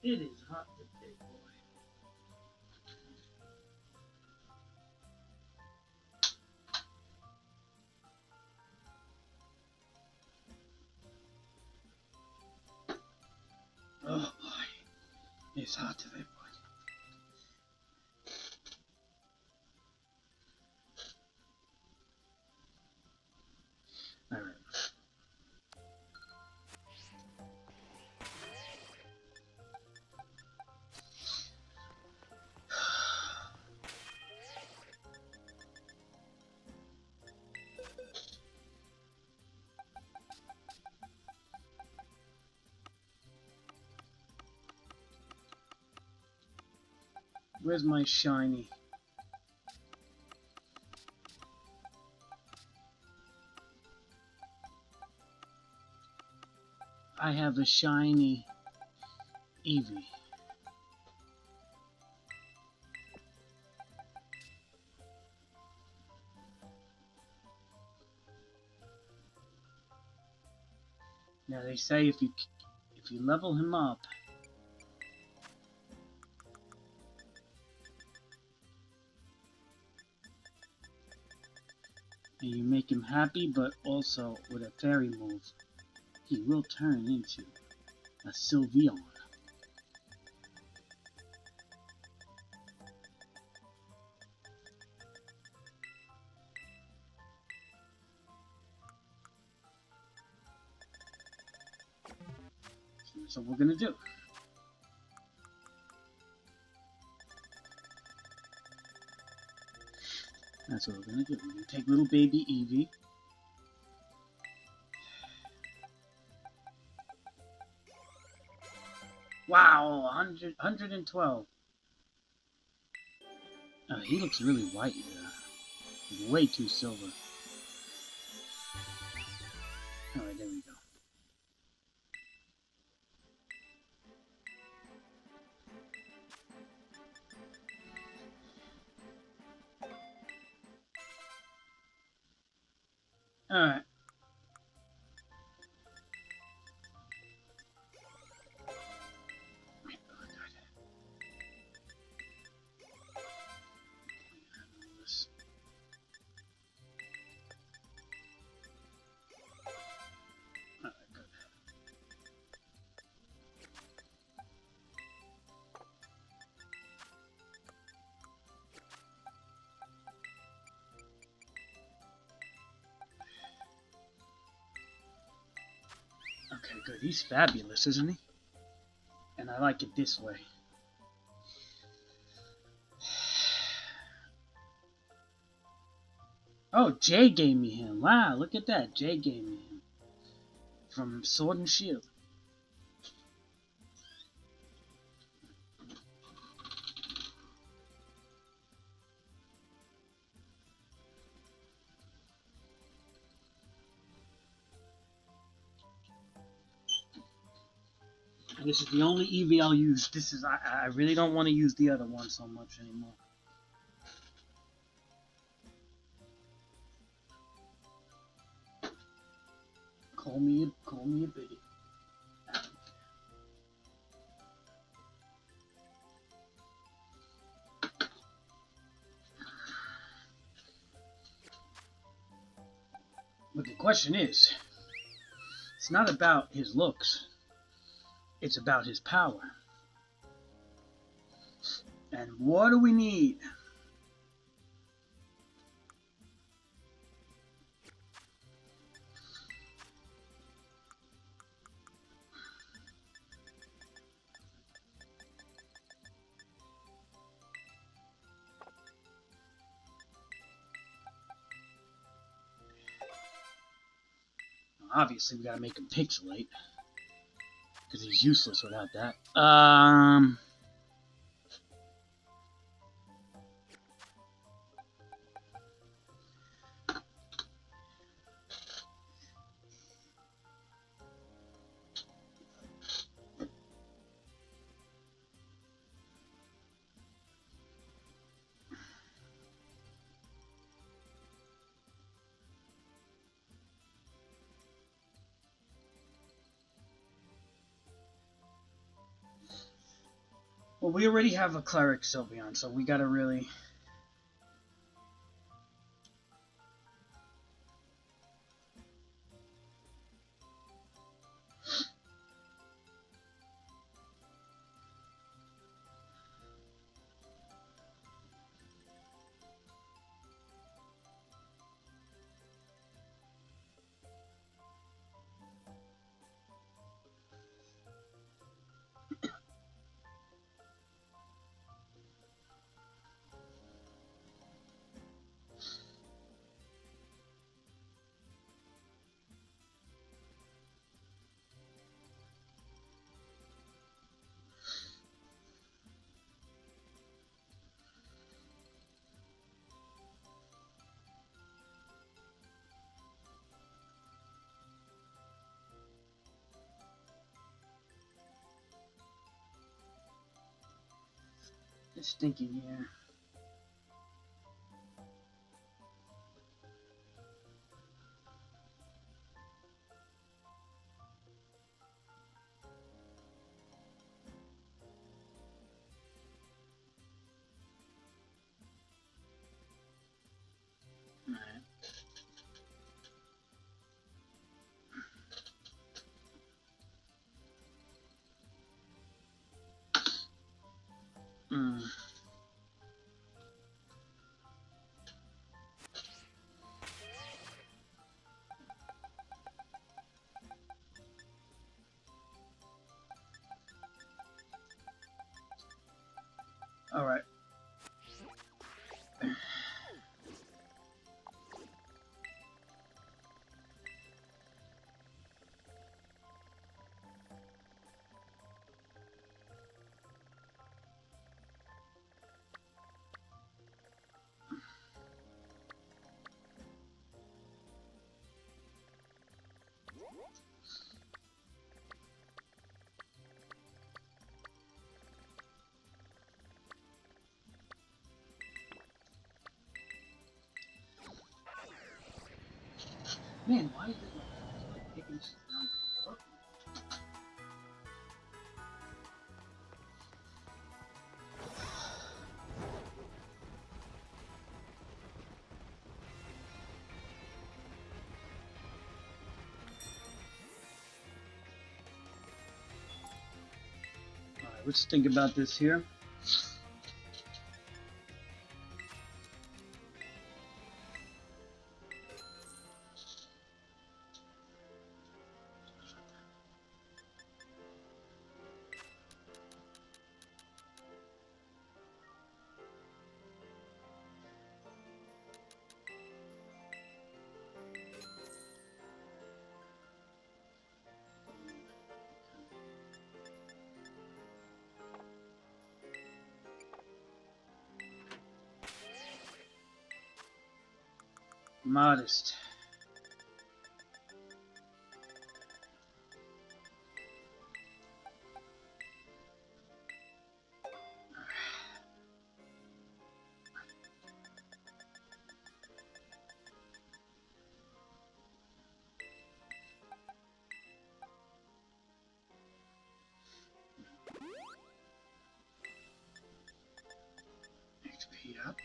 It is hot today, boy. Oh boy, it's hot today, boy. All right. Where's my shiny? I have a shiny Eevee. Now they say if you level him up, and you make him happy, but also with a fairy move, he will turn into a Sylveon. So that's what we're gonna do. That's what we're gonna do. We're gonna take little baby Eevee. Wow, 112. He looks really white here. Way too silver. Alright, there we go. Alright. Okay, good. He's fabulous, isn't he? And I like it this way. Oh, Jay gave me him. Wow, look at that. Jay gave me him. From Sword and Shield. And this is the only Eevee I'll use. This is I really don't want to use the other one so much anymore. Call me a bigot. But the question is, it's not about his looks. It's about his power. And what do we need? Obviously, we gotta make him pixelate. Because he's useless without that. Well, we already have a cleric Sylveon, so we gotta really... Just thinking here. Mm. All right. Man, why is it like taking so long to work? All right, let's think about this here. Modest. XP up.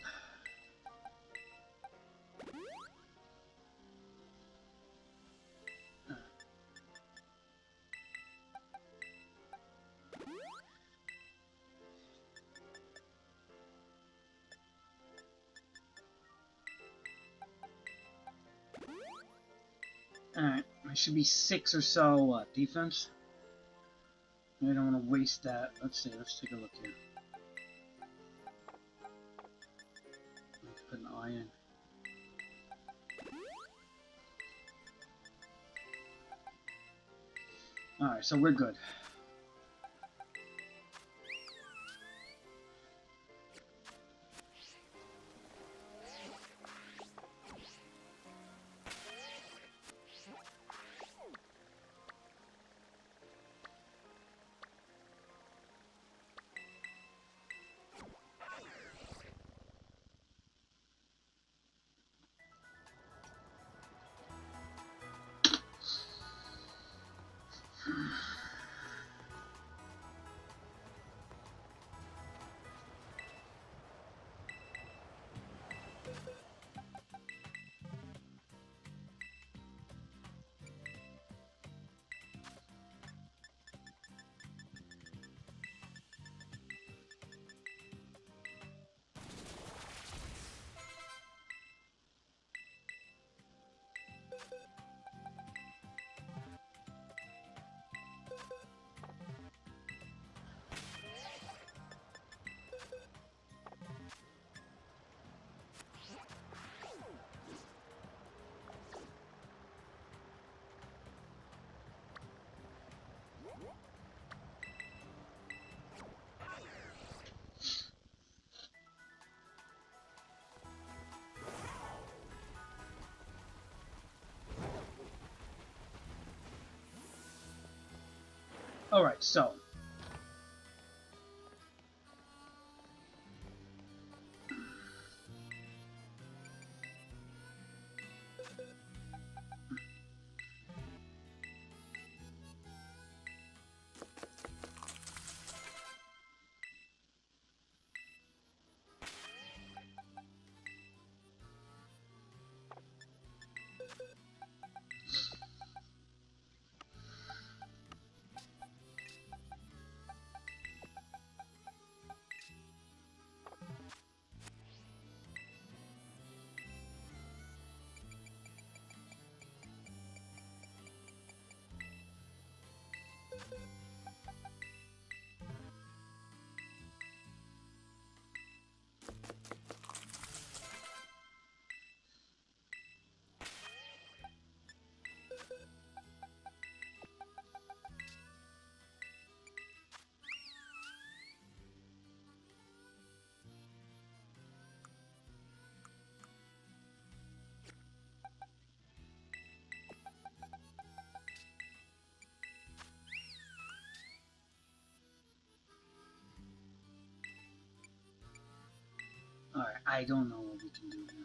Alright, I should be 6 or so, what, defense? I don't want to waste that. Let's see, let's take a look here. Let's put an eye in. Alright, so we're good. Alright, so. Alright, I don't know what we can do here.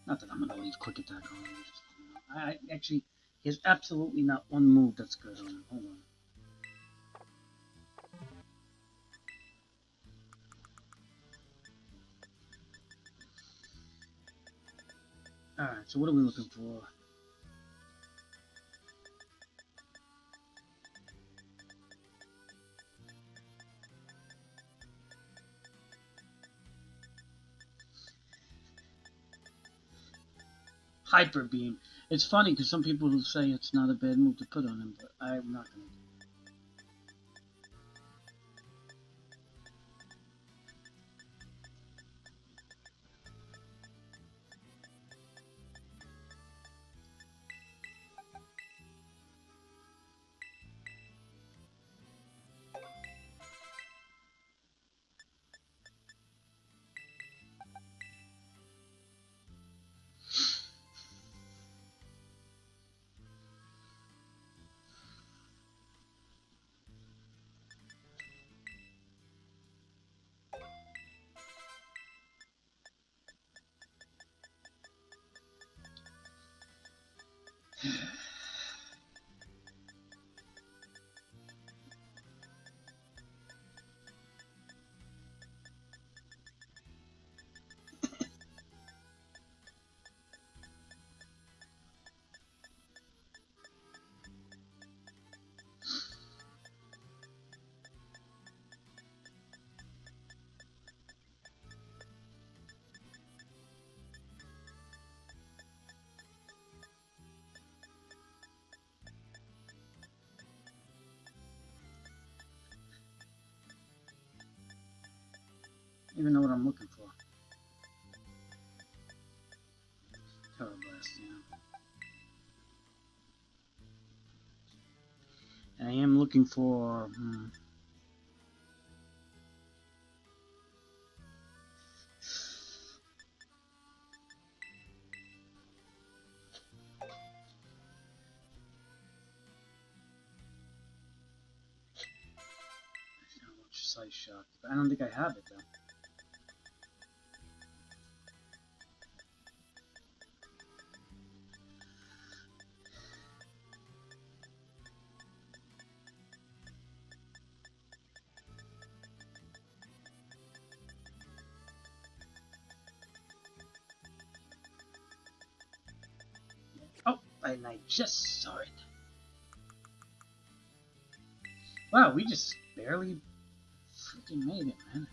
Not that I'm gonna leave quick attack on him. I actually, he has absolutely not one move that's good on him. Hold on. Alright, so what are we looking for? Hyper Beam. It's funny because some people will say it's not a bad move to put on him, but I'm not going to. Even know what I'm looking for. Terror Blast, yeah. And I am looking for. Size Shock. I don't think I have it though. Oh, and I just saw it. Wow, we just barely freaking made it, man.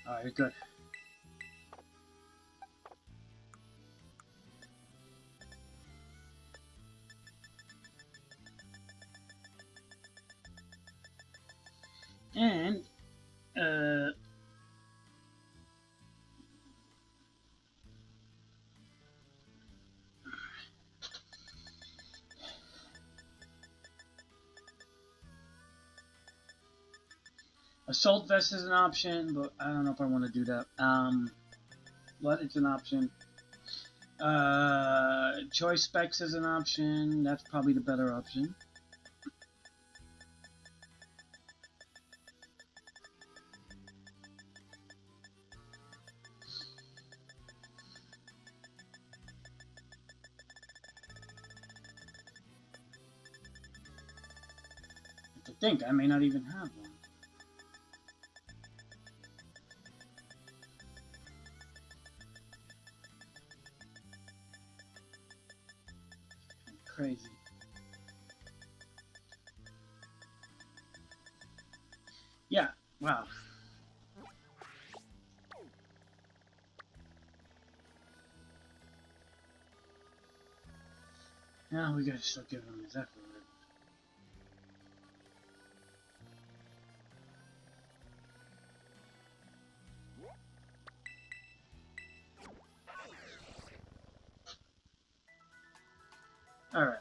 Alright, good. And, assault vest is an option, but I don't know if I want to do that. But it's an option. Choice specs is an option. That's probably the better option. I think I may not even have one. Crazy. Yeah, wow. Now we gotta start giving him his effort. Alright.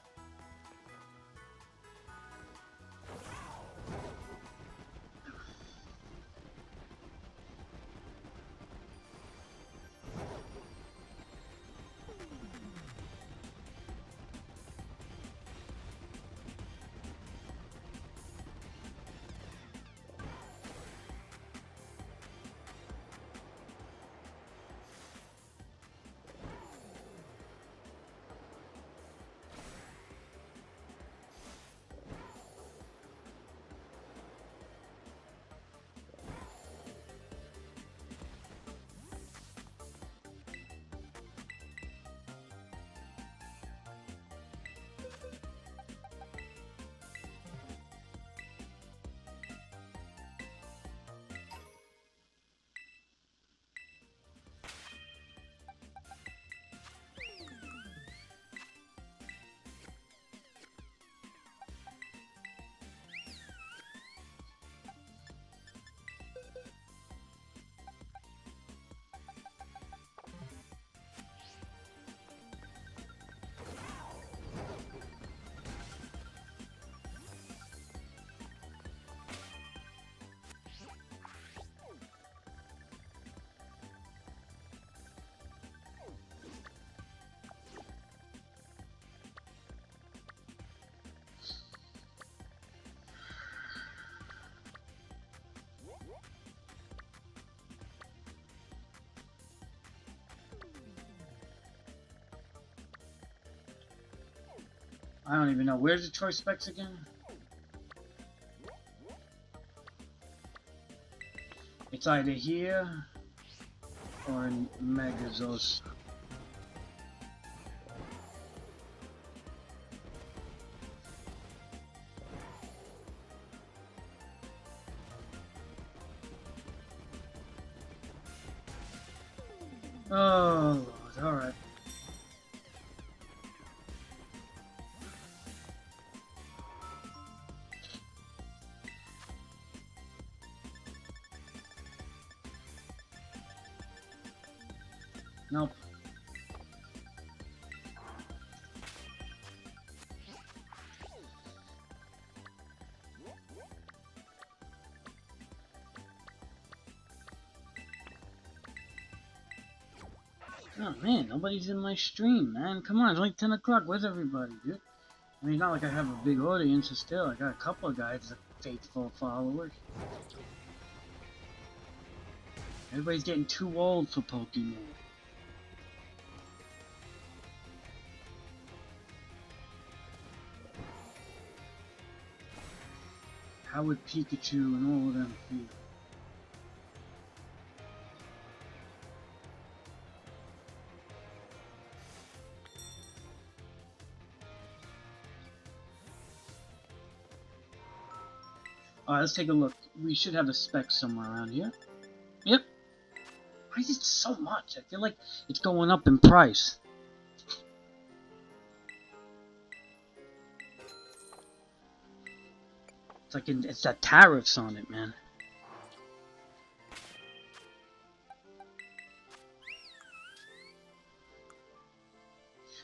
I don't even know. Where's the choice specs again? It's either here or in Megazos. Oh, Lord. Alright. Nope. Oh man, nobody's in my stream, man. Come on, it's like 10 o'clock. Where's everybody, dude? I mean, not like I have a big audience, but still, I got a couple of guys that are faithful followers. Everybody's getting too old for Pokemon. How would Pikachu and all of them feel? Alright, let's take a look. We should have a spec somewhere around here. Yep, Why is it so much? I feel like it's going up in price. It's that tariffs on it, man.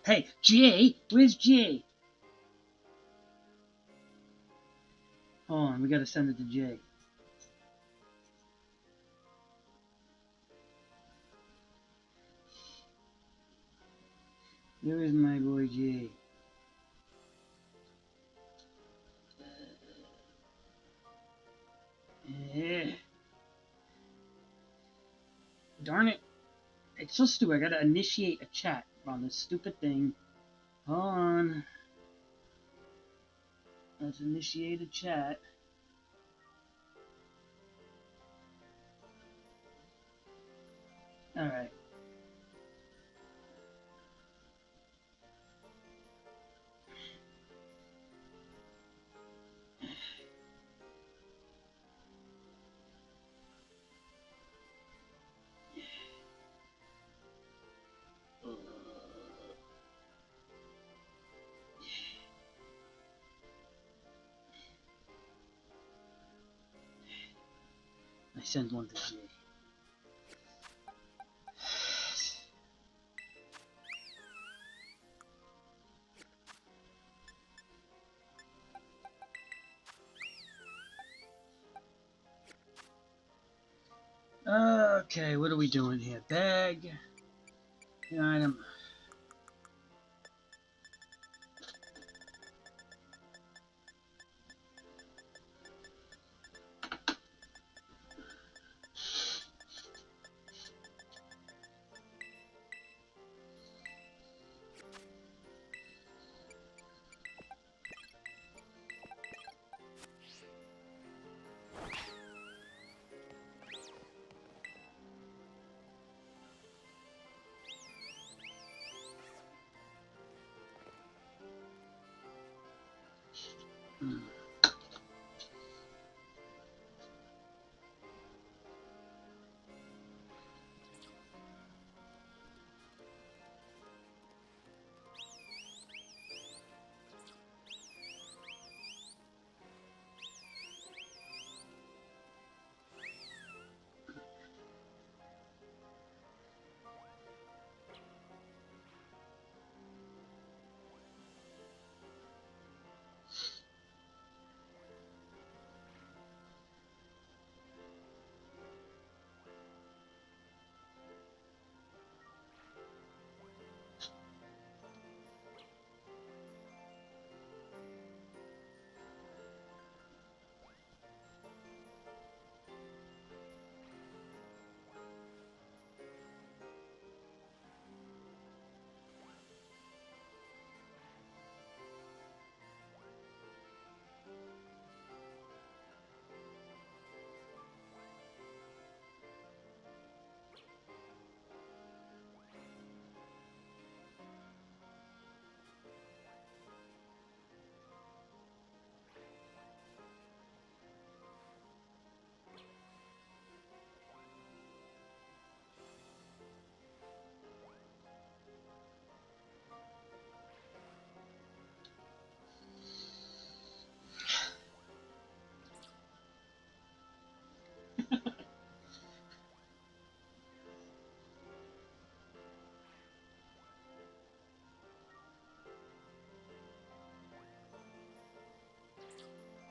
Hey, Jay, where's Jay? Hold on, we gotta send it to Jay. Where is my boy Jay? Yeah. Darn it. It's so stupid. I gotta initiate a chat on this stupid thing. Hold on. Let's initiate a chat. Alright. I sent one to Jay. Okay, what are we doing here? Bag. Item.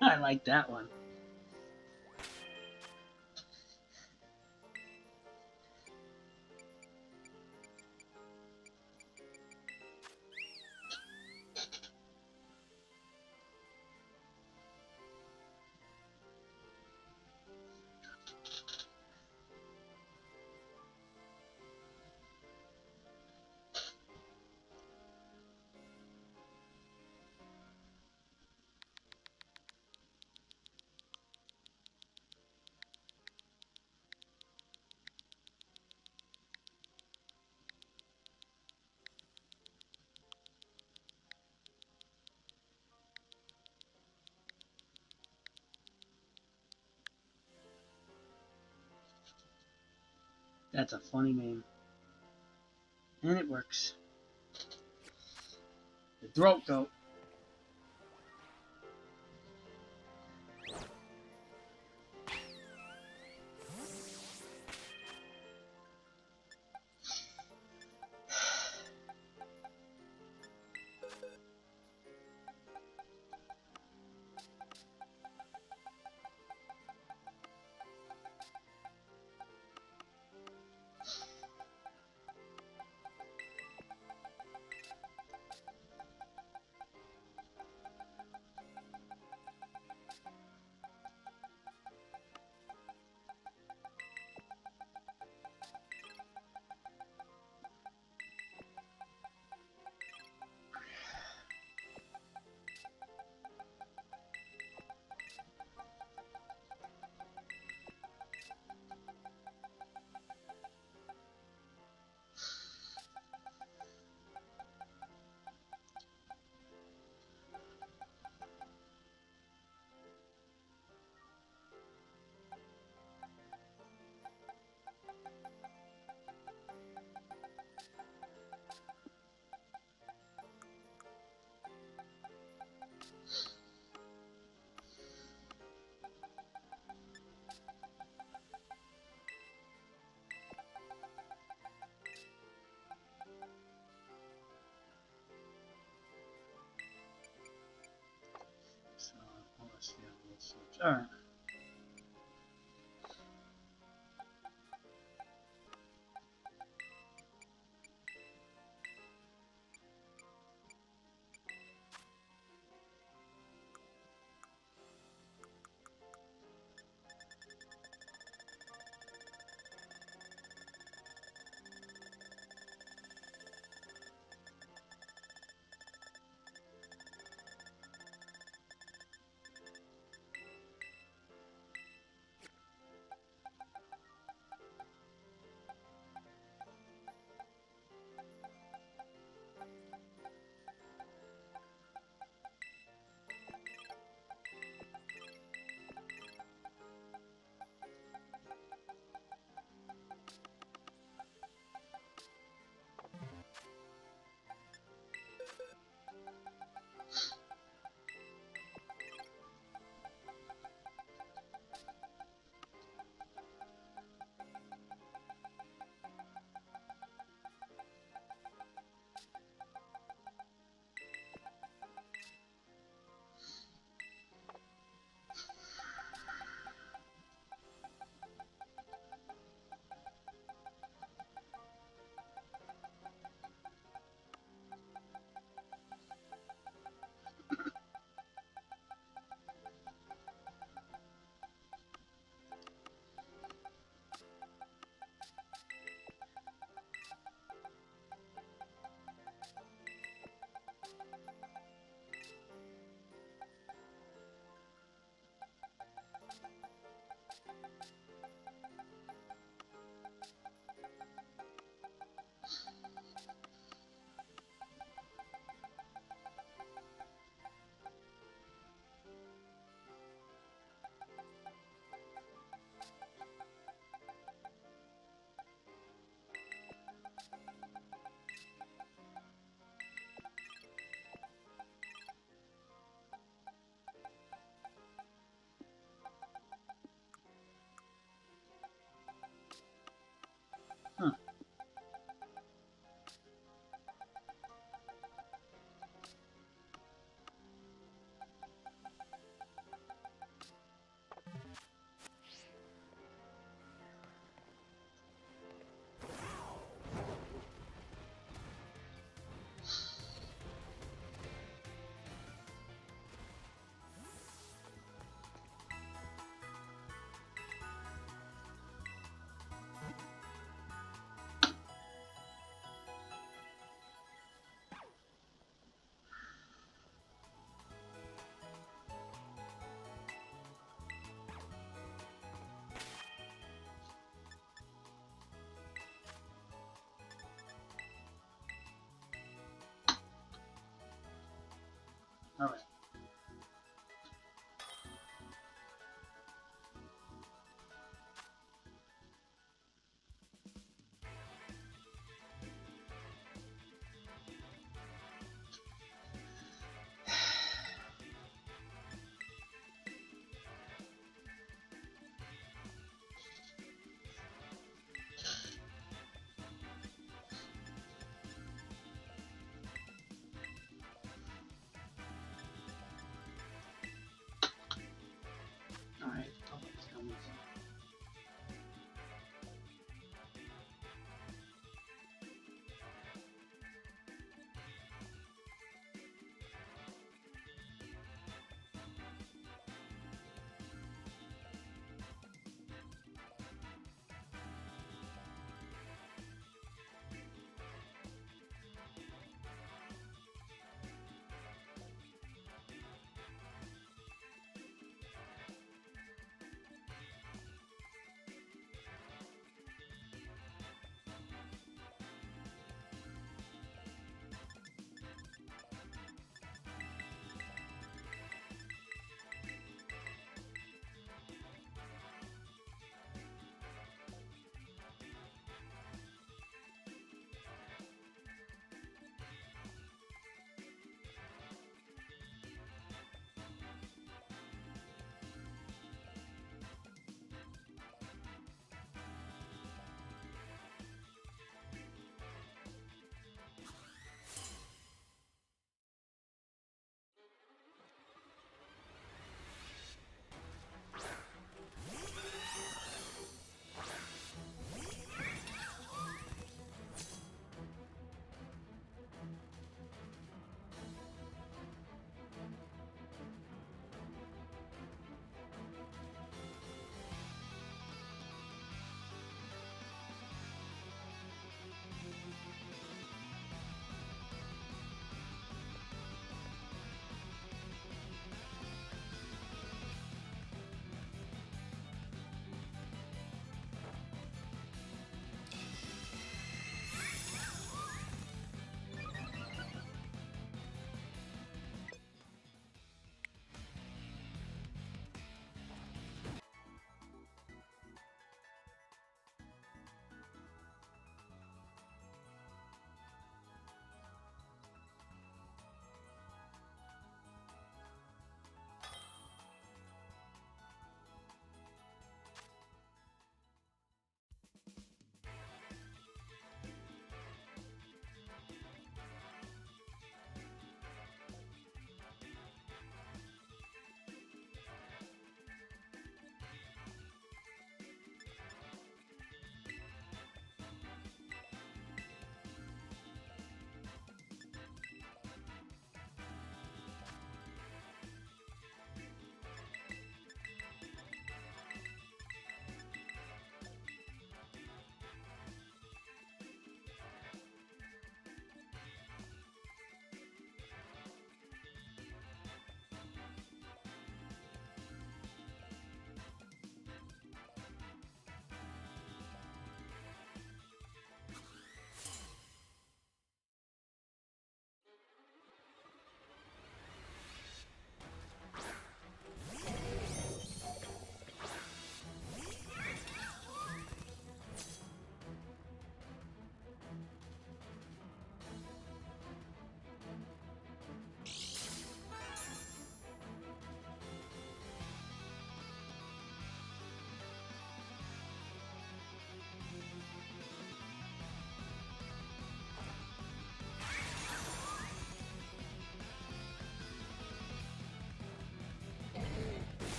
I like that one. That's a funny name. And it works. The throat goat. So, let's see how we'll switch. Alright.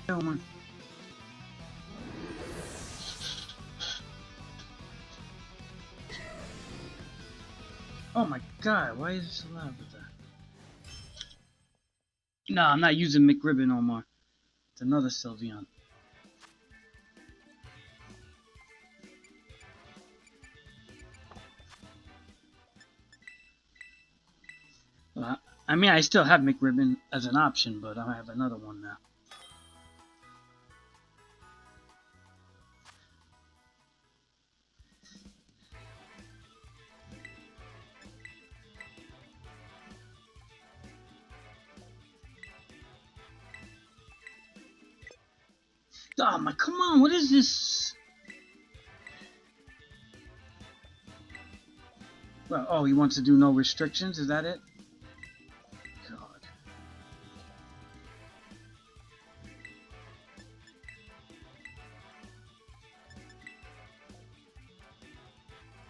Omar. Oh my god, why is it so loud with that? No, I'm not using McRibbon, Omar. It's another Sylveon. I mean, I still have McRibbon as an option, but I have another one now. Oh my, come on, what is this? Well, oh, he wants to do no restrictions, is that it? God.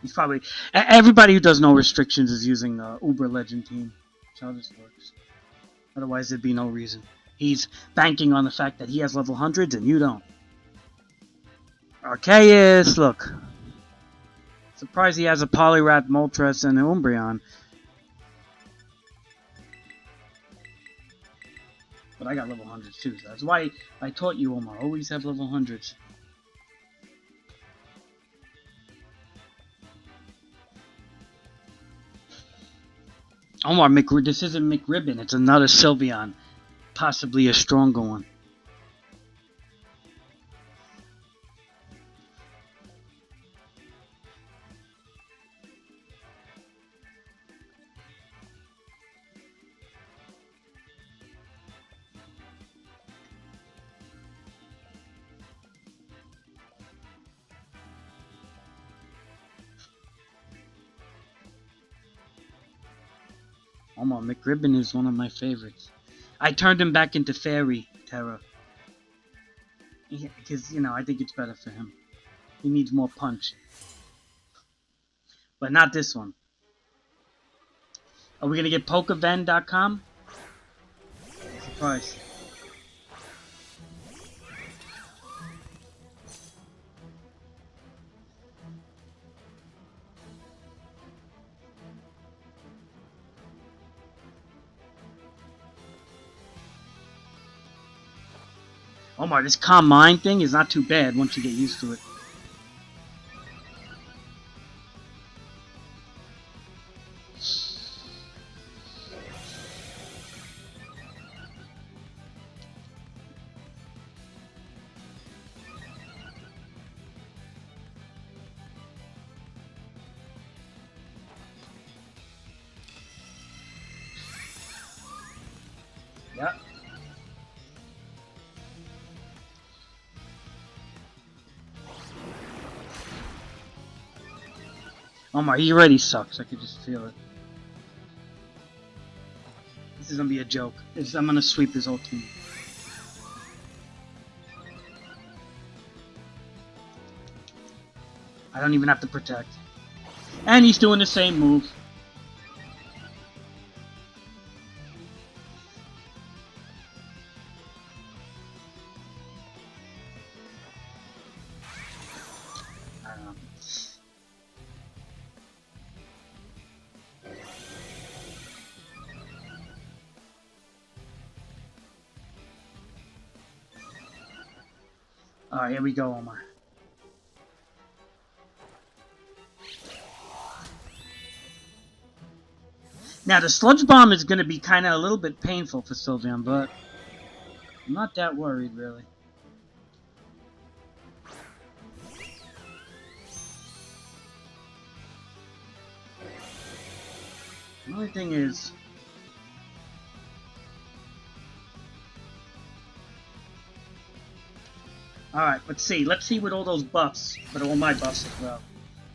He's probably, everybody who does no restrictions is using Uber Legend Team. That's how this works. Otherwise, there'd be no reason. He's banking on the fact that he has level 100s and you don't. Arceus, look. Surprised he has a Poliwrath, Moltres, and an Umbreon. But I got level 100s too, so that's why I taught you, Omar. Always have level 100s. Omar, this isn't McRibbon, it's another Sylveon. Possibly a stronger one. Omar, McRibbon is one of my favorites. I turned him back into Fairy Terra. Because, you know, I think it's better for him. He needs more punch. But not this one. Are we going to get Pokeven.com? Surprise. Omar, this Calm Mind thing is not too bad once you get used to it. Yep. Omar, he already sucks. I could just feel it. This is gonna be a joke. I'm gonna sweep his whole team. I don't even have to protect. And he's doing the same move. I don't know. Alright, here we go, Omar. Now, the Sludge Bomb is going to be kind of a little bit painful for Sylveon, but I'm not that worried, really. The only thing is... Alright, let's see. Let's see with all those buffs, but all my buffs as well.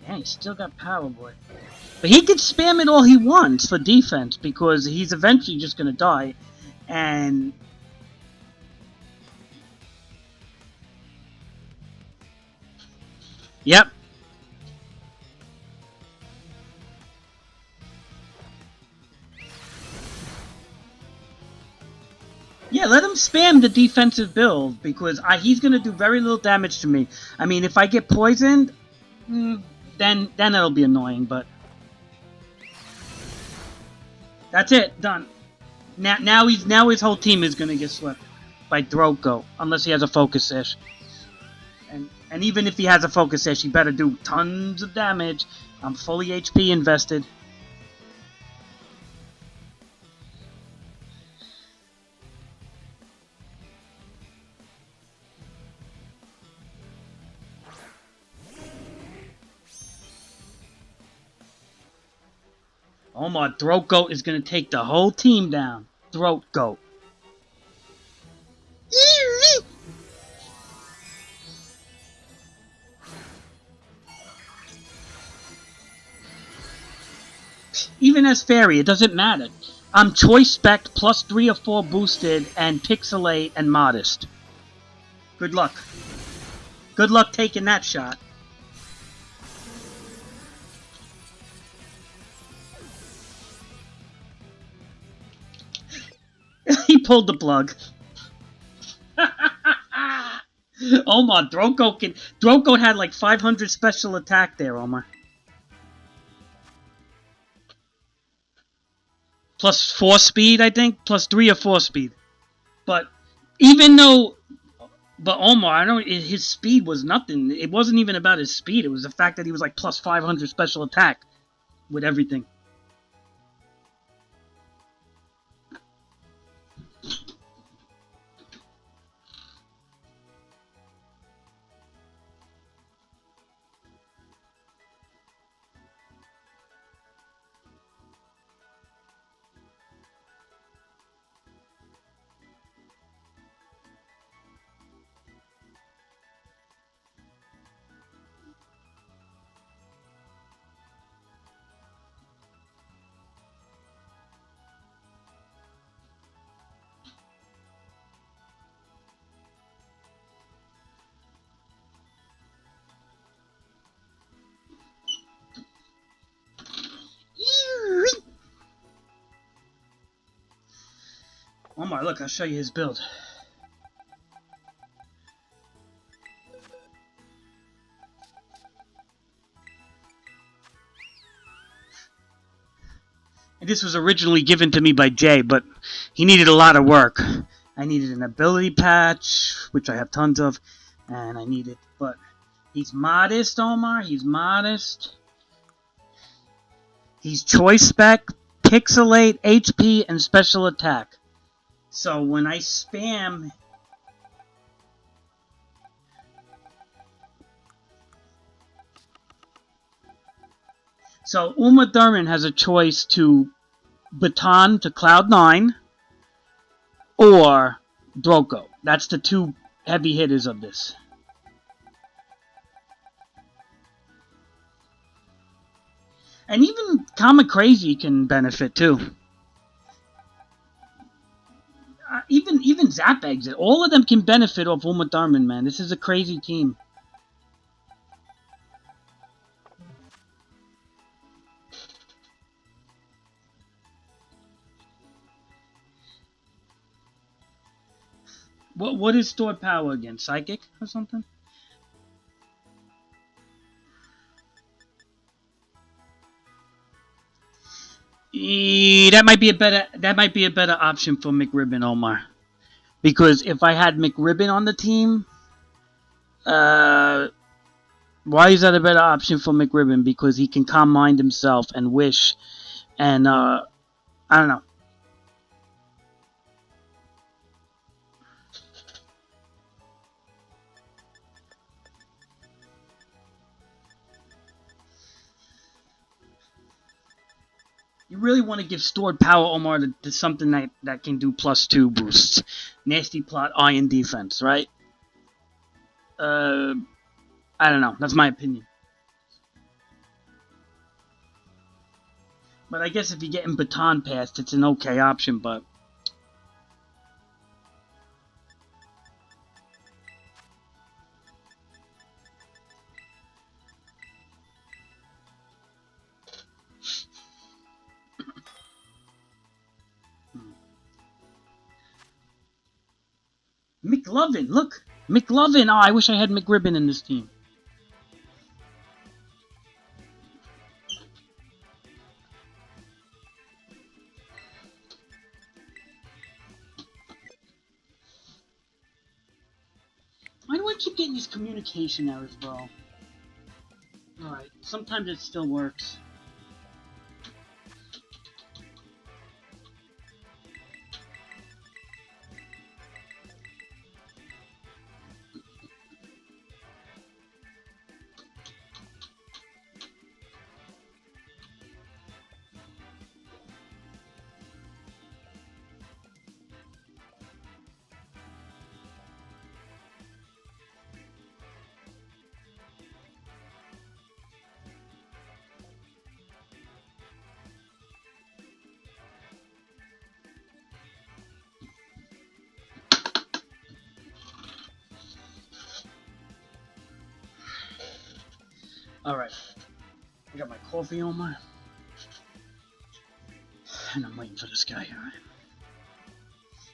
Yeah, he's still got Power Boy. But he can spam it all he wants for defense, because he's eventually just going to die. And... Yep. Yeah, let him spam the defensive build because he's gonna do very little damage to me. I mean, if I get poisoned, then it'll be annoying. But that's it, done. Now his whole team is gonna get swept by Droko unless he has a focus sash. And even if he has a focus sash, he better do tons of damage. I'm fully HP invested. Oh my, Throat Goat is going to take the whole team down. Throat Goat. Even as Fairy, it doesn't matter. I'm Choice Spec plus 3 or 4 boosted and Pixelate and Modest. Good luck. Good luck taking that shot. He pulled the plug. Omar, Droko had like 500 special attack there, Omar. Plus 4 speed, I think? Plus 3 or 4 speed. But even though... But Omar, I know his speed was nothing. It wasn't even about his speed. It was the fact that he was like plus 500 special attack with everything. Omar, look, I'll show you his build. And this was originally given to me by Jay, but he needed a lot of work. I needed an ability patch, which I have tons of, and I needed, but he's modest, Omar, he's modest. He's Choice Spec, Pixelate, HP, and Special Attack. So when I spam... So Uma Thurman has a choice to Baton to Cloud9 or Droko. That's the two heavy hitters of this. And even Kama Crazy can benefit too. Even Zap Exit. All of them can benefit off Uma Thurman, man. This is a crazy team. What is stored power again? Psychic or something? That might be a better option for McRibbon, Omar. Because if I had McRibbon on the team, why is that a better option for McRibbon? Because he can calm mind himself and wish, and I don't know. You really want to give stored power, Omar, to something that can do +2 boosts. Nasty plot, iron defense, right? I don't know. That's my opinion. But I guess if you're getting Baton passed, it's an okay option, but... McLovin, look! McLovin! Oh, I wish I had McRibbon in this team. Why do I keep getting these communication errors, bro? Alright, sometimes it still works. Alright. I got my coffee on my... And I'm waiting for this guy, alright.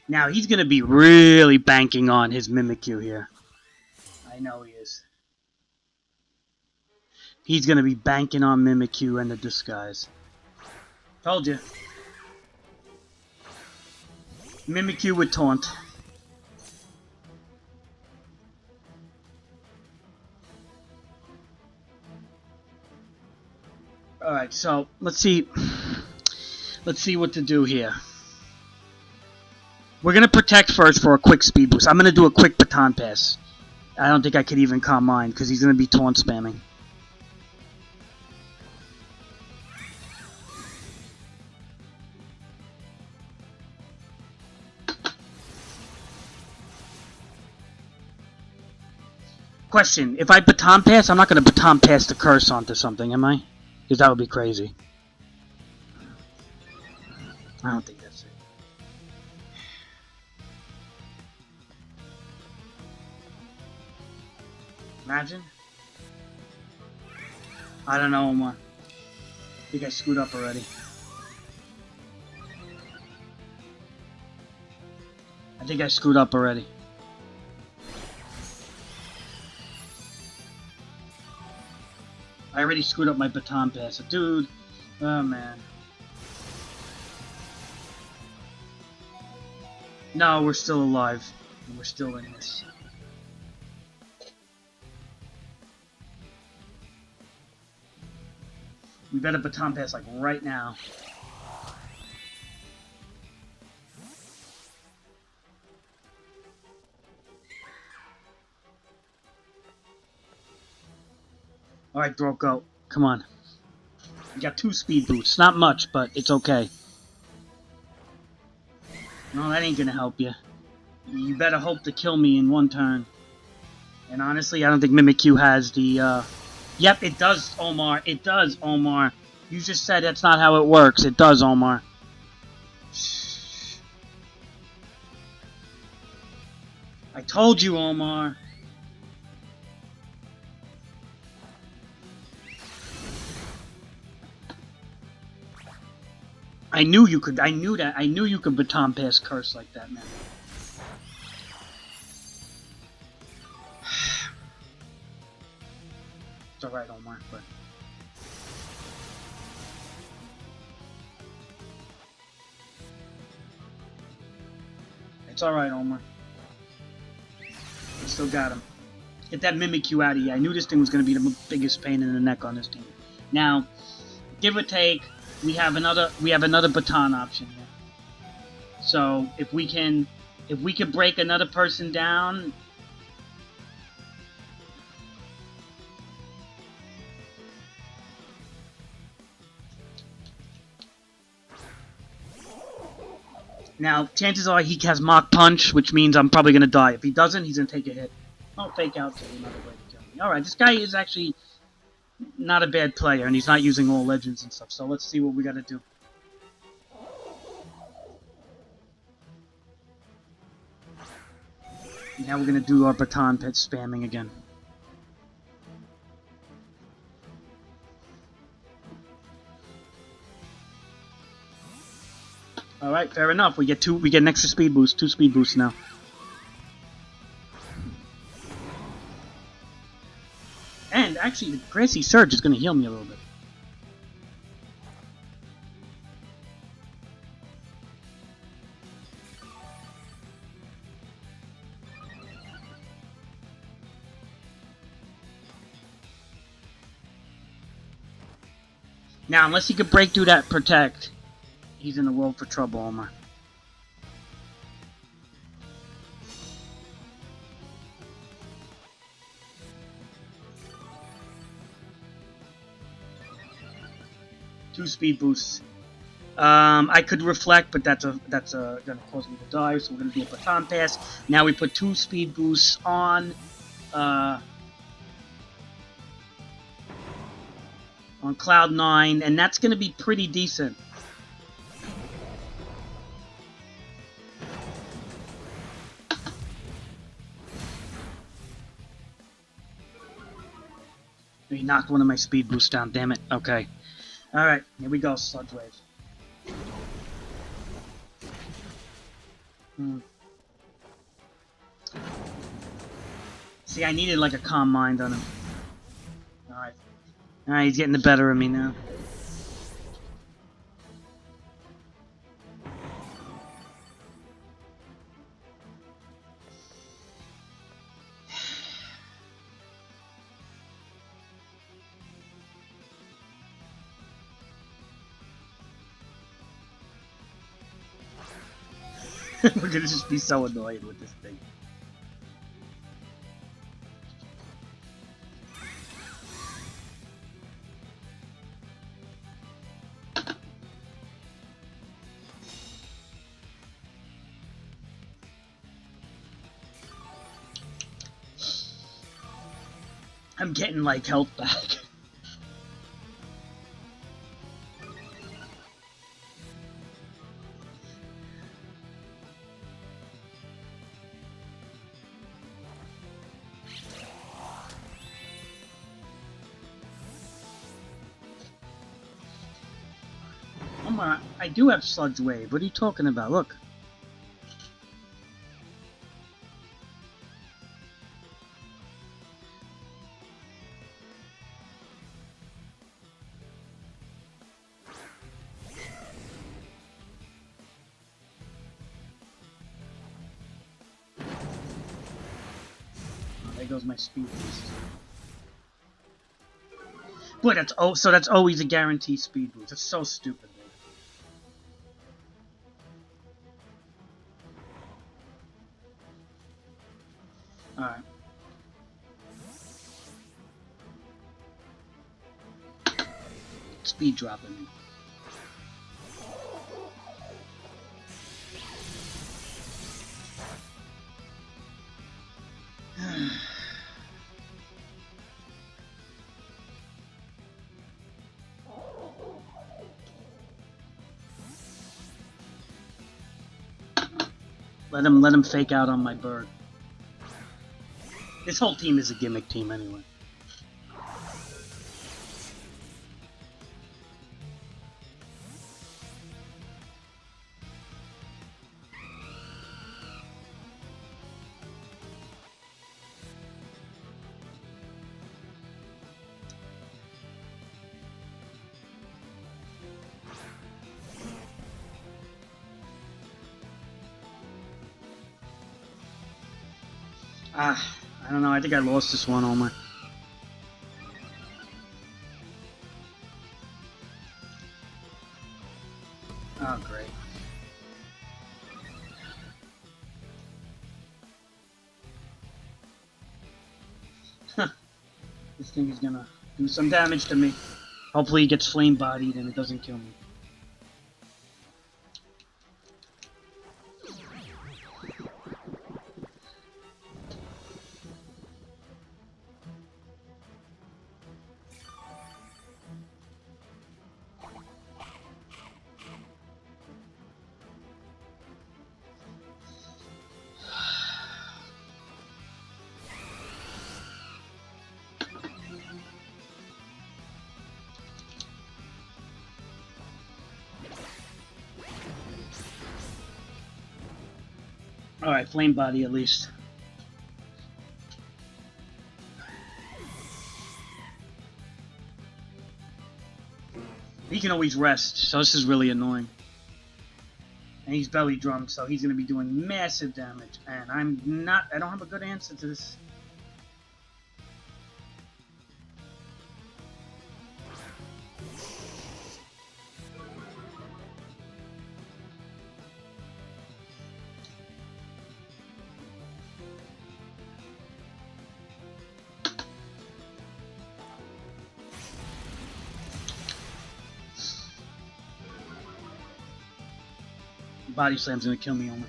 Now, he's gonna be really banking on his Mimikyu here. I know he is. He's gonna be banking on Mimikyu and the disguise. Told you. Mimikyu with taunt. Alright, so let's see what to do here. We're gonna protect first for a quick speed boost. I'm gonna do a quick baton pass. I don't think I could even calm mine because he's gonna be taunt spamming. Question, if I baton pass, I'm not gonna baton pass the curse onto something, am I? Because that would be crazy. I don't think that's it. Imagine. I don't know, Omar. I think I screwed up already. I think I screwed up already. I already screwed up my baton pass. Dude. Oh, man. No, we're still alive. We're still in this. We better baton pass, like, right now. Alright, bro, go. Come on. You got 2 speed boosts. Not much, but it's okay. No, that ain't gonna help you. You better hope to kill me in 1 turn. And honestly, I don't think Mimikyu has the, Yep, it does, Omar. It does, Omar. You just said that's not how it works. It does, Omar. I told you, Omar. I knew you could. I knew that. I knew you could baton pass curse like that, man. It's alright, Omar, but... It's alright, Omar. I still got him. Get that Mimikyu out of here. I knew this thing was going to be the biggest pain in the neck on this team. Now, give or take, we have another baton option here. So, if we can break another person down... Now, chances are he has Mach Punch, which means I'm probably going to die. If he doesn't, he's going to take a hit. I'll fake out to another way to kill me. Alright, this guy is actually not a bad player, and he's not using all legends and stuff, so let's see what we got to do. Now we're going to do our baton pit spamming again. Alright, fair enough. We get an extra speed boost, 2 speed boosts now. Actually, the Gracie Surge is going to heal me a little bit. Now, unless he could break through that Protect, he's in the world for trouble, Omar. Two speed boosts. I could reflect, but that's gonna cause me to die. So we're gonna do a baton pass. Now we put 2 speed boosts on Cloud 9, and that's gonna be pretty decent. He knocked one of my speed boosts down. Damn it. Okay. All right. Here we go. Sludge Wave. See, I needed like a calm mind on him. Alright. Alright, he's getting the better of me now. We're gonna just be so annoyed with this thing. I'm getting like health back. I do have Sludge Wave. What are you talking about? Look. There goes my speed boost. Boy, so that's always a guaranteed speed boost. That's so stupid. Alright. Speed dropping me. Let him fake out on my bird. This whole team is a gimmick team anyway. I don't know. I think I lost this one, Omar. Oh, great. This thing is gonna do some damage to me. Hopefully he gets flame-bodied and it doesn't kill me. Alright, flame body at least. he can always rest, so this is really annoying. And he's belly drunk, so he's going to be doing massive damage. And I don't have a good answer to this. Body slam's gonna kill me, Omar.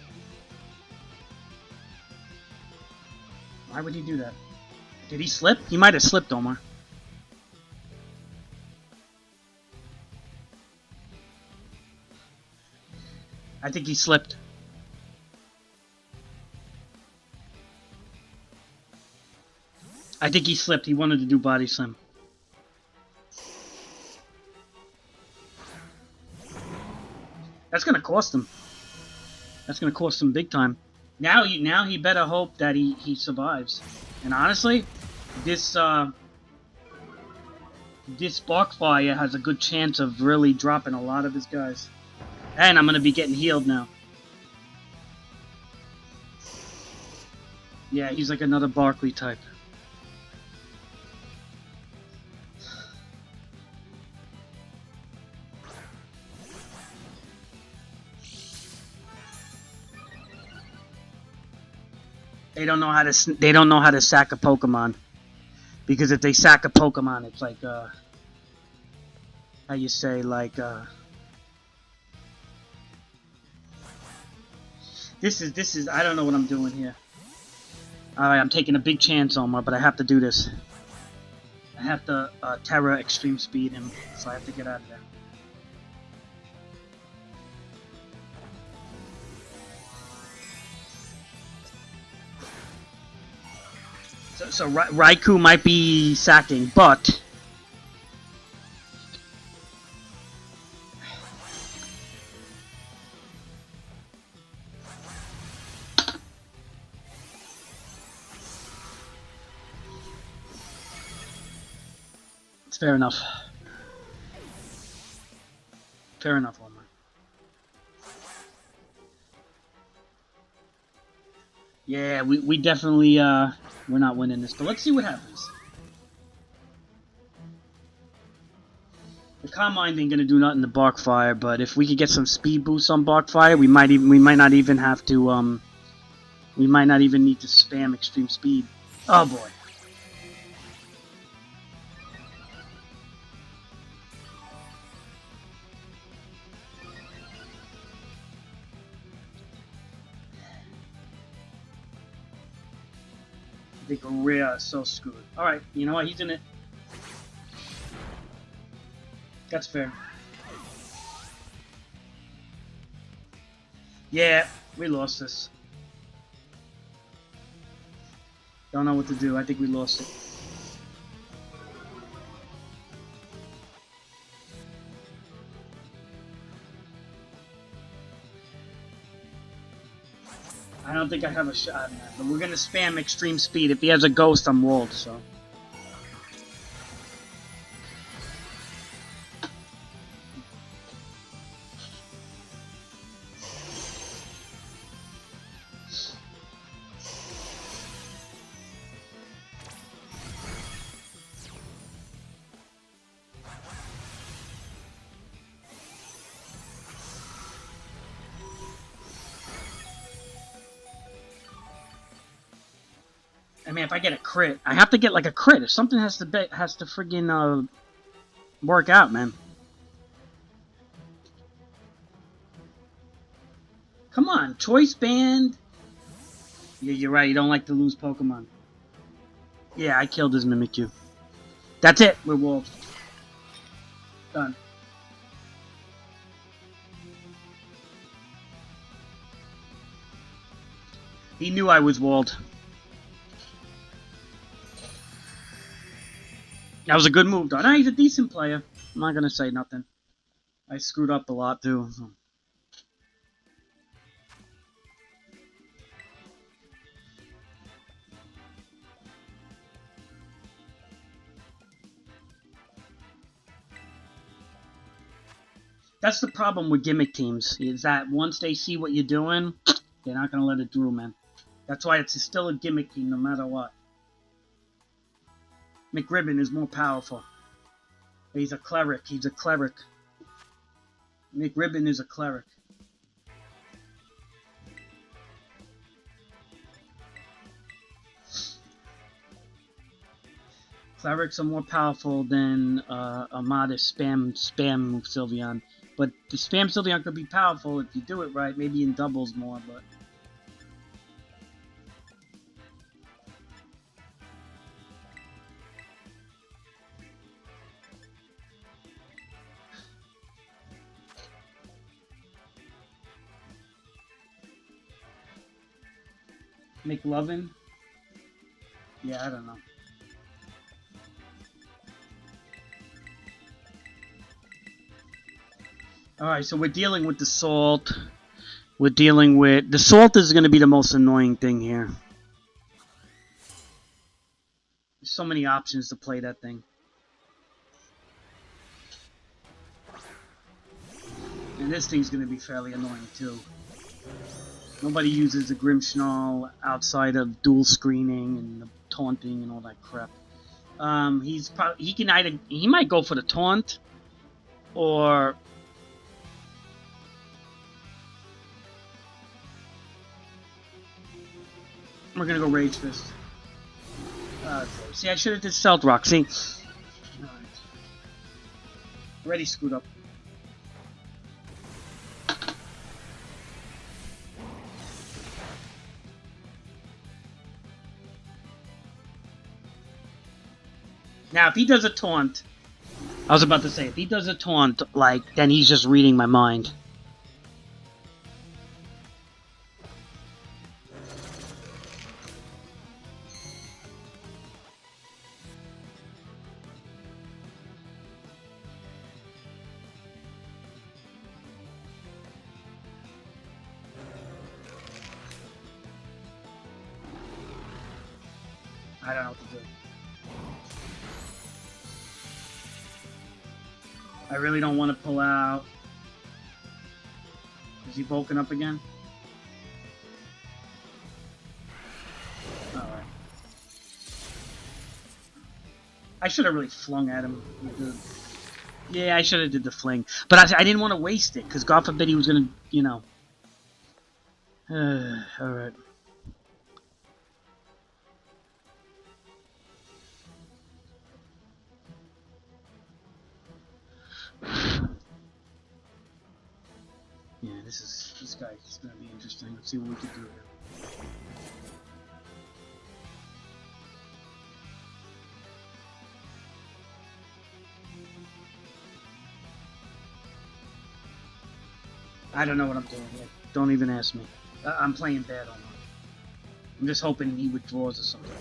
Why would he do that? Did he slip? He might have slipped, Omar. I think he slipped. I think he slipped. He wanted to do body slam. That's gonna cost him. That's gonna cost him big time. Now he better hope that he survives. And honestly, this Sparkfire has a good chance of really dropping a lot of his guys. And I'm gonna be getting healed now. Yeah, he's like another Barkley type. They don't know how to sack a Pokemon, because if they sack a Pokemon, it's like how you say, like this is I don't know what I'm doing here. Alright, I'm taking a big chance, Omar, but I have to do this. I have to Terra Extreme Speed him, so I have to get out of there. So Raikou might be sacking, but it's fair enough. Fair enough, Omar. Yeah, we definitely we're not winning this, but let's see what happens. The Carmine ain't gonna do nothing to Barkfire, but if we could get some speed boosts on Barkfire, we might not even have to we might not even need to spam extreme speed. Oh boy. I think Rhea is so screwed. Alright, you know what? He's in it. That's fair. Yeah, we lost this. Don't know what to do. I think we lost it. I don't think I have a shot in that, but we're gonna spam extreme speed. If he has a ghost, I'm walled, so. I mean, if I get a crit, I have to get like a crit. If something has to friggin' work out, man. Come on, choice band. Yeah, you're right. You don't like to lose Pokemon. Yeah, I killed his Mimikyu. That's it. We're walled. Done. He knew I was walled. That was a good move, though. No, he's a decent player. I'm not gonna say nothing. I screwed up a lot, too. That's the problem with gimmick teams, is that once they see what you're doing, they're not going to let it through, man. That's why it's still a gimmick team no matter what. McRibbon is more powerful. He's a cleric. He's a cleric. McRibbon is a cleric. Clerics are more powerful than a modest spam Sylveon. But the spam Sylveon could be powerful if you do it right, maybe in doubles more, but... McLovin? Yeah, I don't know. Alright, so we're dealing with the salt. We're dealing with... The salt is going to be the most annoying thing here. There's so many options to play that thing. And this thing's going to be fairly annoying too. Nobody uses the Grimmsnarl outside of dual screening and the taunting and all that crap. He can either... He might go for the taunt, or... We're gonna go Rage Fist. Okay. See, I should have did Stealth Rock. See? Alright. Already screwed up. Now, if he does a taunt... I was about to say, if he does a taunt, like, then he's just reading my mind. I don't know what to do. I really don't want to pull out. Is he bulking up again? Alright. I should have really flung at him. Yeah, I should have did the fling. But I didn't want to waste it, because God forbid he was going to, you know. Alright. Yeah, this guy is gonna be interesting. Let's see what we can do here. I don't know what I'm doing here. Don't even ask me. I'm playing bad on him. I'm just hoping he withdraws or something.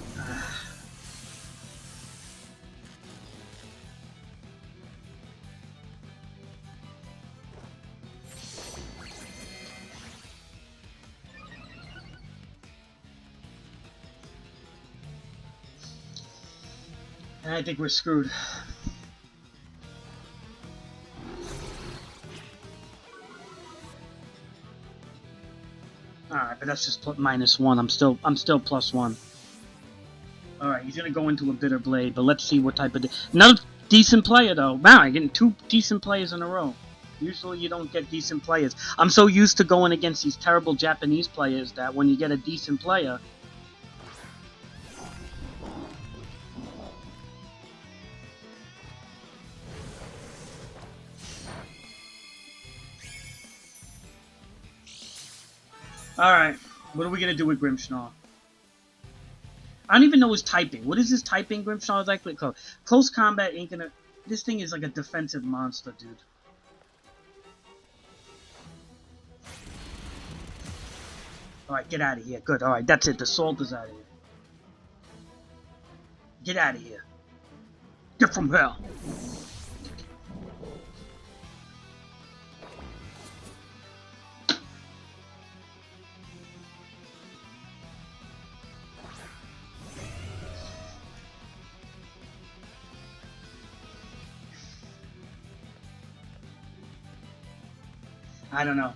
I think we're screwed. Alright, but that's just -1. I'm still +1. Alright, he's gonna go into a Bitter Blade, but let's see what type of... Another decent player, though. Wow, I'm getting 2 decent players in a row. Usually you don't get decent players. I'm so used to going against these terrible Japanese players that when you get a decent player... Alright, what are we gonna do with Grimmsnarl? I don't even know his typing. What is his typing, Grimmsnarl? Is actually close combat ain't gonna... This thing is like a defensive monster, dude. Alright, get out of here. Good, alright, that's it. The salt is out of here. Get out of here. Get from hell. I don't know.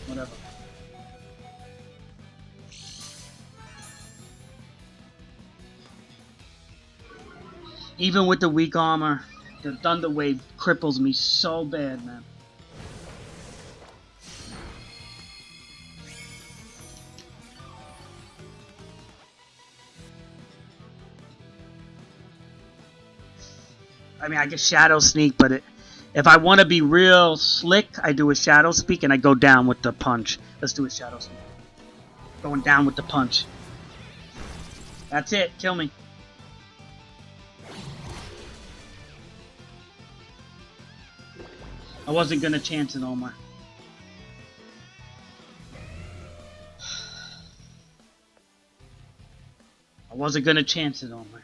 Whatever. Even with the weak armor, the Thunder Wave cripples me so bad, man. I mean, I get Shadow Sneak, but if I want to be real slick, I do a Shadow Sneak and I go down with the punch. Let's do a Shadow Sneak. Going down with the punch. That's it. Kill me. I wasn't going to chance it, Omar. I wasn't going to chance it, Omar.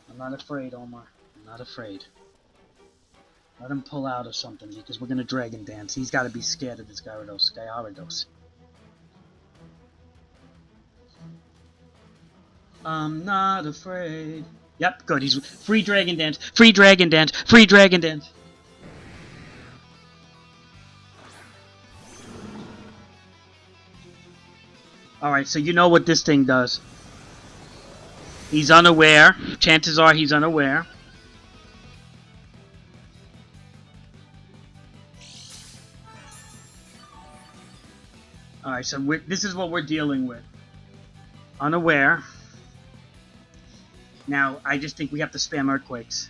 I'm not afraid, Omar. I'm not afraid. Let him pull out or something, because we're going to Dragon Dance. He's got to be scared of this Gyarados. I'm not afraid. Yep, good. He's free Dragon Dance. Free Dragon Dance. Free Dragon Dance. Alright, so you know what this thing does. He's unaware. Chances are he's unaware. Alright, so this is what we're dealing with. Unaware. Now, I just think we have to spam Earthquakes.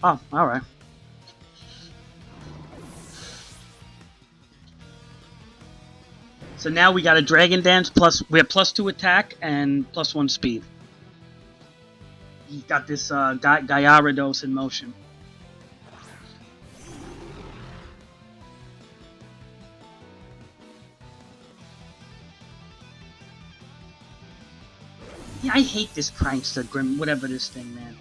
Oh, alright. So now we got a Dragon Dance, we have +2 attack and +1 speed. He's got this Gyarados in motion. Yeah, I hate this prankster, Grim, whatever this thing, man.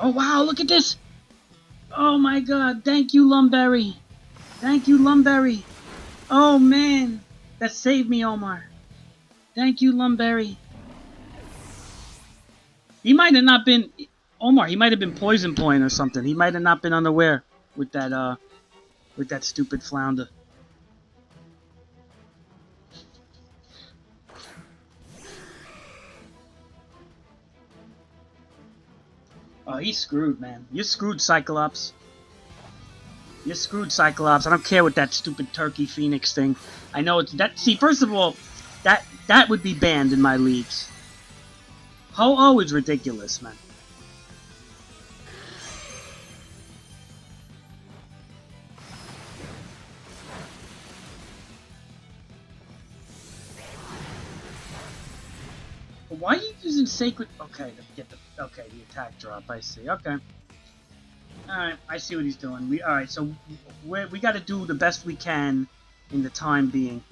Oh wow, look at this! Oh my god, thank you, Lumberry. Thank you, Lumberry. Oh man, that saved me, Omar. Thank you, Lumberry. He might have not been, Omar, he might have been Poison Point or something. He might have not been unaware with that stupid flounder. Oh, he's screwed, man. You're screwed, Cyclops. You're screwed, Cyclops. I don't care what that stupid Turkey Phoenix thing. I know it's that. See, first of all, that would be banned in my leagues. Ho-Oh is ridiculous, man. Why are you using Sacred? Okay, to get the the attack drop. I see. Okay. All right, I see what he's doing. All right, so we got to do the best we can in the time being.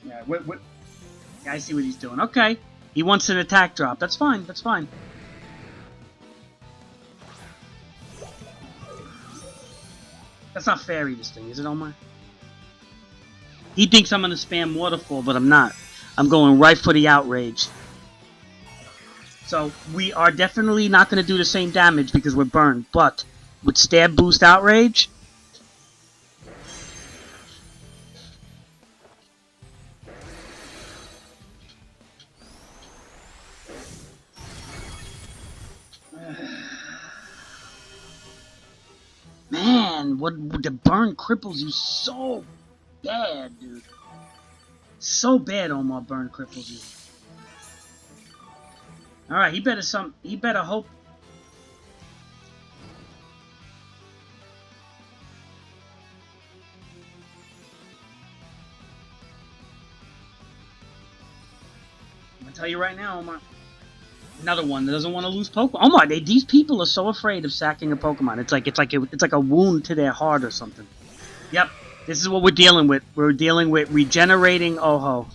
Yeah, yeah, I see what he's doing. Okay, he wants an attack drop. That's fine. That's fine. That's not fairy, this thing, is it, Omar? He thinks I'm going to spam Waterfall, but I'm not. I'm going right for the Outrage. So, we are definitely not going to do the same damage because we're burned. But, with Stab Boost Outrage... Man, what the burn cripples you so bad, dude. So bad, Omar burn cripples you. All right, he better hope. I'm gonna tell you right now, Omar. Another one that doesn't want to lose Pokemon. Oh my! These people are so afraid of sacking a Pokemon. It's like a wound to their heart or something. Yep, this is what we're dealing with. We're dealing with regenerating Oho.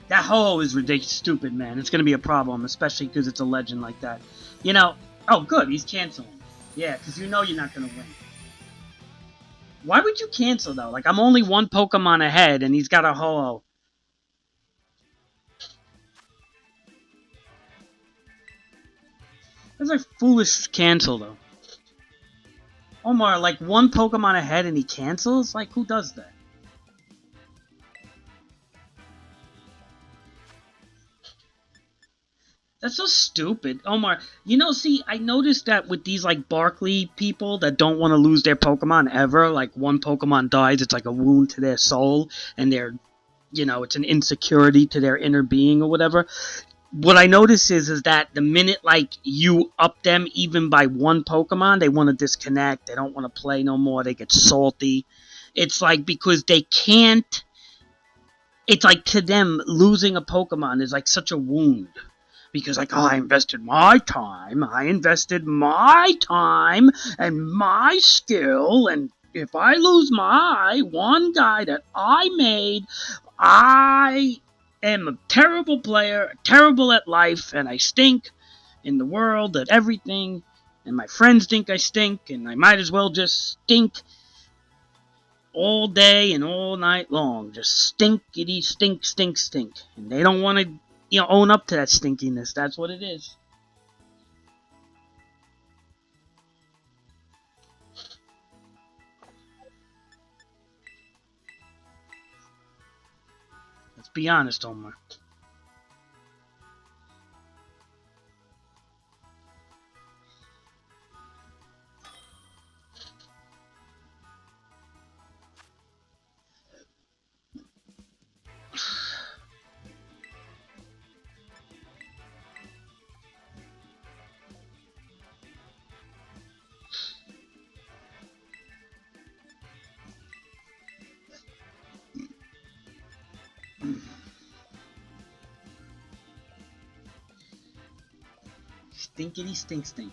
That Ho-Oh is ridiculous, stupid, man. It's gonna be a problem, especially because it's a legend like that. You know, oh good, he's canceling. Yeah, because you know you're not gonna win. Why would you cancel, though? Like, I'm only one Pokemon ahead, and he's got a Ho-Oh. That's a foolish cancel, though. Omar, like, one Pokemon ahead and he cancels? Like, who does that? That's so stupid. Omar, you know, see, I noticed that with these, like, Barkley people that don't want to lose their Pokemon ever, like, one Pokemon dies, it's like a wound to their soul, and they're, you know, it's an insecurity to their inner being or whatever. What I notice is that the minute, like, you up them even by one Pokemon, they want to disconnect, they don't want to play no more, they get salty. It's like, because they can't, it's like, to them, losing a Pokemon is like such a wound. Because, like, oh, I invested my time and my skill, and if I lose my one guy that I made, I am a terrible player, terrible at life, and I stink in the world at everything, and my friends think I stink, and I might as well just stink all day and all night long. Just stinkity stink, stink, stink. And they don't want to, you know, own up to that stinkiness. That's what it is. Let's be honest, Omar. Stinkity stink stink.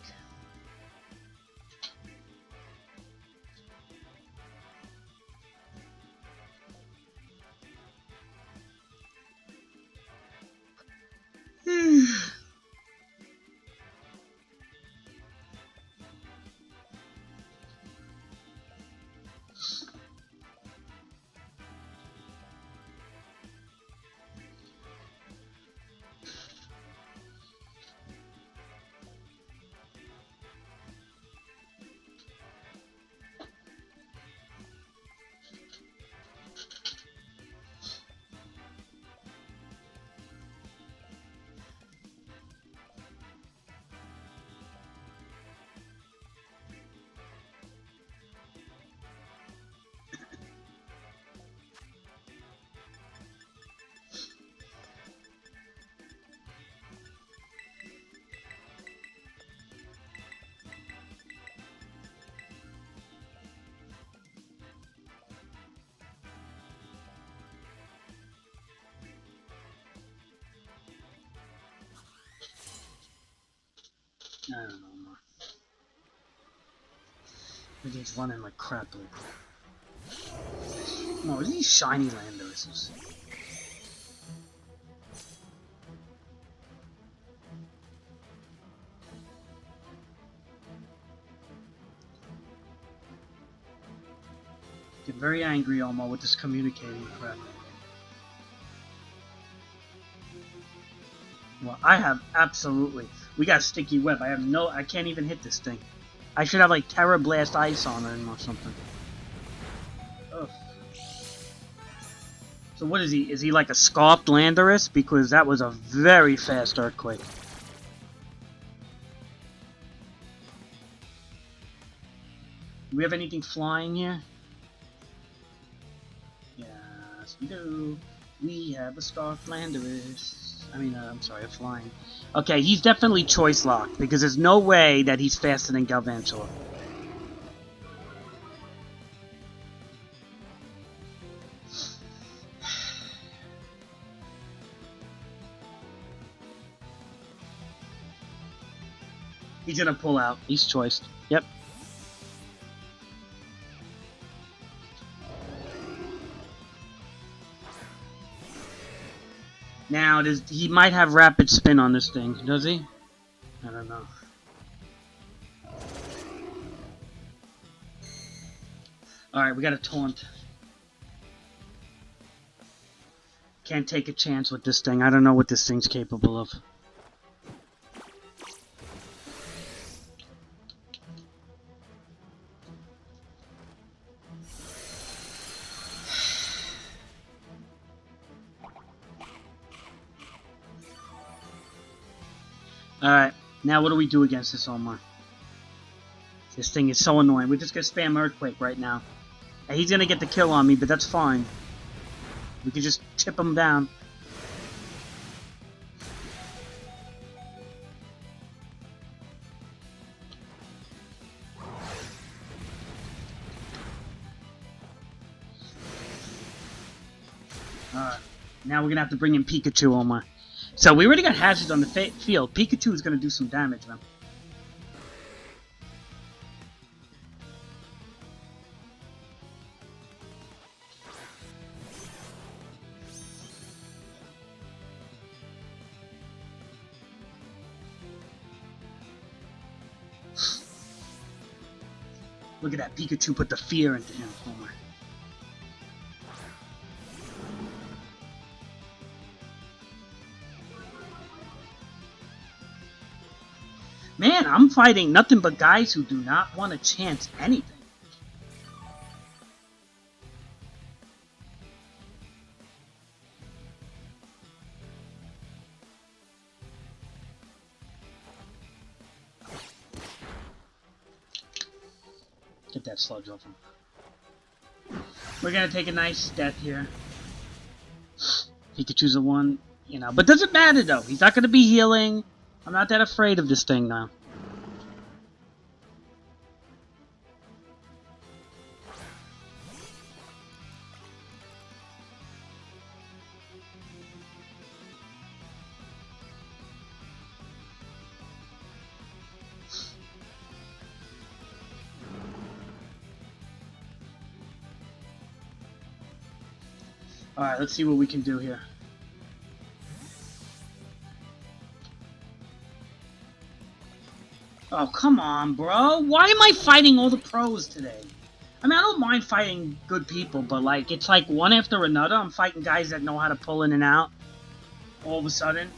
I don't know, Omar. Everything's running like crap lately. No, these shiny Landorus. Get very angry, Omar, with this communicating crap. Well, I have absolutely. We got Sticky Web. I can't even hit this thing. I should have like Terra Blast Ice on him or something. Ugh. So what is he? Is he like a Scarlet Landorus? Because that was a very fast Earthquake. Do we have anything flying here? Yes, we do. We have a Scarlet Landorus. I'm sorry, a flying. Okay, he's definitely choice locked because there's no way that he's faster than Galvantula. He's gonna pull out. He's choiced. Yep. Now, he might have rapid spin on this thing, does he? I don't know. Alright, we got a taunt. Can't take a chance with this thing. I don't know what this thing's capable of. Alright, now what do we do against this Omar? This thing is so annoying. We're just gonna spam Earthquake right now. And he's gonna get the kill on me, but that's fine. We can just chip him down. Alright, now we're gonna have to bring in Pikachu, Omar. So we already got hazards on the field. Pikachu is gonna do some damage, man. Look at that, Pikachu put the fear into him, Omar. Man, I'm fighting nothing but guys who do not want to chance anything. Get that sludge off him. We're gonna take a nice death here. Pikachu's a one, you know. But doesn't matter though. He's not gonna be healing. I'm not that afraid of this thing now. Alright, let's see what we can do here. Oh, come on, bro. Why am I fighting all the pros today? I mean, I don't mind fighting good people, but, like, it's like one after another. I'm fighting guys that know how to pull in and out all of a sudden.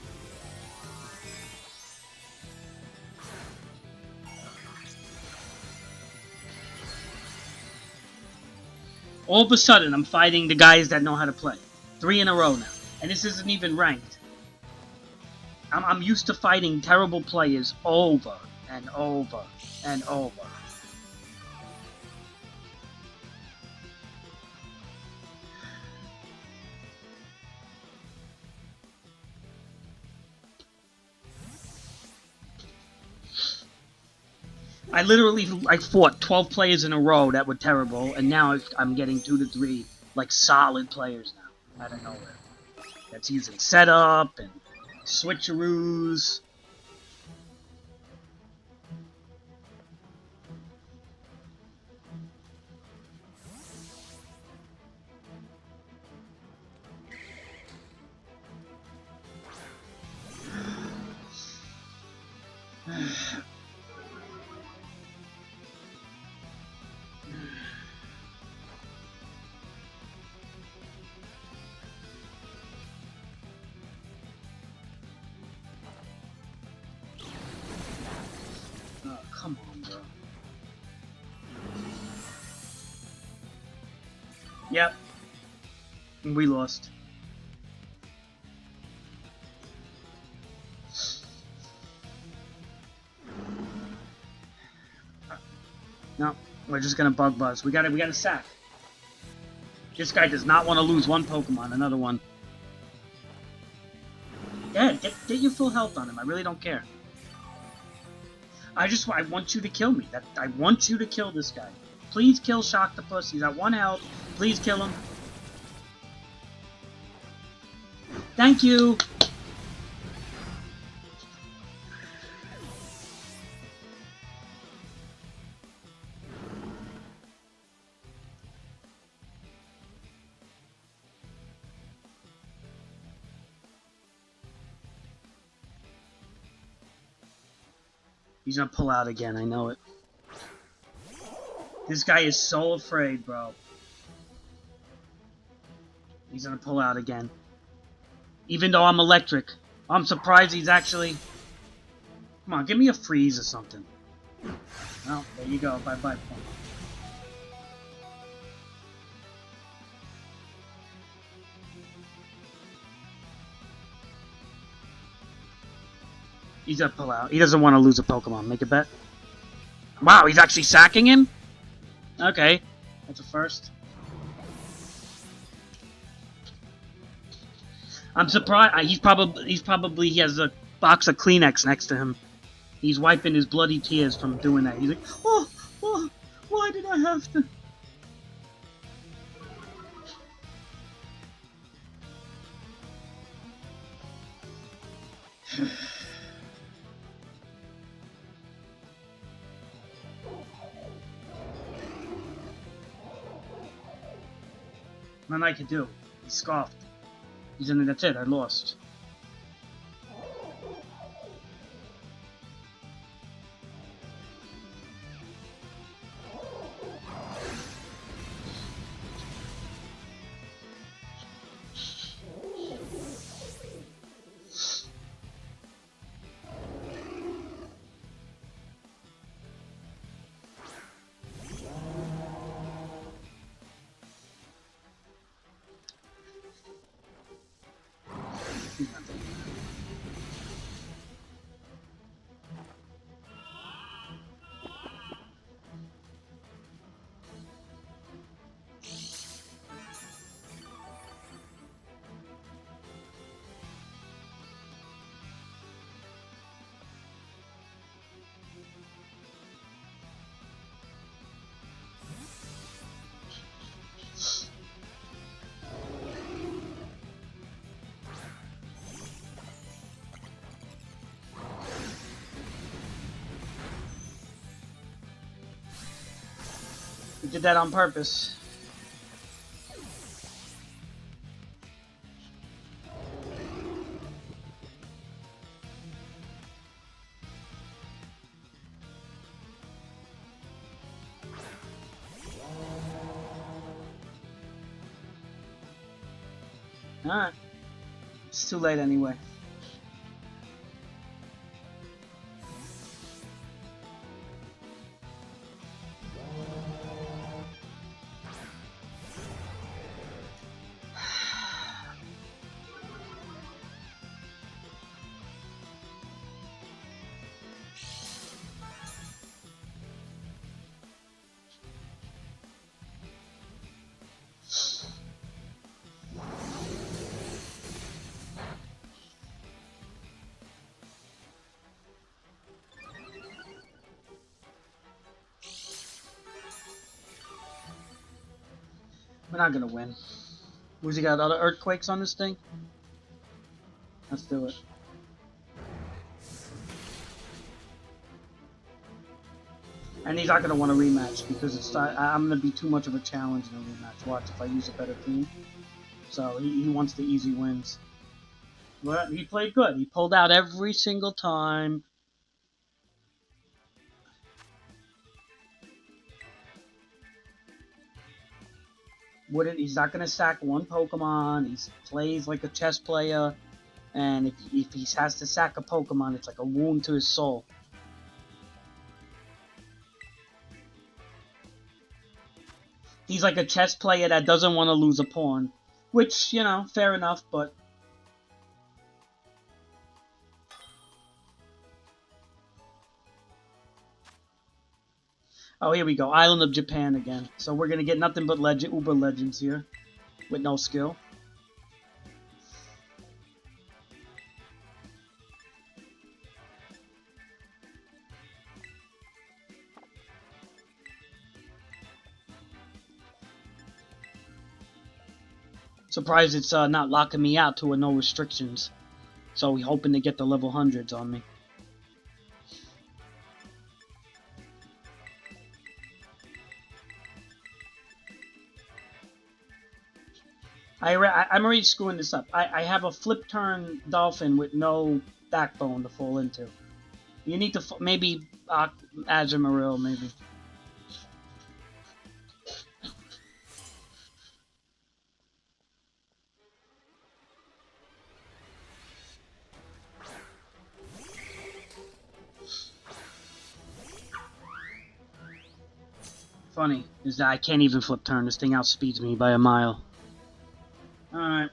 All of a sudden, I'm fighting the guys that know how to play. 3 in a row now. And this isn't even ranked. I'm used to fighting terrible players over and over and over. I fought 12 players in a row that were terrible, and now I'm getting 2 to 3, like, solid players now, out of nowhere. That's using setup and switcheroos. Oh, come on, bro. Yep. We lost. No, we're just gonna bug buzz. We gotta sack. This guy does not want to lose one Pokemon, another one. Yeah, get your full health on him. I really don't care. I want you to kill me. I want you to kill this guy. Please kill Shocktopus. He's at 1 health. Please kill him. Thank you. He's gonna pull out again, I know it. This guy is so afraid, bro. He's gonna pull out again. Even though I'm electric. I'm surprised he's actually... Come on, give me a freeze or something. Oh, there you go. Bye-bye. He's gonna pull out. He doesn't want to lose a Pokemon. Make a bet. Wow, he's actually sacking him? Okay. That's a first. I'm surprised. He has a box of Kleenex next to him. He's wiping his bloody tears from doing that. He's like, oh, why did I have to? Nothing I could do. He scoffed. He's in. That's it. I lost. He did that on purpose. Alright. It's too late anyway. We're not gonna win. Who's he got? Other earthquakes on this thing? Let's do it. And he's not gonna want a rematch because I'm gonna be too much of a challenge in a rematch. Watch if I use a better team. So he wants the easy wins. But he played good. He pulled out every single time. He's not gonna sack one Pokemon. He plays like a chess player, and if he has to sack a Pokemon, it's like a wound to his soul. He's like a chess player that doesn't want to lose a pawn, which, you know, fair enough, but oh, here we go. Island of Japan again. So we're going to get nothing but Uber Legends here. With no skill. Surprised it's not locking me out to a no restrictions. So we're hoping to get the level 100s on me. I'm already screwing this up. I have a flip turn dolphin with no backbone to fall into. You need to maybe Azumarill, maybe. Funny is that I can't even flip turn. This thing outspeeds me by a mile. Alright.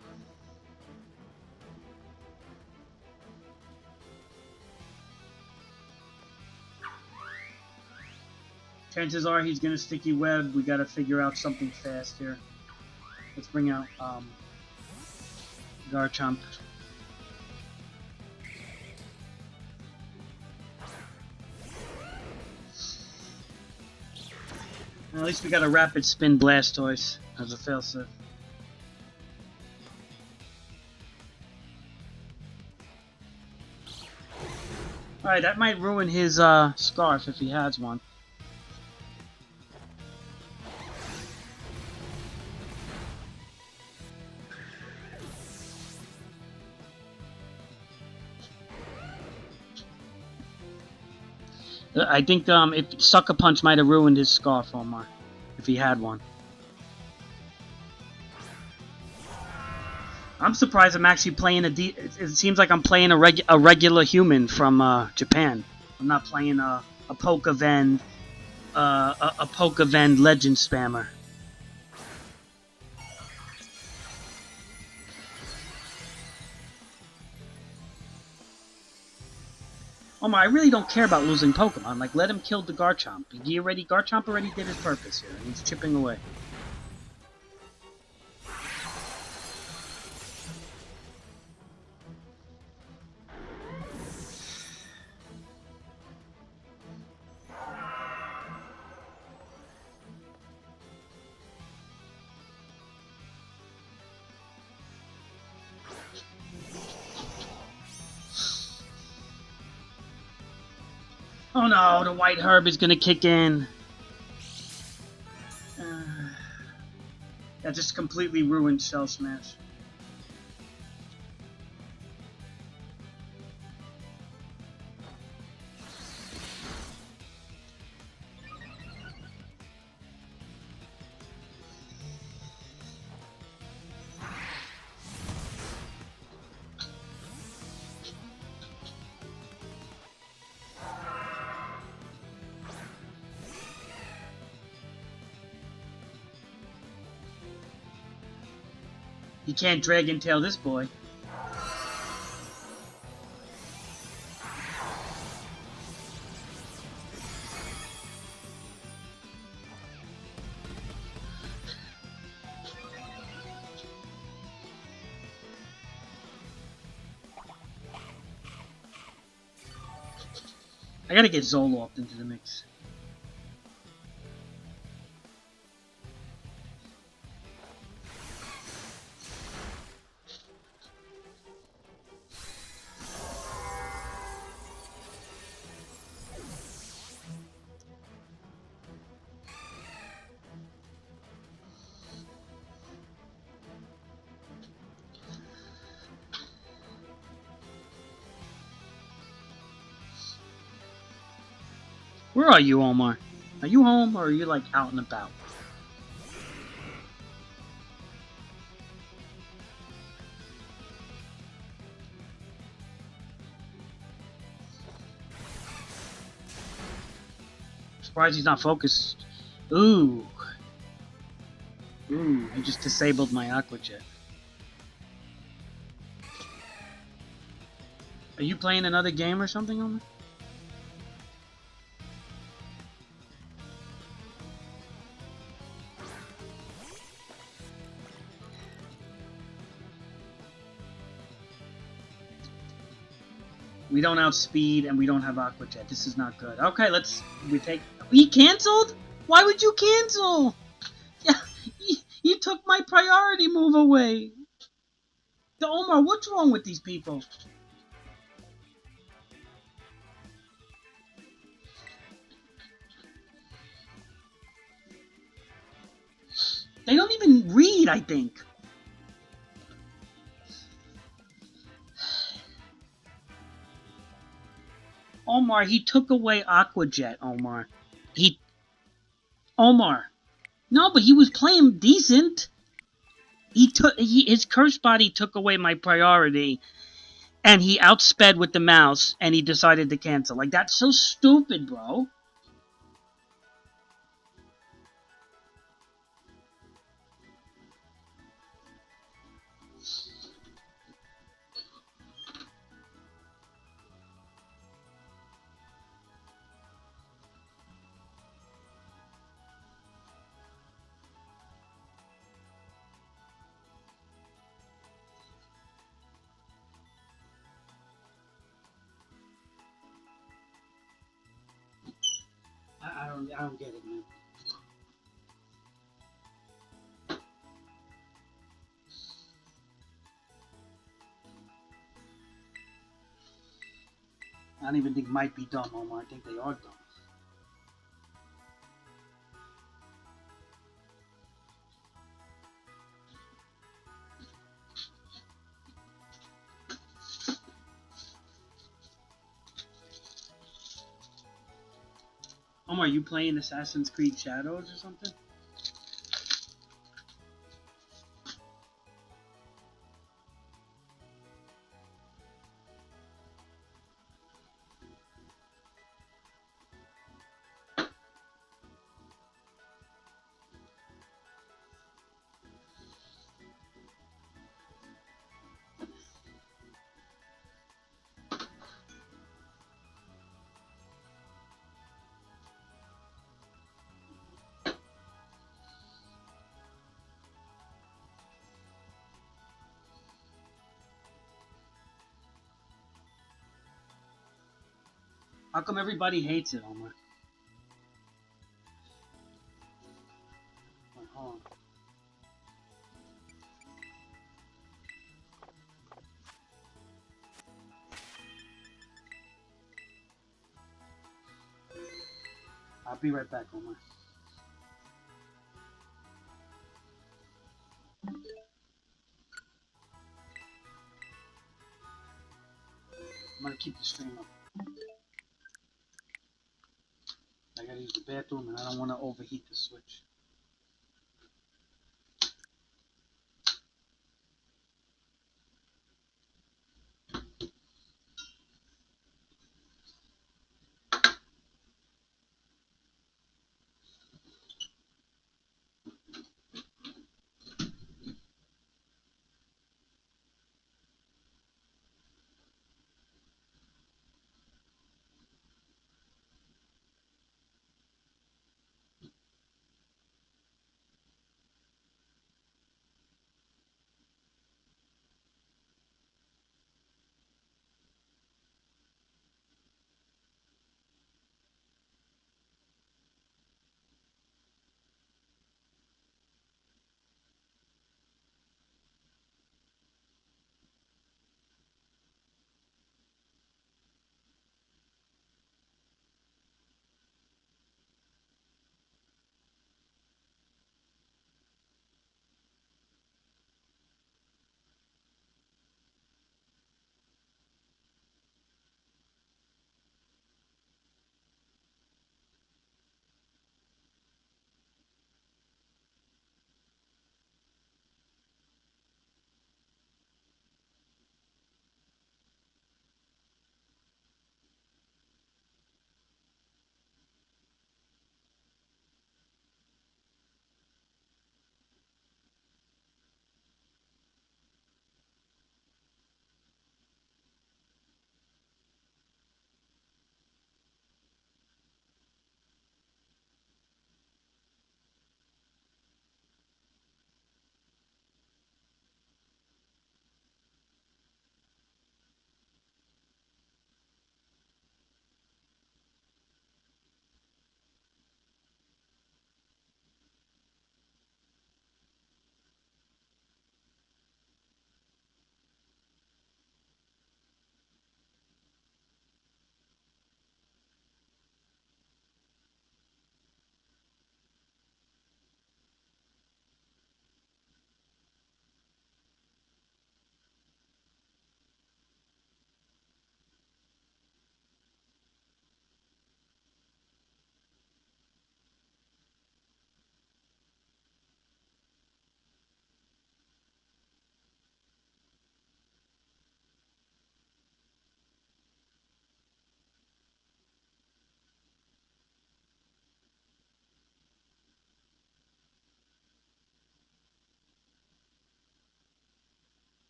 Chances are he's gonna sticky web. We gotta figure out something fast here. Let's bring out Garchomp. At least we got a rapid spin Blastoise as a failsafe. Alright, that might ruin his scarf if he has one. I think if Sucker Punch might have ruined his scarf, Omar, if he had one. I'm surprised I'm actually playing it seems like I'm playing a regular human from Japan. I'm not playing a Pokeven a Pokeven legend spammer. Omar, I really don't care about losing Pokemon. Like, let him kill the Garchomp. Garchomp already did his purpose here, and he's chipping away. Oh no, the White Herb is gonna kick in. That just completely ruined Shell Smash. You can't Dragon Tail this boy. I gotta get Zoloft into the mix. Where are you, Omar? Are you home or are you like out and about? Surprised he's not focused. Ooh. Ooh, he just disabled my Aqua Jet. Are you playing another game or something, Omar? We don't outspeed and we don't have Aqua Jet. This is not good. Okay, He canceled? Why would you cancel? Yeah, you took my priority move away. Omar, what's wrong with these people? They don't even read, I think. Omar, he took away Aquajet, Omar. He... Omar. No, but he was playing decent. His curse body took away my priority, and he outsped with the mouse, and he decided to cancel. Like, that's so stupid, bro. I don't get it, man. I don't even think might be dumb, Omar. I think they are dumb. Omar, you playing Assassin's Creed Shadows or something? How come everybody hates it, Omar? Wait, hold on. I'll be right back, Omar. I'm gonna keep the stream up. I gotta use the bathroom, and I don't want to overheat the switch.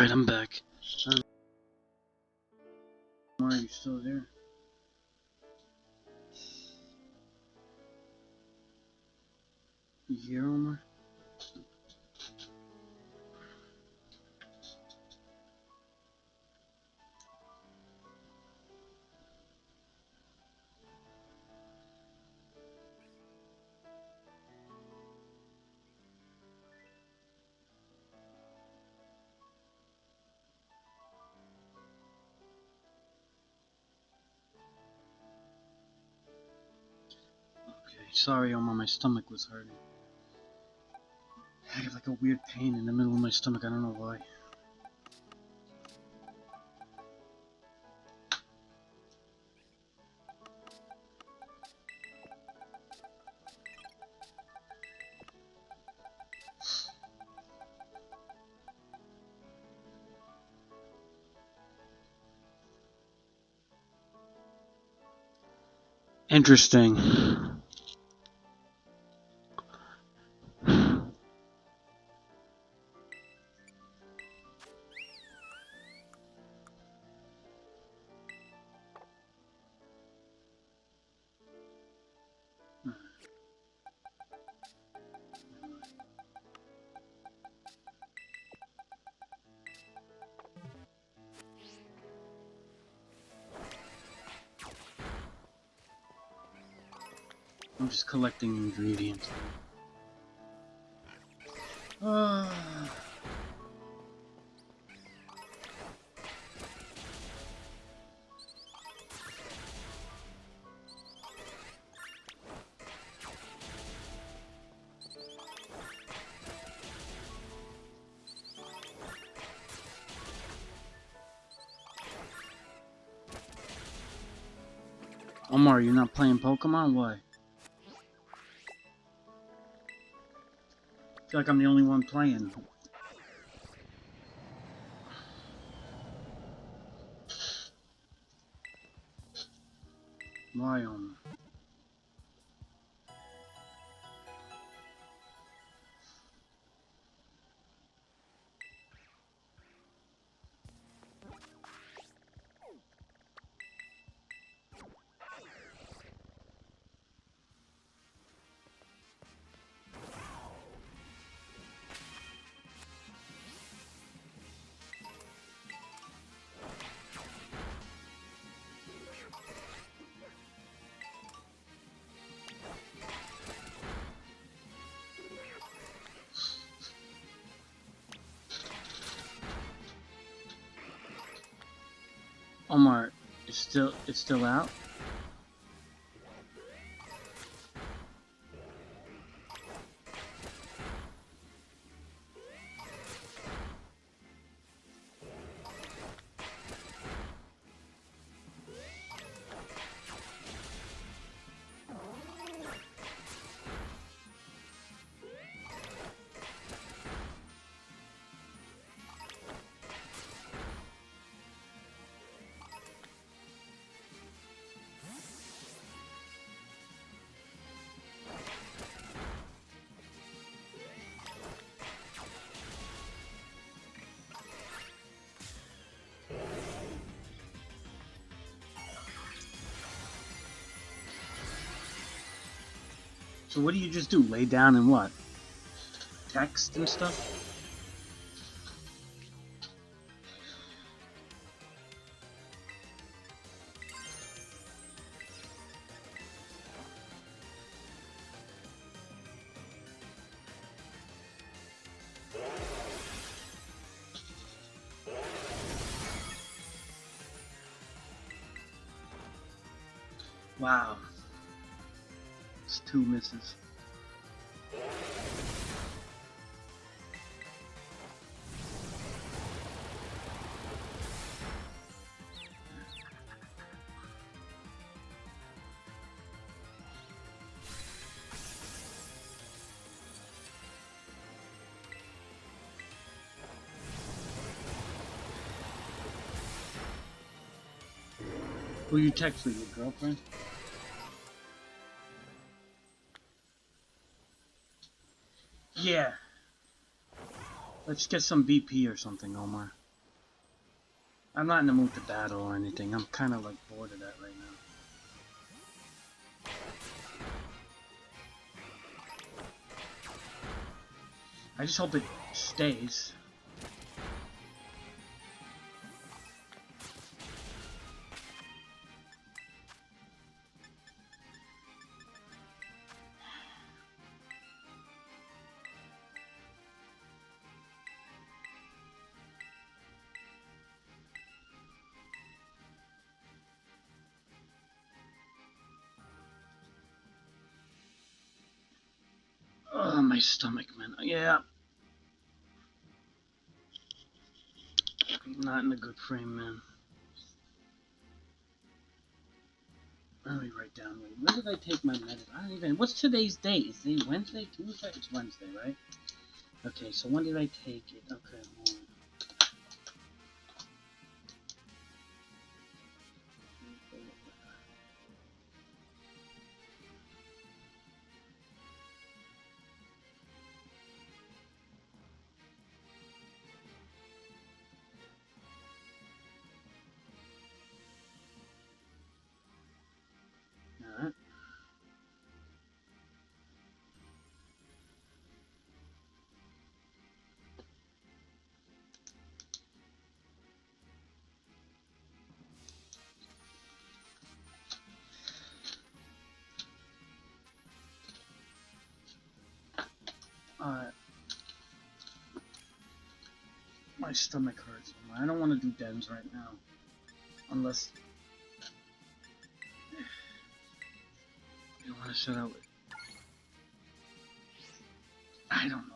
Alright, I'm back. Why are you still there? You here, Omar? Okay, sorry, Omar, my stomach was hurting. I have like a weird pain in the middle of my stomach, I don't know why. Interesting. I'm just collecting ingredients. Omar, you're not playing Pokemon? Why? I feel like I'm the only one playing. Why, Omar? Omar, it's still out? So what do you just do? Lay down and what? Text and stuff? Wow. It's 2 misses. Who you text with, your girlfriend? Yeah. Let's get some BP or something, Omar. I'm not in the mood to battle or anything. I'm kind of like bored of that right now. I just hope it stays. Oh, my stomach, man. Yeah. I'm not in a good frame, man. Let me write down. Wait, when did I take my medicine? I don't even. What's today's date? Is it Wednesday? Tuesday? It's Wednesday, right? Okay, so when did I take it? Okay, hold on. Alright. Alright. My stomach hurts. I don't want to do dens right now. Unless you want to shut out. I don't know.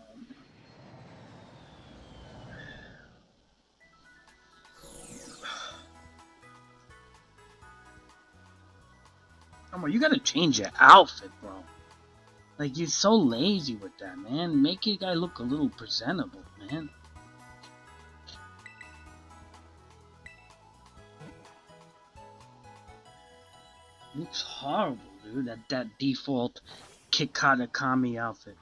Come on, you gotta change your outfit, bro. Like, you're so lazy with that, man. Make your guy look a little presentable, man. Looks horrible, dude. That default Kikata Kami outfit.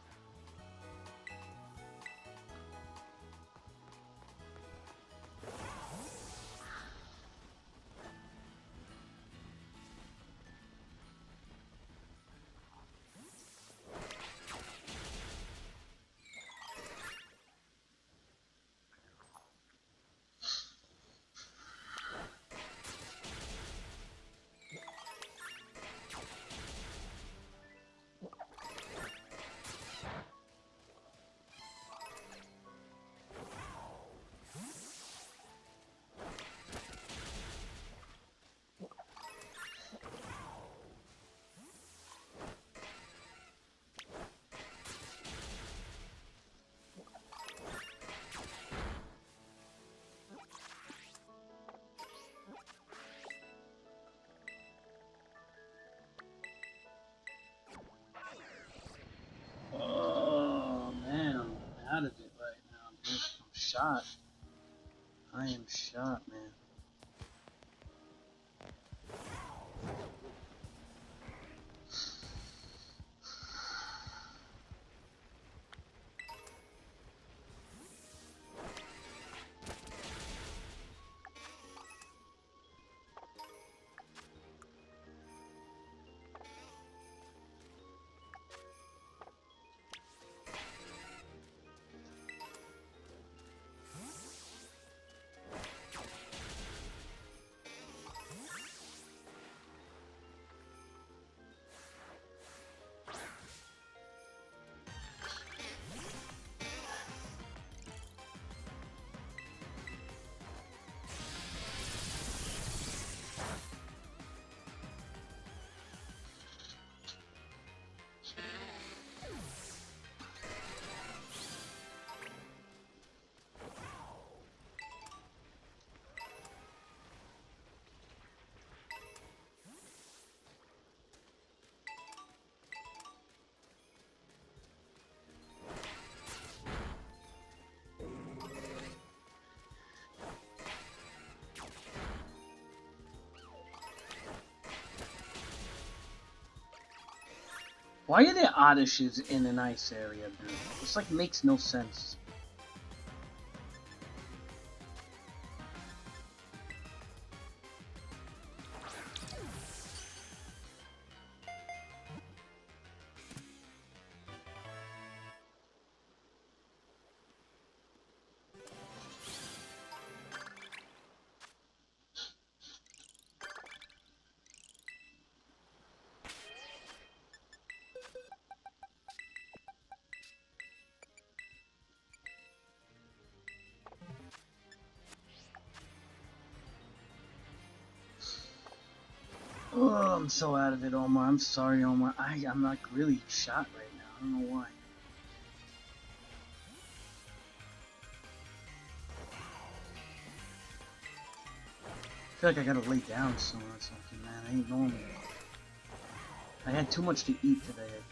Oh, man, I'm out of it right now, dude. I'm shot. I am shot, man. Why are there Odysseys in an ice area, dude? This, like, makes no sense. Oh, I'm so out of it, Omar. I'm sorry, Omar. I'm like really shot right now. I don't know why. I feel like I gotta lay down soon or something, man. I ain't normal. I had too much to eat today, I think.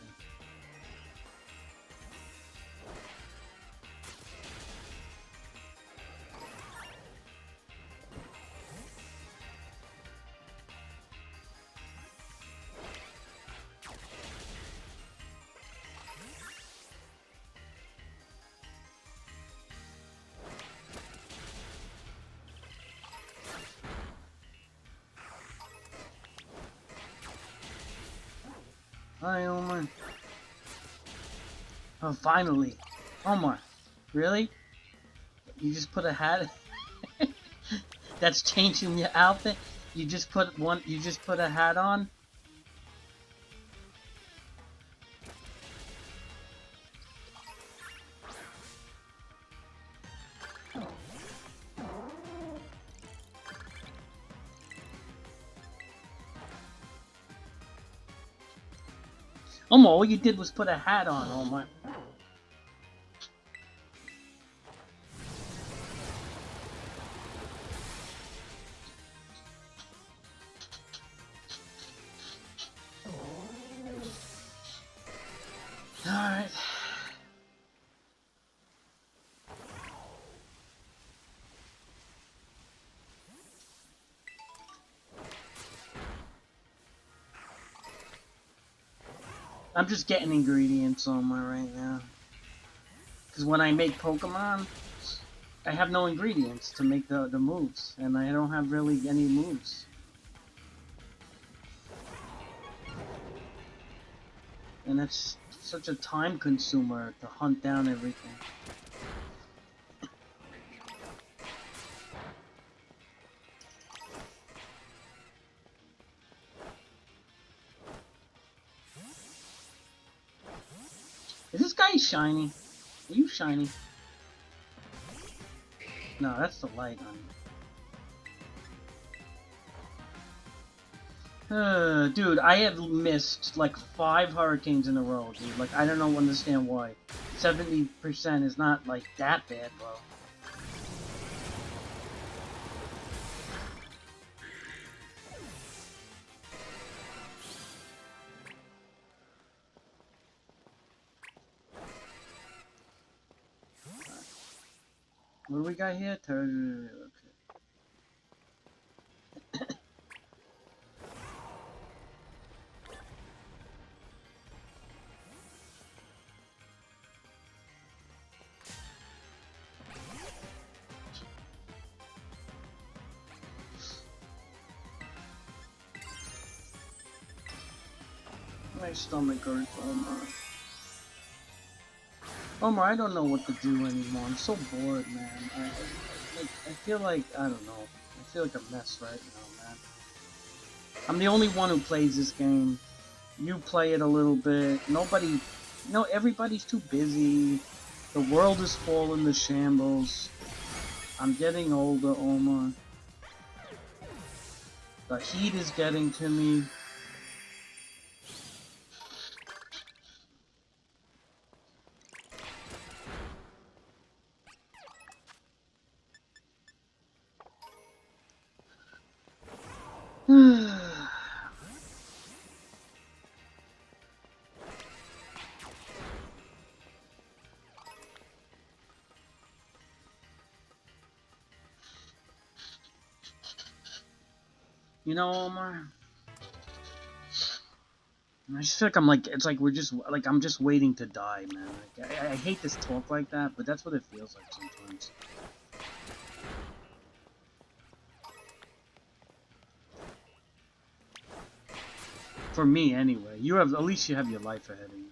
Hi, Omar. Oh, finally. Omar. Really? You just put a hat? That's changing your outfit? You just put a hat on? Omar, all you did was put a hat on, Omar. Alright. I'm just getting ingredients on my right now. Because when I make Pokemon, I have no ingredients to make the moves. And I don't have really any moves. And it's such a time consumer to hunt down everything. Is this guy shiny? Are you shiny? No, that's the light on you. Dude, I have missed like 5 hurricanes in a row, dude. Like, I don't understand why. 70% is not like that bad, bro. What do we got here? Okay. My stomach hurts, Omar. Omar, I don't know what to do anymore. I'm so bored, man. I feel like, I don't know. I feel like a mess right now, man. I'm the only one who plays this game. You play it a little bit. Nobody, everybody's too busy. The world is falling to shambles. I'm getting older, Omar. The heat is getting to me. You know, Omar, I just feel like it's like I'm just waiting to die, man. Like, I hate this talk like that, but that's what it feels like sometimes. For me, anyway. At least you have your life ahead of you.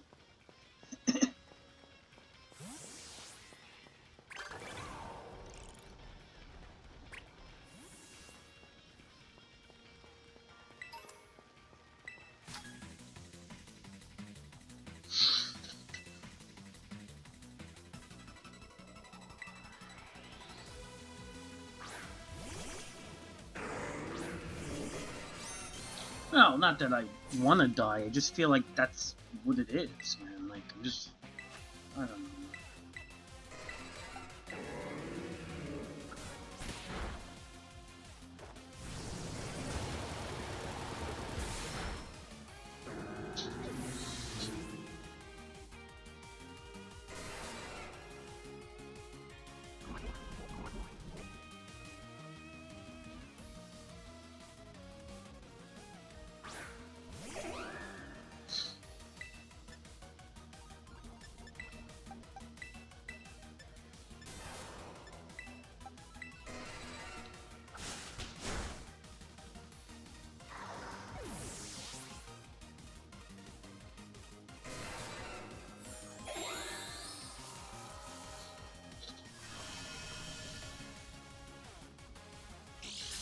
Oh, Well, not that I want to die. I just feel like that's what it is, man. Like, I'm just... I don't know.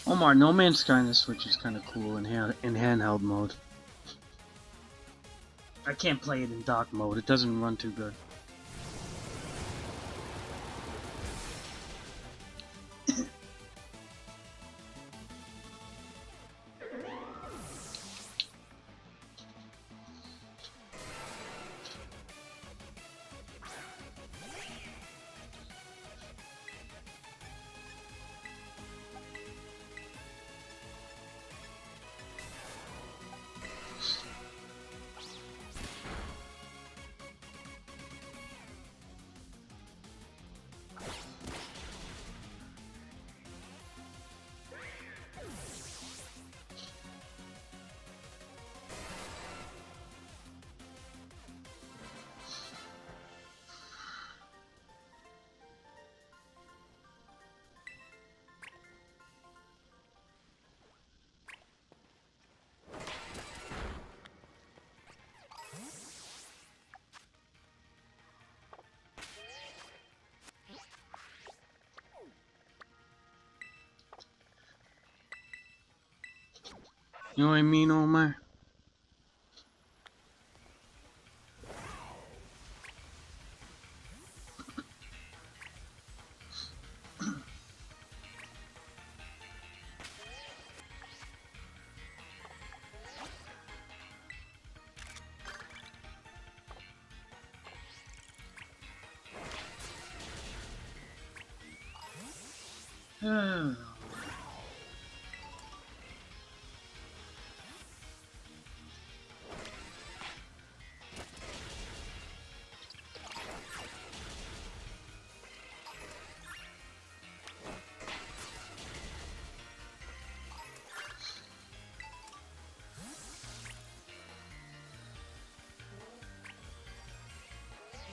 Omar, No Man's Sky on the Switch is kind of cool in handheld mode. I can't play it in dock mode. It doesn't run too good. You know what I mean, Omar?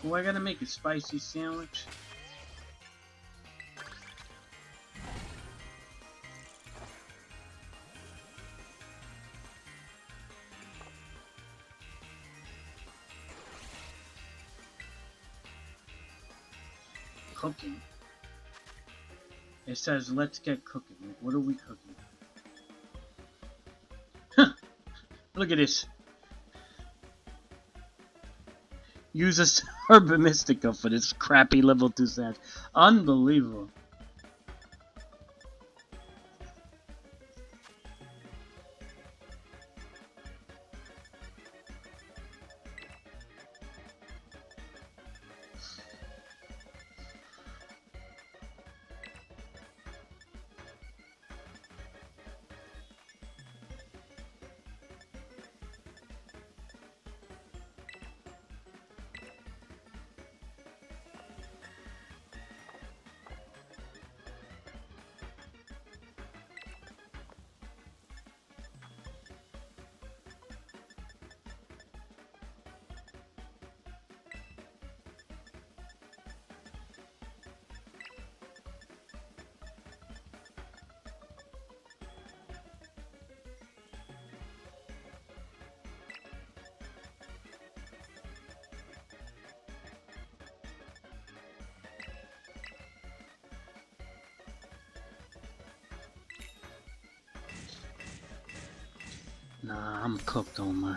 Oh, I gotta make a spicy sandwich. Cooking. It says, let's get cooking. Like, what are we cooking? Huh! Look at this. Use a Herba Mystica for this crappy level 2 sandwich. Unbelievable. Nah, I'm cooked on my.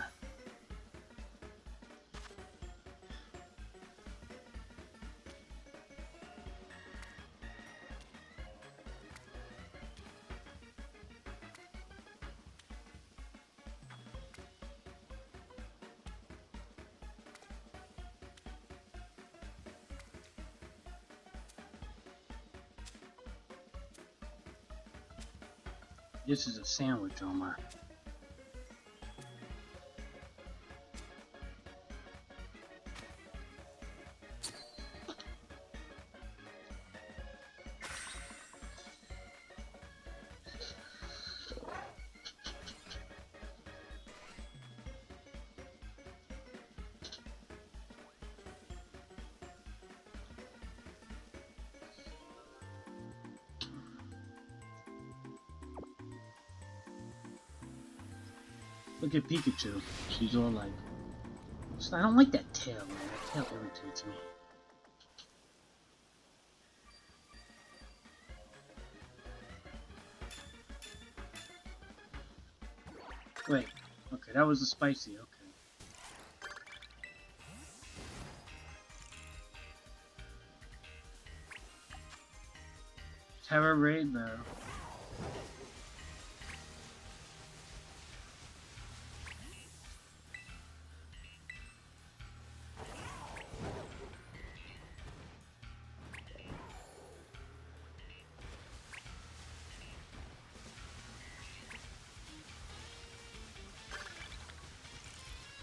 This is a sandwich, Omar. Look at Pikachu. She's all like... I don't like that tail, man. That tail irritates me. Wait. Okay, that was the spicy. Okay. Terra Raid Barrel.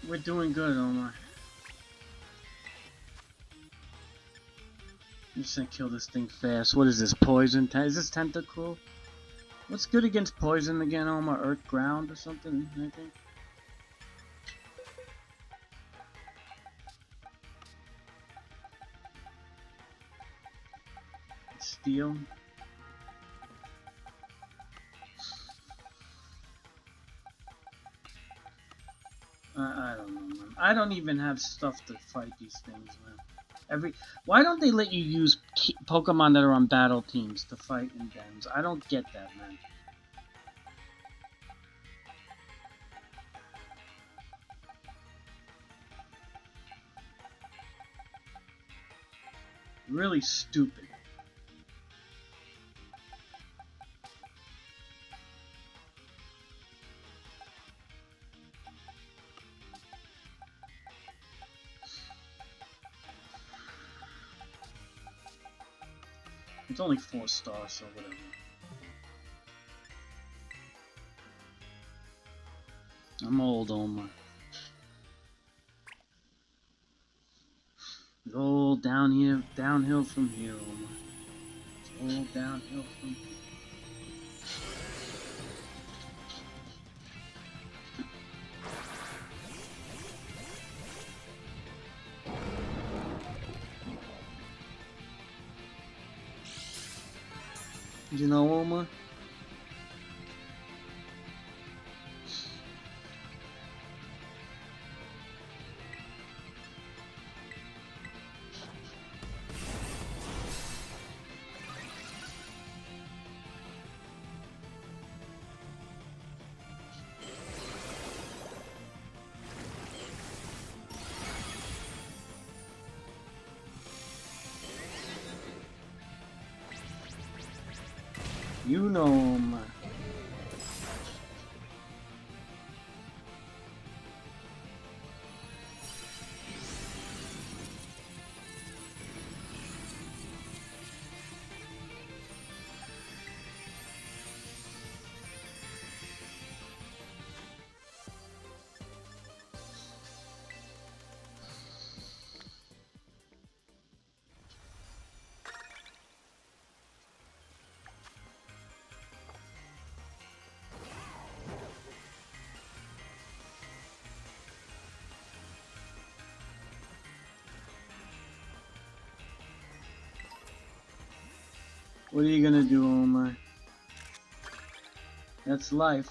We're doing good, Omar. I'm just gonna kill this thing fast. What is this? Poison? Is this Tentacle? What's good against poison again, Omar? Earth, ground, or something, I think? Steel? I don't know, man. I don't even have stuff to fight these things, man. Why don't they let you use Pokemon that are on battle teams to fight in dens? I don't get that, man. Really stupid. It's only 4 stars, so whatever. I'm old, Omar. It's all downhill from here, Omar. It's all downhill from here. You know, Omar? You know, Omar. What are you gonna do, Omar? That's life.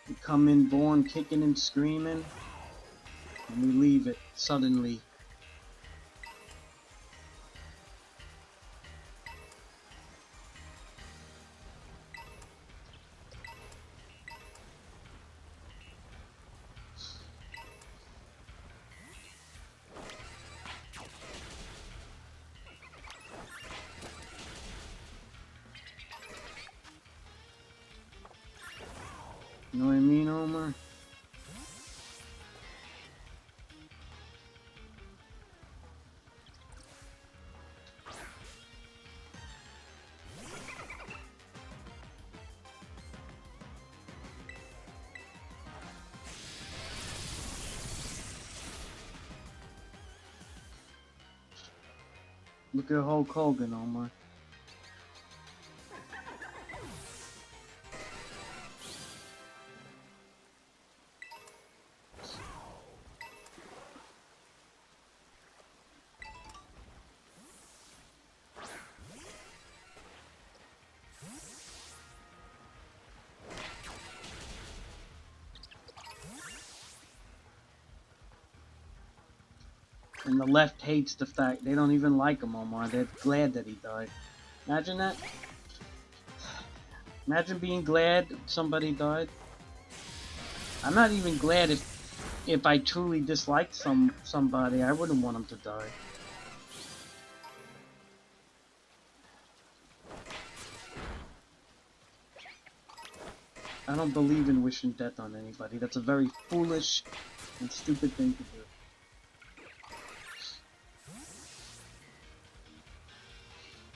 We come in born kicking and screaming, and we leave it suddenly. You know what I mean, Omar? Look at Hulk Hogan, Omar. And the left hates the fact they don't even like him, Omar. They're glad that he died. Imagine that. Imagine being glad somebody died. I'm not even glad if I truly disliked somebody. I wouldn't want him to die. I don't believe in wishing death on anybody. That's a very foolish and stupid thing to do.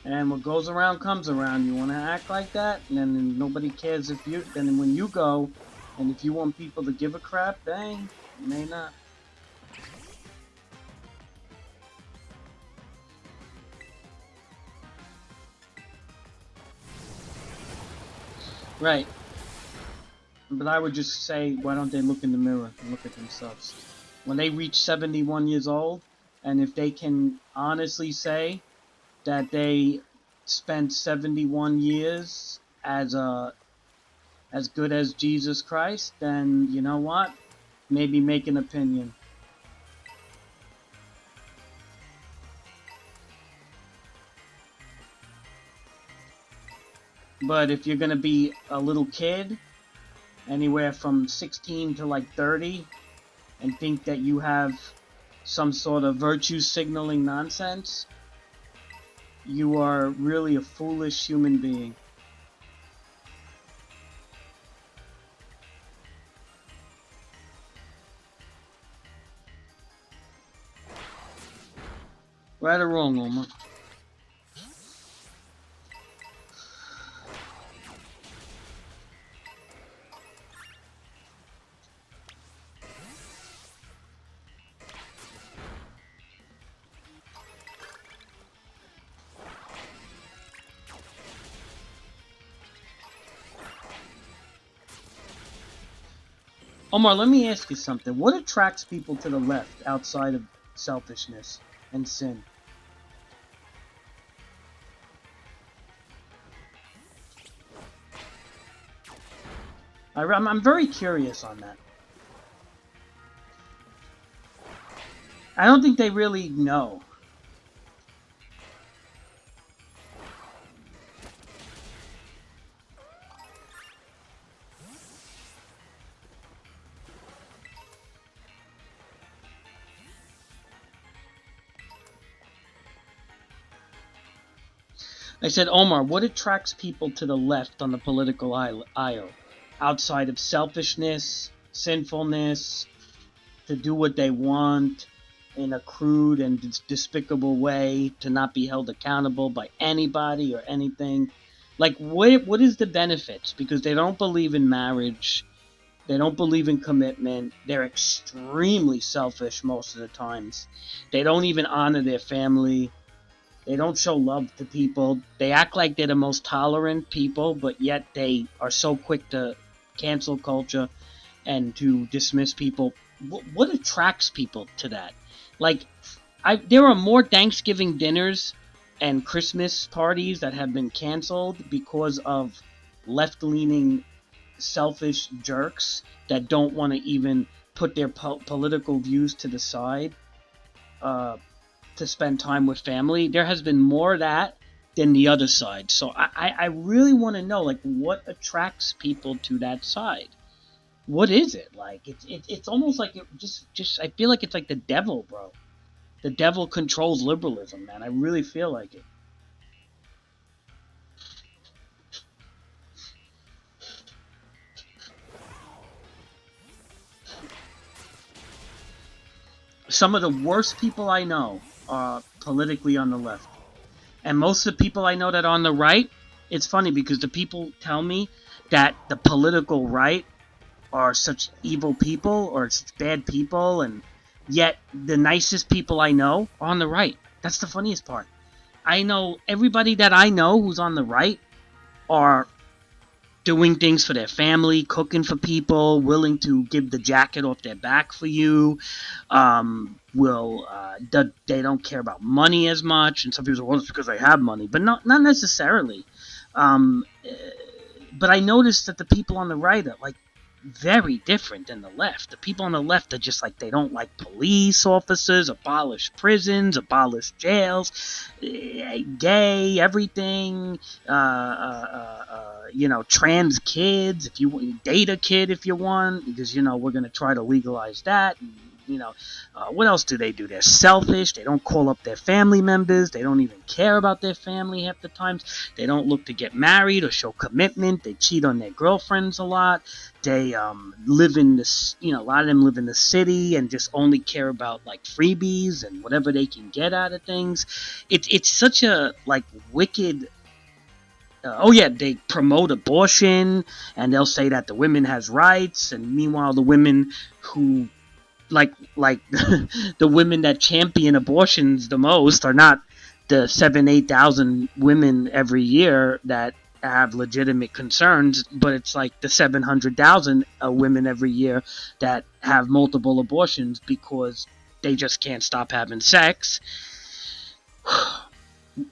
And what goes around comes around. You want to act like that, and then nobody cares if you. Then when you go, and if you want people to give a crap, dang, you may not. Right. But I would just say, why don't they look in the mirror and look at themselves? When they reach 71 years old, and if they can honestly say that they spent 71 years as good as Jesus Christ, then you know what? Maybe make an opinion. But if you're gonna be a little kid, anywhere from 16 to like 30, and think that you have some sort of virtue signaling nonsense, you are really a foolish human being. Right or wrong, Omar? Omar, let me ask you something. What attracts people to the left outside of selfishness and sin? I'm very curious on that. I don't think they really know. I said, Omar, what attracts people to the left on the political aisle? Outside of selfishness, sinfulness, to do what they want in a crude and despicable way, to not be held accountable by anybody or anything. Like, what is the benefits? Because they don't believe in marriage. They don't believe in commitment. They're extremely selfish most of the times. They don't even honor their family. They don't show love to people. They act like they're the most tolerant people, but yet they are so quick to cancel culture and to dismiss people. What attracts people to that? Like, there are more Thanksgiving dinners and Christmas parties that have been canceled because of left-leaning, selfish jerks that don't want to even put their political views to the side to spend time with family. There has been more of that than the other side. So I really want to know, like, what attracts people to that side? What is it? Like, it's almost like it just I feel like it's like the devil, bro. The devil controls liberalism, man. I really feel like it. Some of the worst people I know are politically on the left. And most of the people I know that are on the right, it's funny because the people tell me that the political right are such evil people or such bad people, and yet the nicest people I know are on the right. That's the funniest part. I know everybody that I know who's on the right are doing things for their family, cooking for people, willing to give the jacket off their back for you. They don't care about money as much, and some people say, well, it's because they have money, but not necessarily. Um, but I noticed that the people on the right are like very different than the left. The people on the left are just like, they don't like police officers, abolish prisons, abolish jails, gay, everything, trans kids, if you date a kid if you want, because, we're going to try to legalize that. And, what else do they do? They're selfish. They don't call up their family members. They don't even care about their family half the times. They don't look to get married or show commitment. They cheat on their girlfriends a lot. They live in this, a lot of them live in the city and just only care about like freebies and whatever they can get out of things. It's such a like wicked. They promote abortion and they'll say that the women has rights, and meanwhile the women who like the women that champion abortions the most are not the 8,000 women every year that have legitimate concerns, but it's like the 700,000 women every year that have multiple abortions because they just can't stop having sex.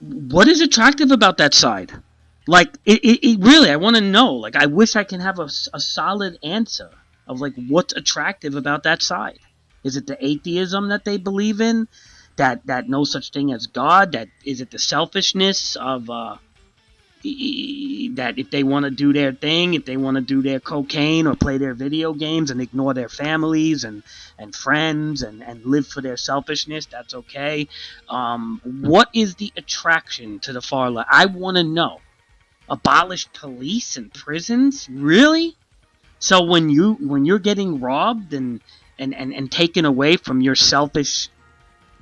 What is attractive about that side? Like, it really, I want to know. Like, I wish I can have a solid answer of like what's attractive about that side. Is it the atheism that they believe in, that no such thing as God? That is it the selfishness of that if they want to do their thing, if they want to do their cocaine or play their video games and ignore their families and friends and live for their selfishness, that's okay. What is the attraction to the far left? I want to know. Abolish police and prisons? Really? So when you're getting robbed and taken away from your selfish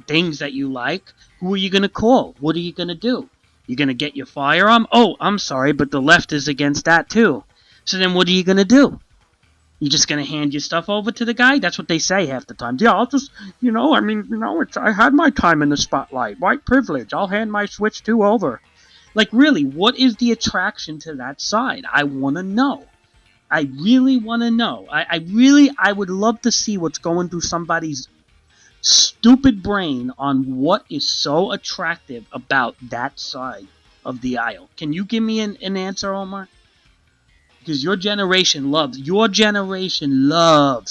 things that you like, who are you going to call? What are you going to do? You're going to get your firearm? Oh, I'm sorry, but the left is against that too. So then what are you going to do? You're just going to hand your stuff over to the guy? That's what they say half the time. Yeah, I'll just, I had my time in the spotlight. White privilege. I'll hand my Switch 2 over. Like, really, what is the attraction to that side? I want to know. I really want to know. I would love to see what's going through somebody's stupid brain on what is so attractive about that side of the aisle. Can you give me an answer, Omar? Because your generation loves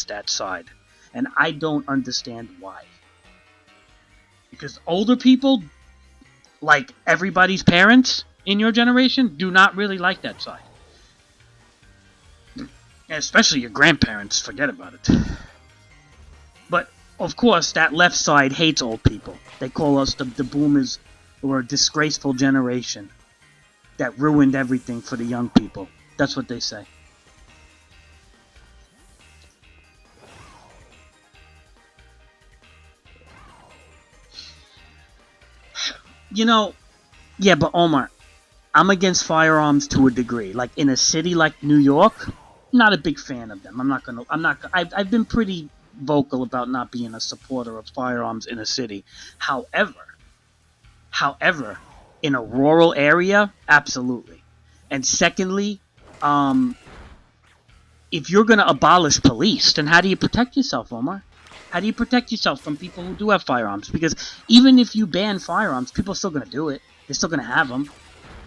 that side. And I don't understand why. Because older people, like everybody's parents in your generation, do not really like that side. Especially your grandparents, forget about it. But, of course, that left side hates old people. They call us the boomers, or a disgraceful generation that ruined everything for the young people. That's what they say. Yeah, but Omar, I'm against firearms to a degree. Like, in a city like New York, not a big fan of them. I've been pretty vocal about not being a supporter of firearms in a city. However, in a rural area, absolutely. And secondly, if you're going to abolish police, then how do you protect yourself, Omar? How do you protect yourself from people who do have firearms? Because even if you ban firearms, people are still going to do it. They're still going to have them.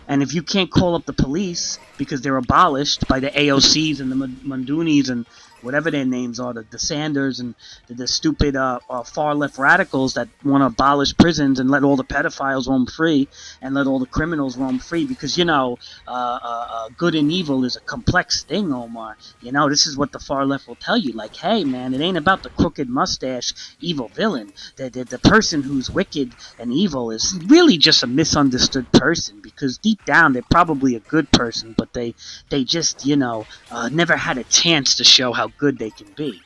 And if you can't call up the police because they're abolished by the AOCs and the Mundunis and whatever their names are, the Sanders and the stupid far left radicals that want to abolish prisons and let all the pedophiles roam free and let all the criminals roam free, because good and evil is a complex thing, Omar. This is what the far left will tell you. Like, hey man, it ain't about the crooked mustache evil villain. The person who's wicked and evil is really just a misunderstood person, because deep down they're probably a good person, but they just never had a chance to show how good they can be.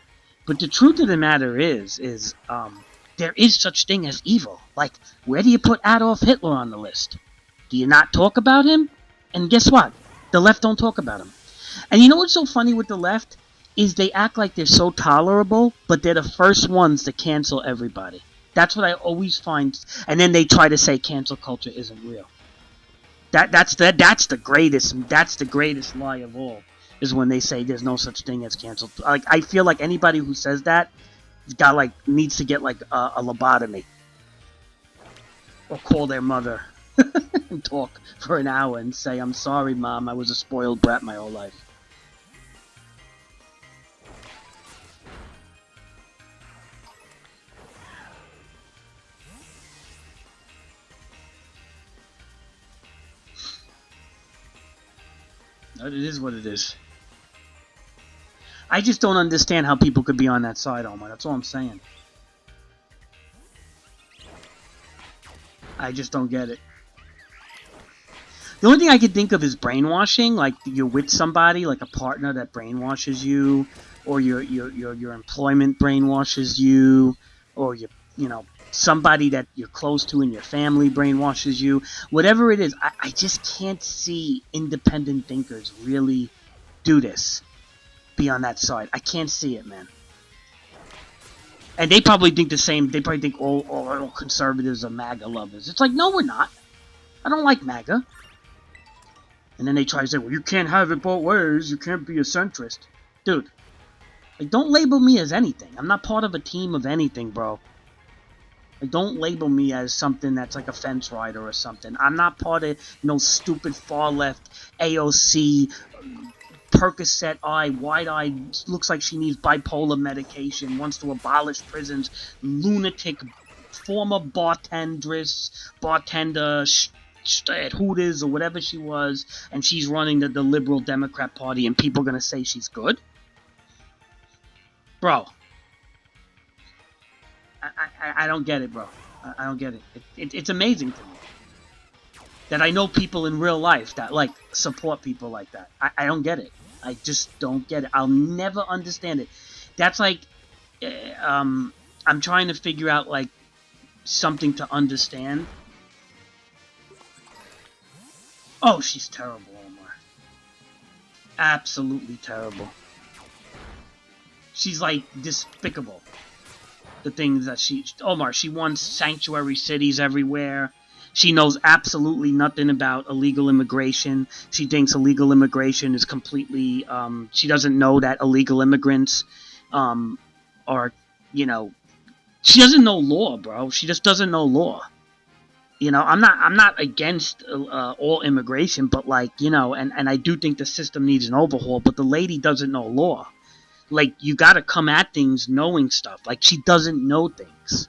But the truth of the matter is there is such thing as evil. Like, where do you put Adolf Hitler on the list? Do you not talk about him? And guess what? The left don't talk about him. And you know what's so funny with the left? Is they act like they're so tolerable, but they're the first ones to cancel everybody. That's what I always find. And then they try to say cancel culture isn't real. That's the greatest lie of all, is when they say there's no such thing as cancel. Like, I feel like anybody who says that needs to get like a lobotomy, or call their mother and talk for an hour and say, "I'm sorry, Mom, I was a spoiled brat my whole life." It is what it is. I just don't understand how people could be on that side, Omar. That's all I'm saying. I just don't get it. The only thing I can think of is brainwashing. Like, you're with somebody, like a partner that brainwashes you, or your employment brainwashes you, or somebody that you're close to in your family brainwashes you. Whatever it is, I just can't see independent thinkers really do this. Be on that side. I can't see it, man. And they probably think the same. They probably think all conservatives are MAGA lovers. It's like, no, we're not. I don't like MAGA. And then they try to say, well, you can't have it both ways. You can't be a centrist. Dude, like, don't label me as anything. I'm not part of a team of anything, bro. Like, don't label me as something that's like a fence rider or something. I'm not part of no stupid far-left AOC, Percocet eye, wide-eyed, looks like she needs bipolar medication, wants to abolish prisons, lunatic, former bartender at Hooters or whatever she was, and she's running the Liberal Democrat Party, and people are going to say she's good? Bro. I don't get it, bro. I don't get it. It's amazing to me that I know people in real life that, like, support people like that. I don't get it. I just don't get it. I'll never understand it. That's like, I'm trying to figure out, like, something to understand. Oh, she's terrible, Omar. Absolutely terrible. She's, like, despicable. The things that Omar, she wants sanctuary cities everywhere. She knows absolutely nothing about illegal immigration. She thinks illegal immigration is completely, she doesn't know that illegal immigrants, are, she doesn't know law, bro. She just doesn't know law. I'm not against all immigration, but, like, and I do think the system needs an overhaul, but the lady doesn't know law. Like, you gotta come at things knowing stuff. Like, she doesn't know things.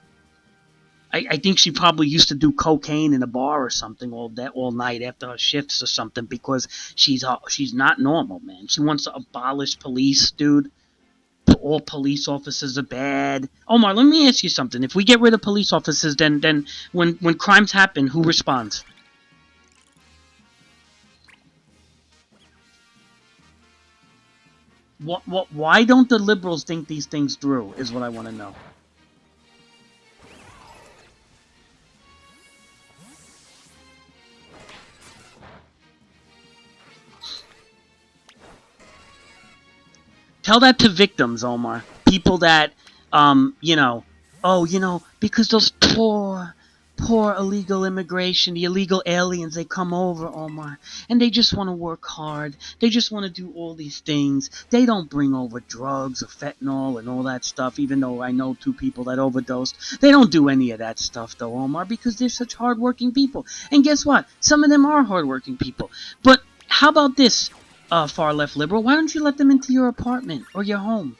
I think she probably used to do cocaine in a bar or something all night after her shifts or something, because she's not normal, man. She wants to abolish police, dude. All police officers are bad. Omar, let me ask you something. If we get rid of police officers, then when crimes happen, who responds? Why don't the liberals think these things through, is what I want to know. Tell that to victims, Omar. People that, because those poor illegal immigration, the illegal aliens, they come over, Omar, and they just want to work hard. They just want to do all these things. They don't bring over drugs or fentanyl and all that stuff, even though I know 2 people that overdosed. They don't do any of that stuff, though, Omar, because they're such hardworking people. And guess what? Some of them are hardworking people. But how about this, far left liberal? Why don't you let them into your apartment or your home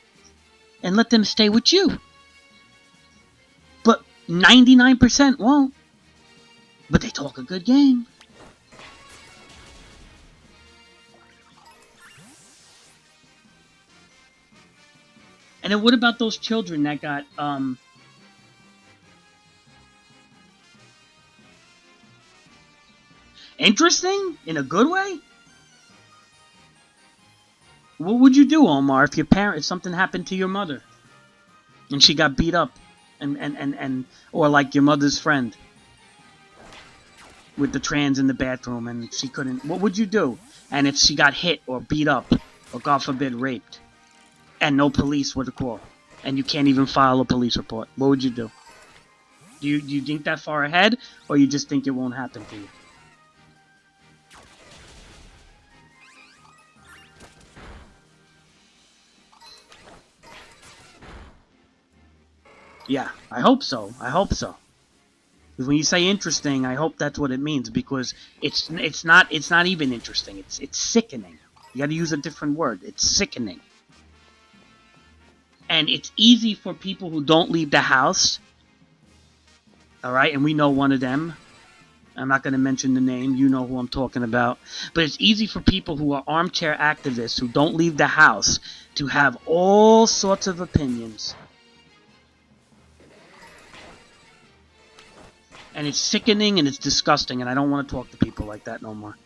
and let them stay with you? But 99% won't. But they talk a good game. And then what about those children that got, interesting? In a good way? What would you do, Omar, if something happened to your mother and she got beat up, or like your mother's friend with the trans in the bathroom and she couldn't? What would you do? And if she got hit or beat up or, God forbid, raped, and no police were to call, and you can't even file a police report, what would you do? Do you think that far ahead, or you just think it won't happen to you? Yeah, I hope so. I hope so. Because when you say interesting, I hope that's what it means. Because it's not even interesting. It's sickening. You got to use a different word. It's sickening. And it's easy for people who don't leave the house. All right, and we know one of them. I'm not going to mention the name. You know who I'm talking about. But it's easy for people who are armchair activists who don't leave the house to have all sorts of opinions. And it's sickening and it's disgusting, and I don't want to talk to people like that no more.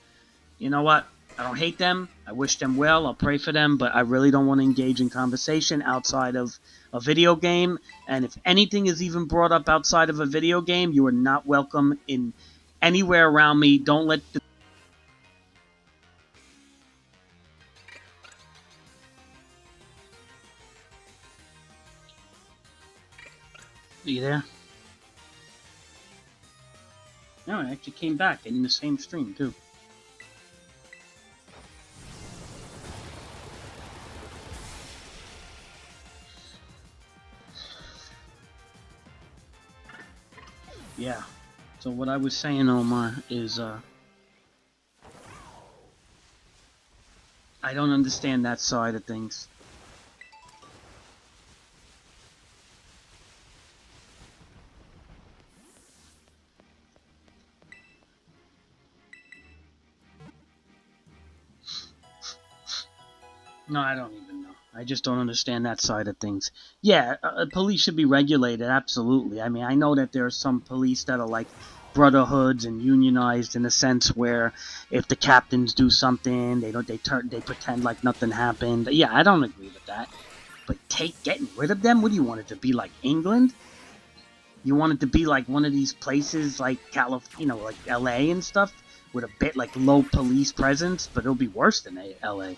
You know what? I don't hate them. I wish them well. I'll pray for them, but I really don't want to engage in conversation outside of a video game. And if anything is even brought up outside of a video game, you are not welcome in anywhere around me. Don't let the... Are you there? No, I actually came back in the same stream, too. Yeah. So what I was saying, Omar, is, I don't understand that side of things. No, I don't even know. I just don't understand that side of things. Yeah, police should be regulated, absolutely. I mean, I know that there are some police that are like brotherhoods and unionized in a sense where if the captains do something, they pretend like nothing happened. Yeah, I don't agree with that. But getting rid of them? What do you want it to be, like England? You want it to be like one of these places like like LA and stuff with a bit like low police presence, but it'll be worse than LA.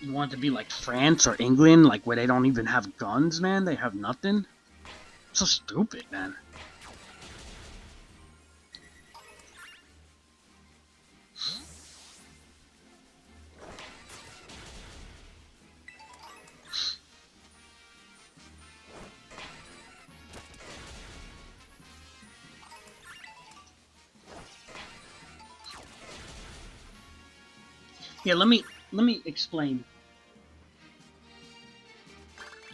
You want it to be like France or England, like where they don't even have guns, man? They have nothing? So stupid, man. Yeah, let me explain.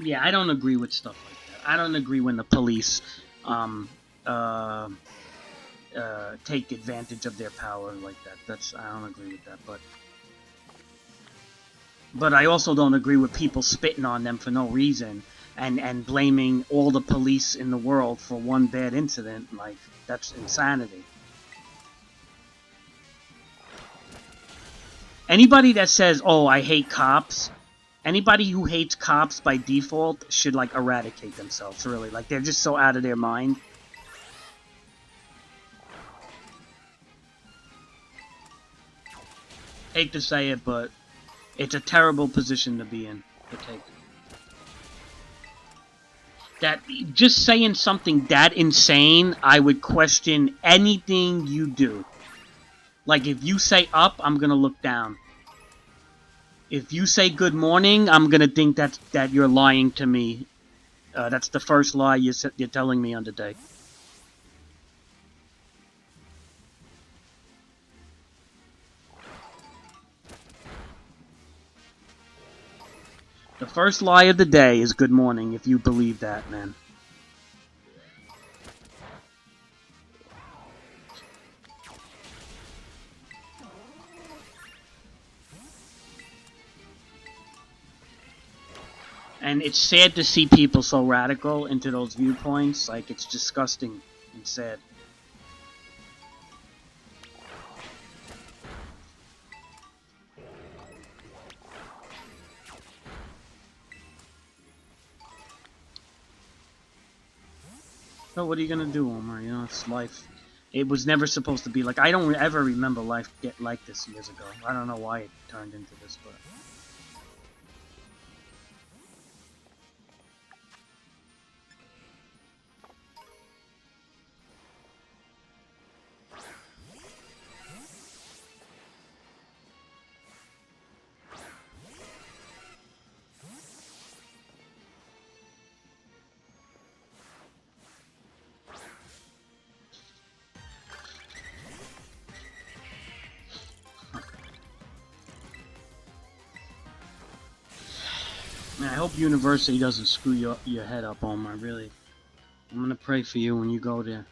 Yeah, I don't agree with stuff like that. I don't agree when the police um uh take advantage of their power like that. I don't agree with that, but I also don't agree with people spitting on them for no reason and blaming all the police in the world for one bad incident. Like, that's insanity. Anybody that says, "Oh, I hate cops," anybody who hates cops by default should like eradicate themselves. Really, like they're just so out of their mind. Hate to say it, but it's a terrible position to be in to take. That just saying something that insane, I would question anything you do. Like if you say up, I'm gonna look down. If you say good morning, I'm gonna think that you're lying to me. That's the first lie you're telling me on the day. The first lie of the day is good morning, if you believe that, man. And it's sad to see people so radical into those viewpoints. Like, it's disgusting and sad. But what are you gonna do, Omar? You know, it's life. It was never supposed to be like... I don't ever remember life get like this years ago. I don't know why it turned into this, but... And I hope university doesn't screw your head up, Omar, really. I'm gonna pray for you when you go there.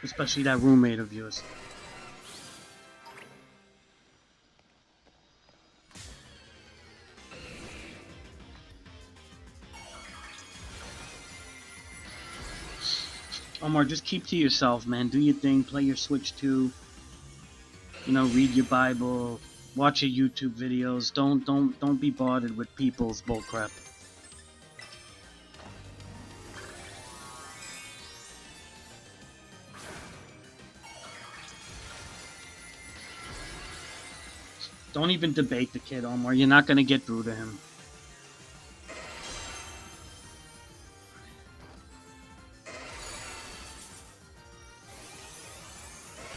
Especially that roommate of yours. Omar, just keep to yourself, man. Do your thing. Play your Switch 2. You know, read your Bible. Watch your YouTube videos. Don't be bothered with people's bullcrap. Don't even debate the kid, Omar. You're not gonna get through to him.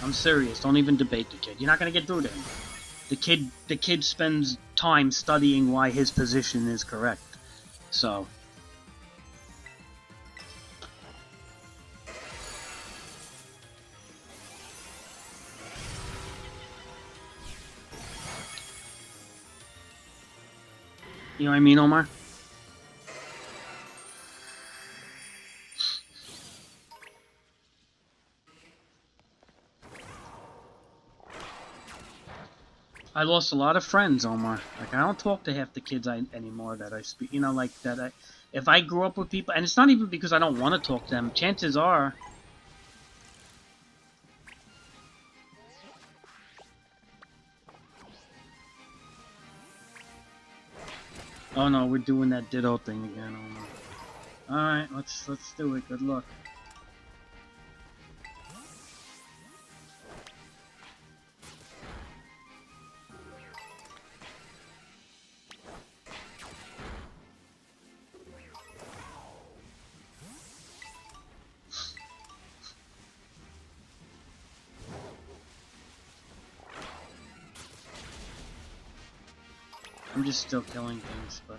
I'm serious. Don't even debate the kid. You're not gonna get through to him. The kid spends time studying why his position is correct. So. You know what I mean, Omar? I lost a lot of friends, Omar. Like, I don't talk to half the kids anymore that I speak. You know, like, if I grew up with people, and it's not even because I don't want to talk to them. Chances are. Oh no, we're doing that ditto thing again, Omar. Alright, let's do it. Good luck. I'm just still killing things, but...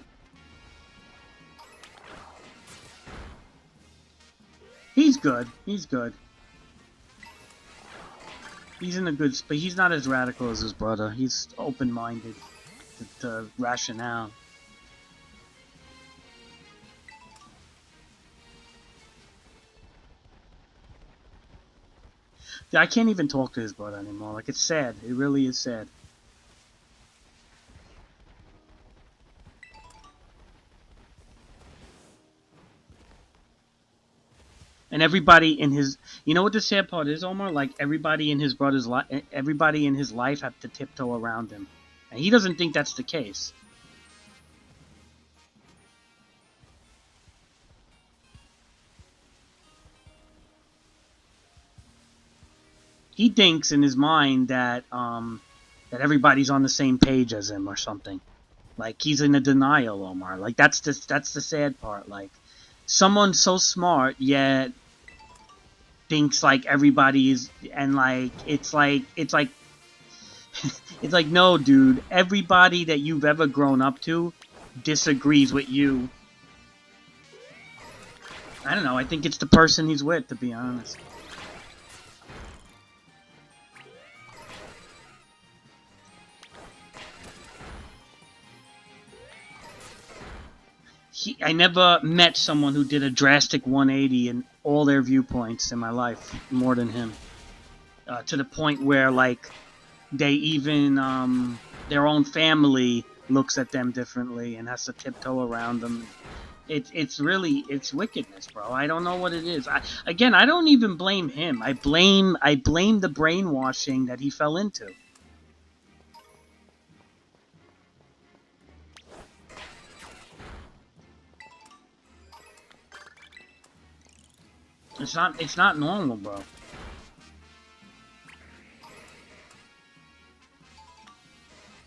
He's good. He's good. He's in a good spot. He's not as radical as his brother. He's open-minded to rationale. I can't even talk to his brother anymore. Like, it's sad. It really is sad. And everybody in his, you know what the sad part is, Omar? Like, everybody in his brother's life, everybody in his life have to tiptoe around him, and he doesn't think that's the case. He thinks in his mind that that everybody's on the same page as him or something. Like, he's in a denial, Omar. Like, that's the sad part. Like, someone so smart yet thinks like everybody is, and like it's like it's like, no, dude, everybody that you've ever grown up to disagrees with you. I don't know, I think it's the person he's with, to be honest. I never met someone who did a drastic 180 in all their viewpoints in my life more than him. To the point where, like, they even, their own family looks at them differently and has to tiptoe around them. It's really, it's wickedness, bro. I don't know what it is. I don't even blame him. I blame the brainwashing that he fell into. It's not normal, bro.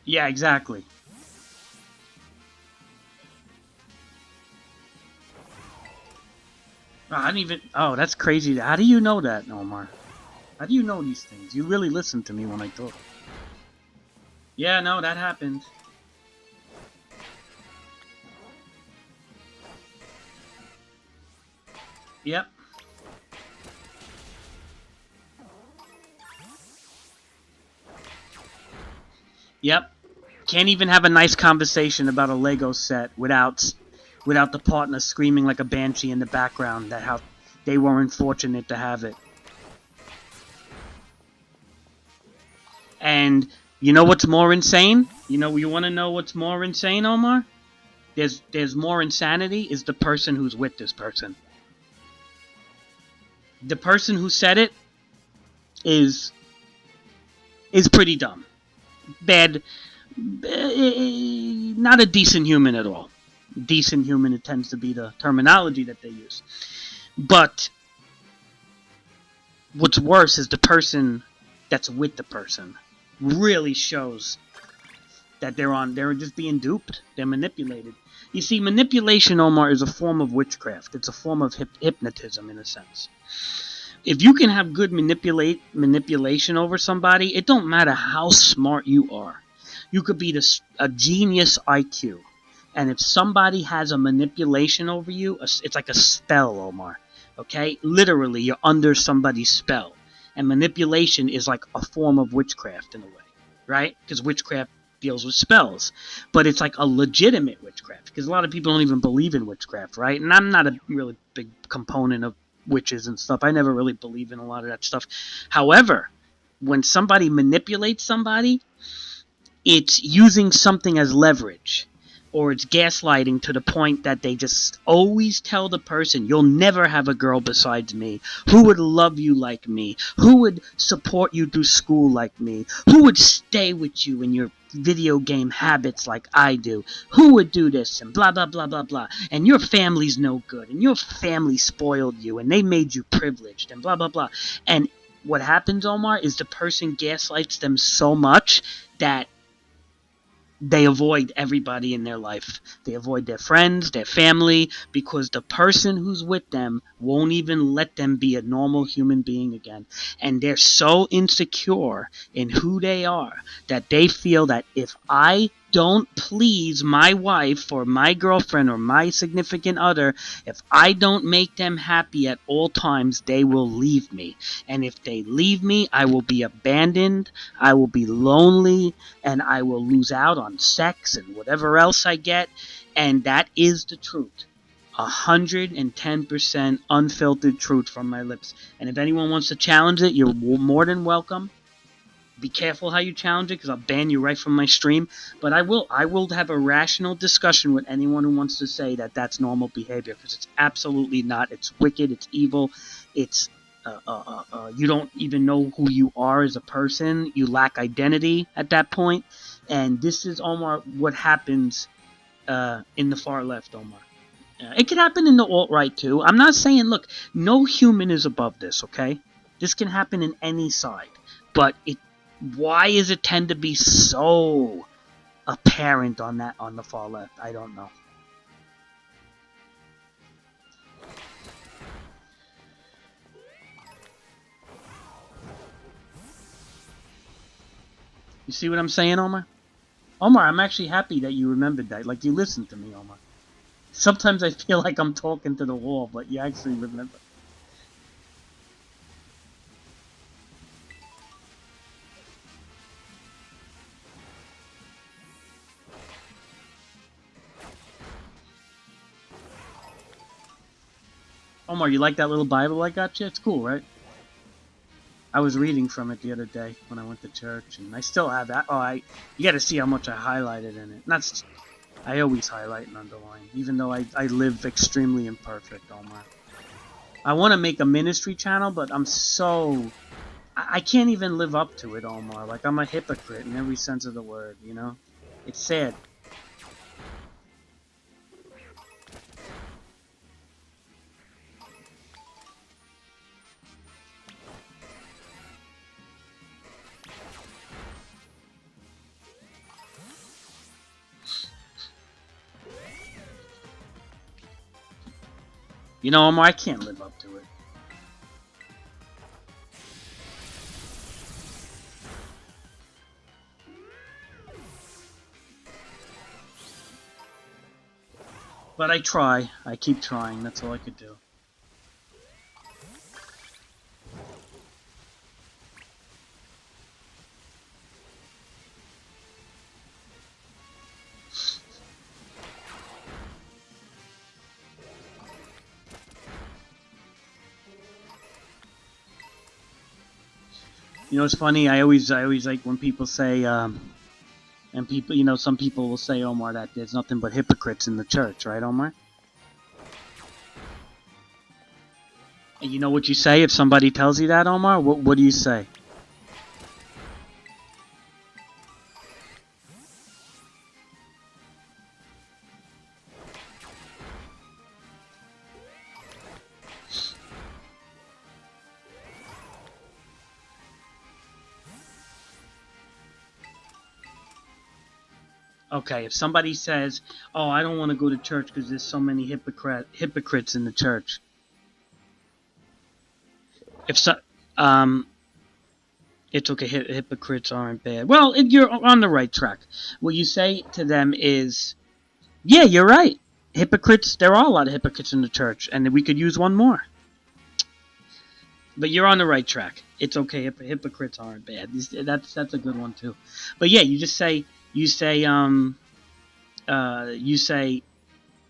Yeah, exactly. I didn't even... Oh, that's crazy. How do you know that, Omar? How do you know these things? You really listen to me when I talk. Yeah, no, that happened. Yep. Yep. Can't even have a nice conversation about a Lego set without the partner screaming like a banshee in the background that how they weren't fortunate to have it. And you know what's more insane? You want to know what's more insane, Omar? There's more insanity is the person who's with this person. The person who said it is pretty dumb. Bad. Not a decent human at all. Decent human, it tends to be the terminology that they use. But what's worse is the person that's with the person really shows that they're just being duped. They're manipulated. You see, manipulation, Omar, is a form of witchcraft. It's a form of hypnotism, in a sense. If you can have good manipulation over somebody, it don't matter how smart you are. You could be a genius IQ. And if somebody has a manipulation over you, it's like a spell, Omar. Okay? Literally, you're under somebody's spell. And manipulation is like a form of witchcraft in a way. Right? Because witchcraft deals with spells. But it's like a legitimate witchcraft. Because a lot of people don't even believe in witchcraft, right? And I'm not a really big component of witches and stuff. I never really believe in a lot of that stuff. However, when somebody manipulates somebody, it's using something as leverage, or it's gaslighting to the point that they just always tell the person, you'll never have a girl besides me. Who would love you like me? Who would support you through school like me? Who would stay with you in your video game habits like I do? Who would do this? And blah, blah, blah, blah, blah. And your family's no good. And your family spoiled you. And they made you privileged. And blah, blah, blah. And what happens, Omar, is the person gaslights them so much that they avoid everybody in their life. They avoid their friends, their family, because the person who's with them won't even let them be a normal human being again. And they're so insecure in who they are that they feel that if I don't please my wife or my girlfriend or my significant other, if I don't make them happy at all times, they will leave me. And if they leave me, I will be abandoned, I will be lonely, and I will lose out on sex and whatever else I get. And that is the truth. 110% unfiltered truth from my lips. And if anyone wants to challenge it, you're more than welcome. Be careful how you challenge it, because I'll ban you right from my stream. But I will have a rational discussion with anyone who wants to say that that's normal behavior, because it's absolutely not. It's wicked. It's evil. It's you don't even know who you are as a person. You lack identity at that point. And this is, Omar, what happens in the far left, Omar. It can happen in the alt-right too. I'm not saying, look, no human is above this, okay? This can happen in any side. But why does it tend to be so apparent on the far left? I don't know. You see what I'm saying, Omar? Omar, I'm actually happy that you remembered that. Like, you listened to me, Omar. Sometimes I feel like I'm talking to the wall, but you actually remember. Omar, you like that little Bible I got you? It's cool, right? I was reading from it the other day when I went to church, and I still have that. You got to see how much I highlighted in it. I always highlight and underline, even though I live extremely imperfect, Omar. I want to make a ministry channel, but I can't even live up to it, Omar. Like, I'm a hypocrite in every sense of the word, you know? It's sad. You know, Omar, I can't live up to it. But I try. I keep trying. That's all I could do. You know, it's funny. I always like when people say, and people, some people will say, Omar, that there's nothing but hypocrites in the church, right, Omar? And you know what you say if somebody tells you that, Omar? What do you say? Okay, if somebody says, "Oh, I don't want to go to church because there's so many hypocrites in the church," if so, um, it's okay. Hypocrites aren't bad. Well, you're on the right track. What you say to them is, "Yeah, you're right. Hypocrites. There are a lot of hypocrites in the church, and we could use one more." But you're on the right track. It's okay. Hypocrites aren't bad. That's a good one too. But yeah, you just say you say,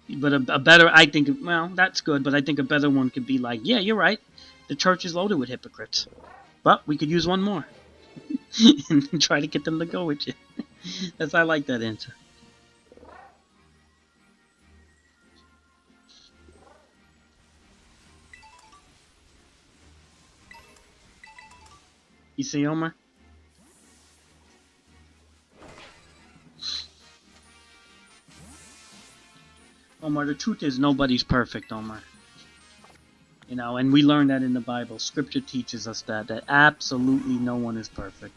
but a better, I think, well, that's good, but I think a better one could be like, yeah, you're right. The church is loaded with hypocrites, but we could use one more and try to get them to go with you. I like that answer. You see, Omar? Omar, the truth is nobody's perfect, Omar. And we learn that in the Bible. Scripture teaches us that absolutely no one is perfect.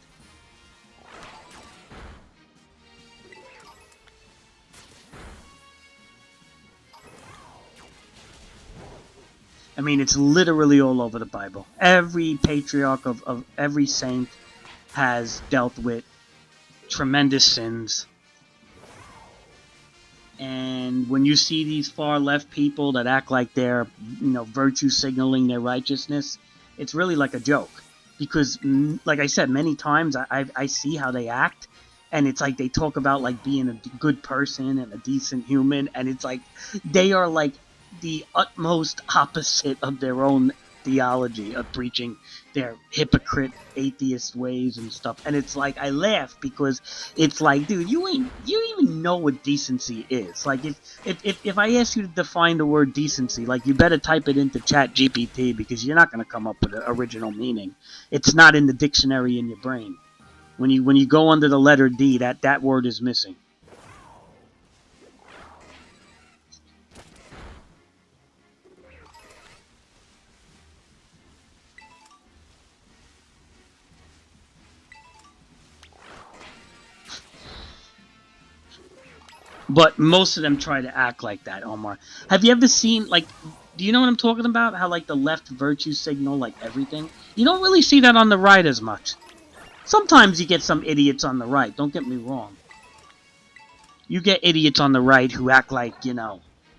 I mean, it's literally all over the Bible. Every patriarch of every saint has dealt with tremendous sins. And when you see these far left people that act like they're, virtue signaling their righteousness, it's really like a joke. Because, like I said, many times I see how they act, and it's like they talk about like being a good person and a decent human, and it's like they are like the utmost opposite of their own theology of preaching their hypocrite atheist ways and stuff. And it's like I laugh because it's like, dude, you don't even know what decency is. Like if I ask you to define the word decency, like you better type it into Chat GPT because you're not going to come up with an original meaning. It's not in the dictionary in your brain. When you go under the letter D, that word is missing. But most of them try to act like that, Omar. Have you ever seen, like, do you know what I'm talking about? How, like, the left virtue signal, like, everything? You don't really see that on the right as much. Sometimes you get some idiots on the right, don't get me wrong. You get idiots on the right who act like, they're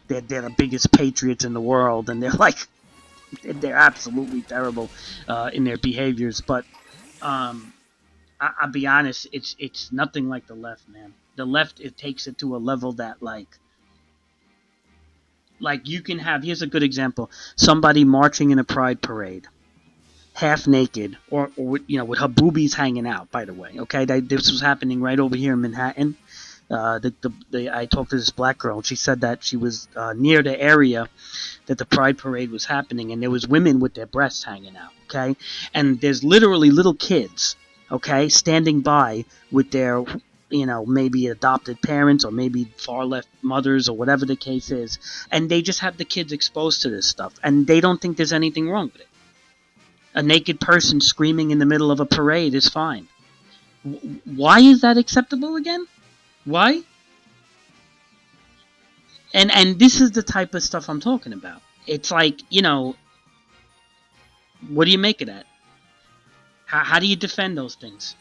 the biggest patriots in the world, and they're like, they're absolutely terrible in their behaviors. But I'll be honest, it's nothing like the left, man. The left, it takes it to a level that like you can have, here's a good example, somebody marching in a pride parade half naked or with her boobies hanging out, by the way. Okay, this was happening right over here in Manhattan. I talked to this black girl, and she said that she was near the area that the pride parade was happening, and there was women with their breasts hanging out. Okay, and there's literally little kids, okay, standing by with their maybe adopted parents or maybe far left mothers or whatever the case is, and they just have the kids exposed to this stuff, and they don't think there's anything wrong with it. A naked person screaming in the middle of a parade is fine. Why is that acceptable again? Why? And this is the type of stuff I'm talking about. It's like, what do you make of that? How do you defend those things?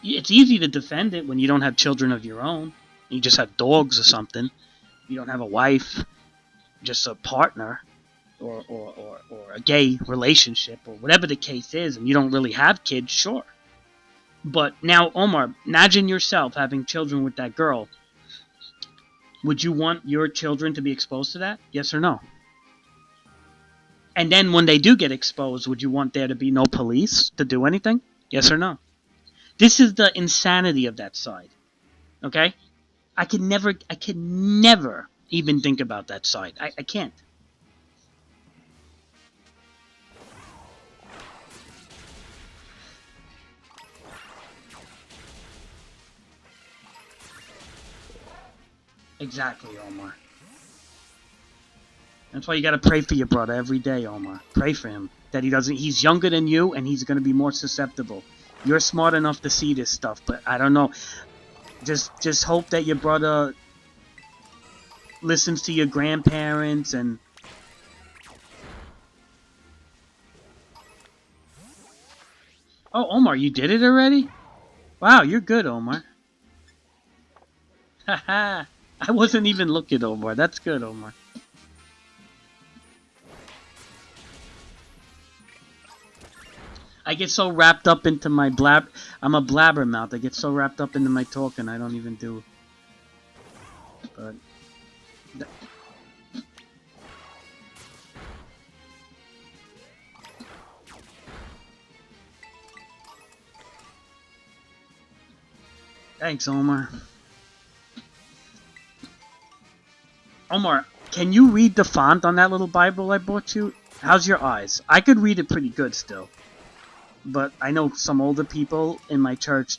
It's easy to defend it when you don't have children of your own. You just have dogs or something. You don't have a wife, just a partner, or a gay relationship, or whatever the case is, and you don't really have kids, sure. But now, Omar, imagine yourself having children with that girl. Would you want your children to be exposed to that? Yes or no? And then when they do get exposed, would you want there to be no police to do anything? Yes or no? This is the insanity of that side. Okay? I can never even think about that side. I can't. Exactly, Omar. That's why you gotta pray for your brother every day, Omar. Pray for him. That he doesn't, he's younger than you and he's gonna be more susceptible. You're smart enough to see this stuff, but I don't know. Just hope that your brother listens to your grandparents and... Oh, Omar, you did it already? Wow, you're good, Omar. Haha. I wasn't even looking, Omar. That's good, Omar. I get so wrapped up into my blab. I'm a blabbermouth. I get so wrapped up into my talking, I don't even do. But thanks, Omar. Omar, can you read the font on that little Bible I bought you? How's your eyes? I could read it pretty good still. But I know some older people in my church,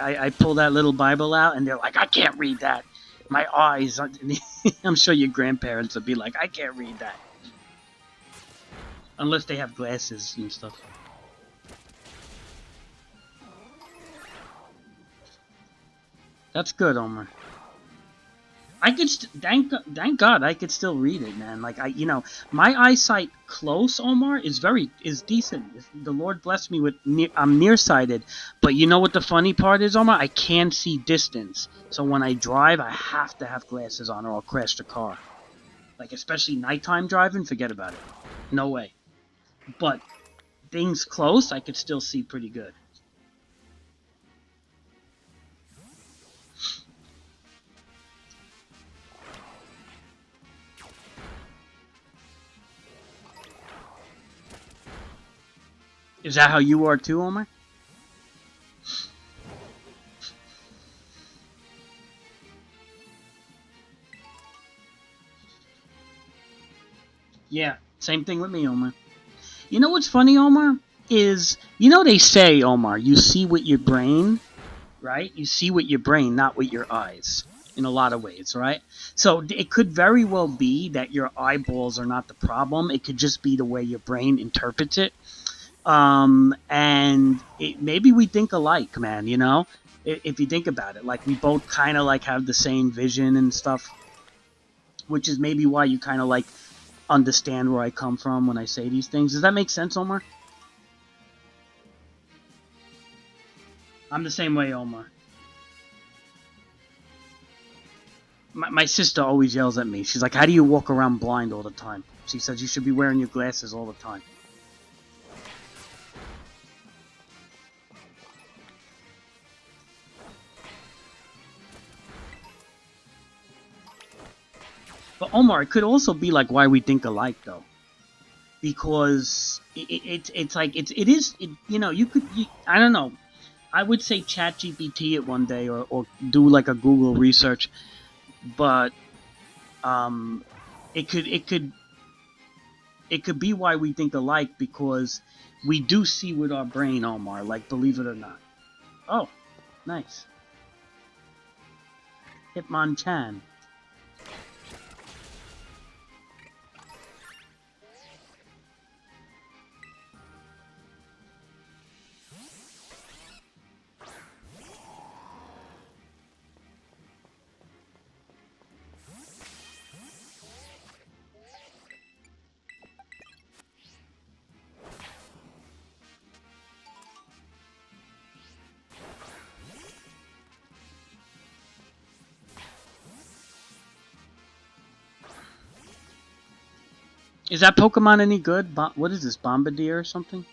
I pull that little Bible out and they're like, I can't read that. My eyes. I'm sure your grandparents would be like, I can't read that. Unless they have glasses and stuff. That's good, Omar. I could thank God I could still read it, man. Like my eyesight close, Omar, is decent. The Lord blessed me with I'm nearsighted, but you know what the funny part is, Omar? I can see distance. So when I drive, I have to have glasses on or I'll crash the car. Like especially nighttime driving, forget about it. No way. But things close, I could still see pretty good. Is that how you are too, Omar? Yeah, same thing with me, Omar. You know what's funny, Omar? Is, they say, Omar, you see with your brain, right? You see with your brain, not with your eyes, in a lot of ways, right? So it could very well be that your eyeballs are not the problem. It could just be the way your brain interprets it. Maybe we think alike, man, If you think about it, like we both kind of like have the same vision and stuff, which is maybe why you kind of like understand where I come from when I say these things. Does that make sense, Omar? I'm the same way, Omar. My sister always yells at me. She's like, how do you walk around blind all the time? She says you should be wearing your glasses all the time. But Omar, it could also be like why we think alike, though. Because it's like, I don't know. I would say chat GPT it one day or do like a Google research. But um, it could be why we think alike because we do see with our brain, Omar, like believe it or not. Oh, nice. Hitmonchan. Is that Pokemon any good? What is this, Bombardier or something?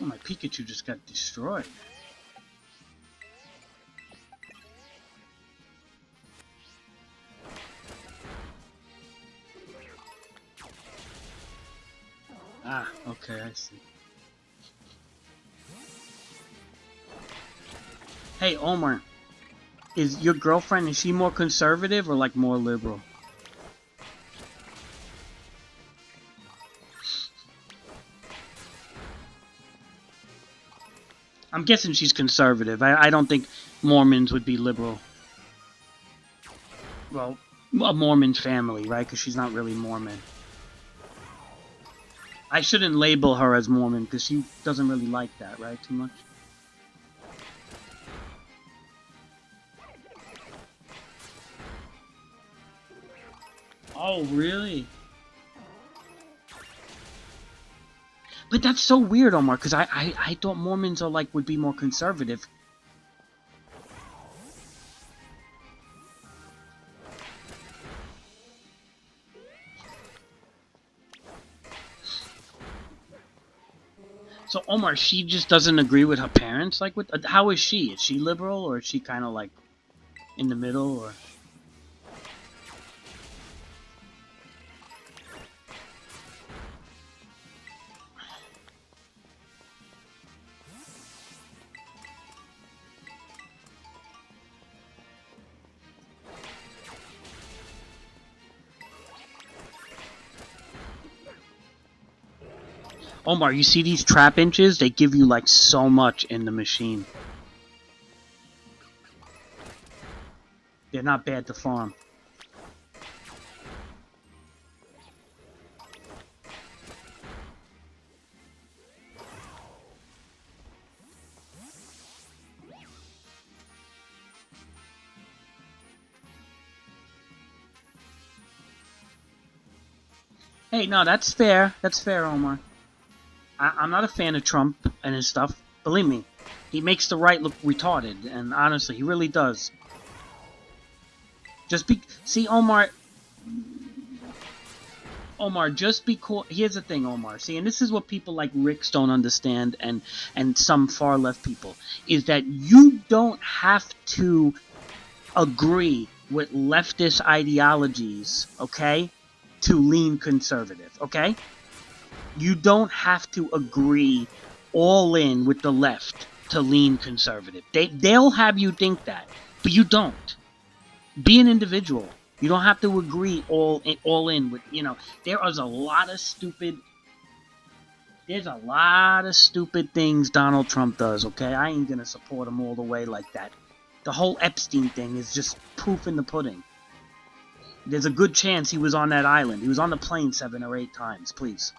Oh, my Pikachu just got destroyed. Ah, okay, I see. Hey, Omar, is your girlfriend, is she more conservative or like more liberal? I'm guessing she's conservative. I don't think Mormons would be liberal. Well, a Mormon family, right? Because she's not really Mormon. I shouldn't label her as Mormon because she doesn't really like that, right? Too much. Oh, really? But that's so weird, Omar, because I thought Mormons are like would be more conservative. So Omar, she just doesn't agree with her parents. Like, what? How is she? Is she liberal or is she kind of like in the middle? Or Omar, you see these trap inches? They give you like so much in the machine. They're not bad to farm. Hey, no, that's fair. That's fair, Omar. I'm not a fan of Trump and his stuff. Believe me, he makes the right look retarded, and honestly, he really does. See, Omar, just because here's the thing, Omar. See, and this is what people like Ricks don't understand, and some far left people is that you don't have to agree with leftist ideologies, okay, to lean conservative, okay? You don't have to agree all in with the left to lean conservative. They'll have you think that, but you don't. Be an individual. You don't have to agree all in with, there is a lot of stupid things Donald Trump does, okay? I ain't gonna support him all the way like that. The whole Epstein thing is just proof in the pudding. There's a good chance he was on that island. He was on the plane 7 or 8 times, please.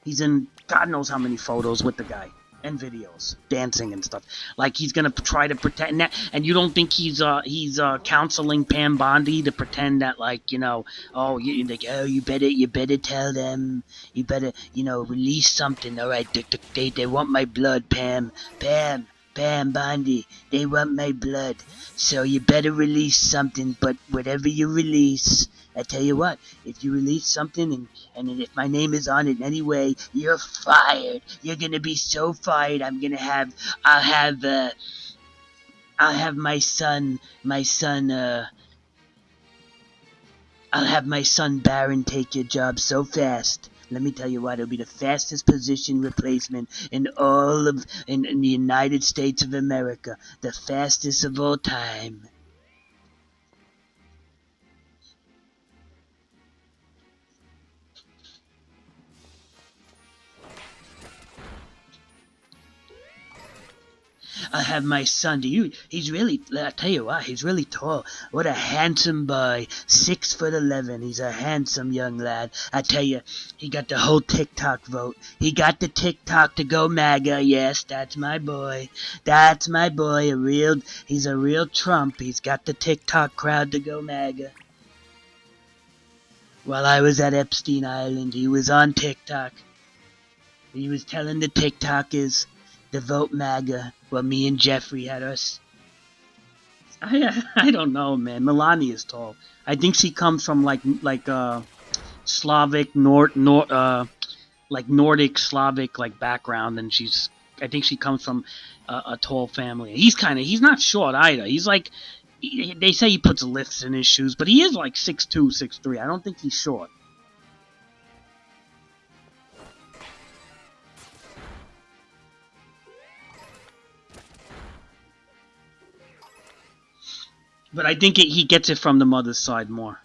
He's in God knows how many photos with the guy and videos, dancing and stuff. Like he's gonna try to pretend that, and you don't think he's counseling Pam Bondi to pretend that oh you better tell them, you better release something. All right, they want my blood, Pam Bondi, they want my blood, so you better release something. But whatever you release, I tell you what, if you release something and if my name is on it in any way, you're fired. You're gonna be so fired. I'll have my son Barron take your job so fast. Let me tell you what, it'll be the fastest position replacement in the United States of America. The fastest of all time. I have my son. He's really, I tell you what, he's really tall. What a handsome boy. 6'11". He's a handsome young lad. I tell you, he got the whole TikTok vote. He got the TikTok to go MAGA. Yes, that's my boy. That's my boy. He's a real Trump. He's got the TikTok crowd to go MAGA. While I was at Epstein Island, he was on TikTok. He was telling the TikTokers to vote MAGA. Well, me and Jeffrey had us. I don't know, man. Melania is tall. I think she comes from like Slavic like Nordic Slavic like background, and she's I think she comes from a tall family. He's not short either. He's like, they say he puts lifts in his shoes, but he is like 6'2", 6'3". I don't think he's short. But I think he gets it from the mother's side more.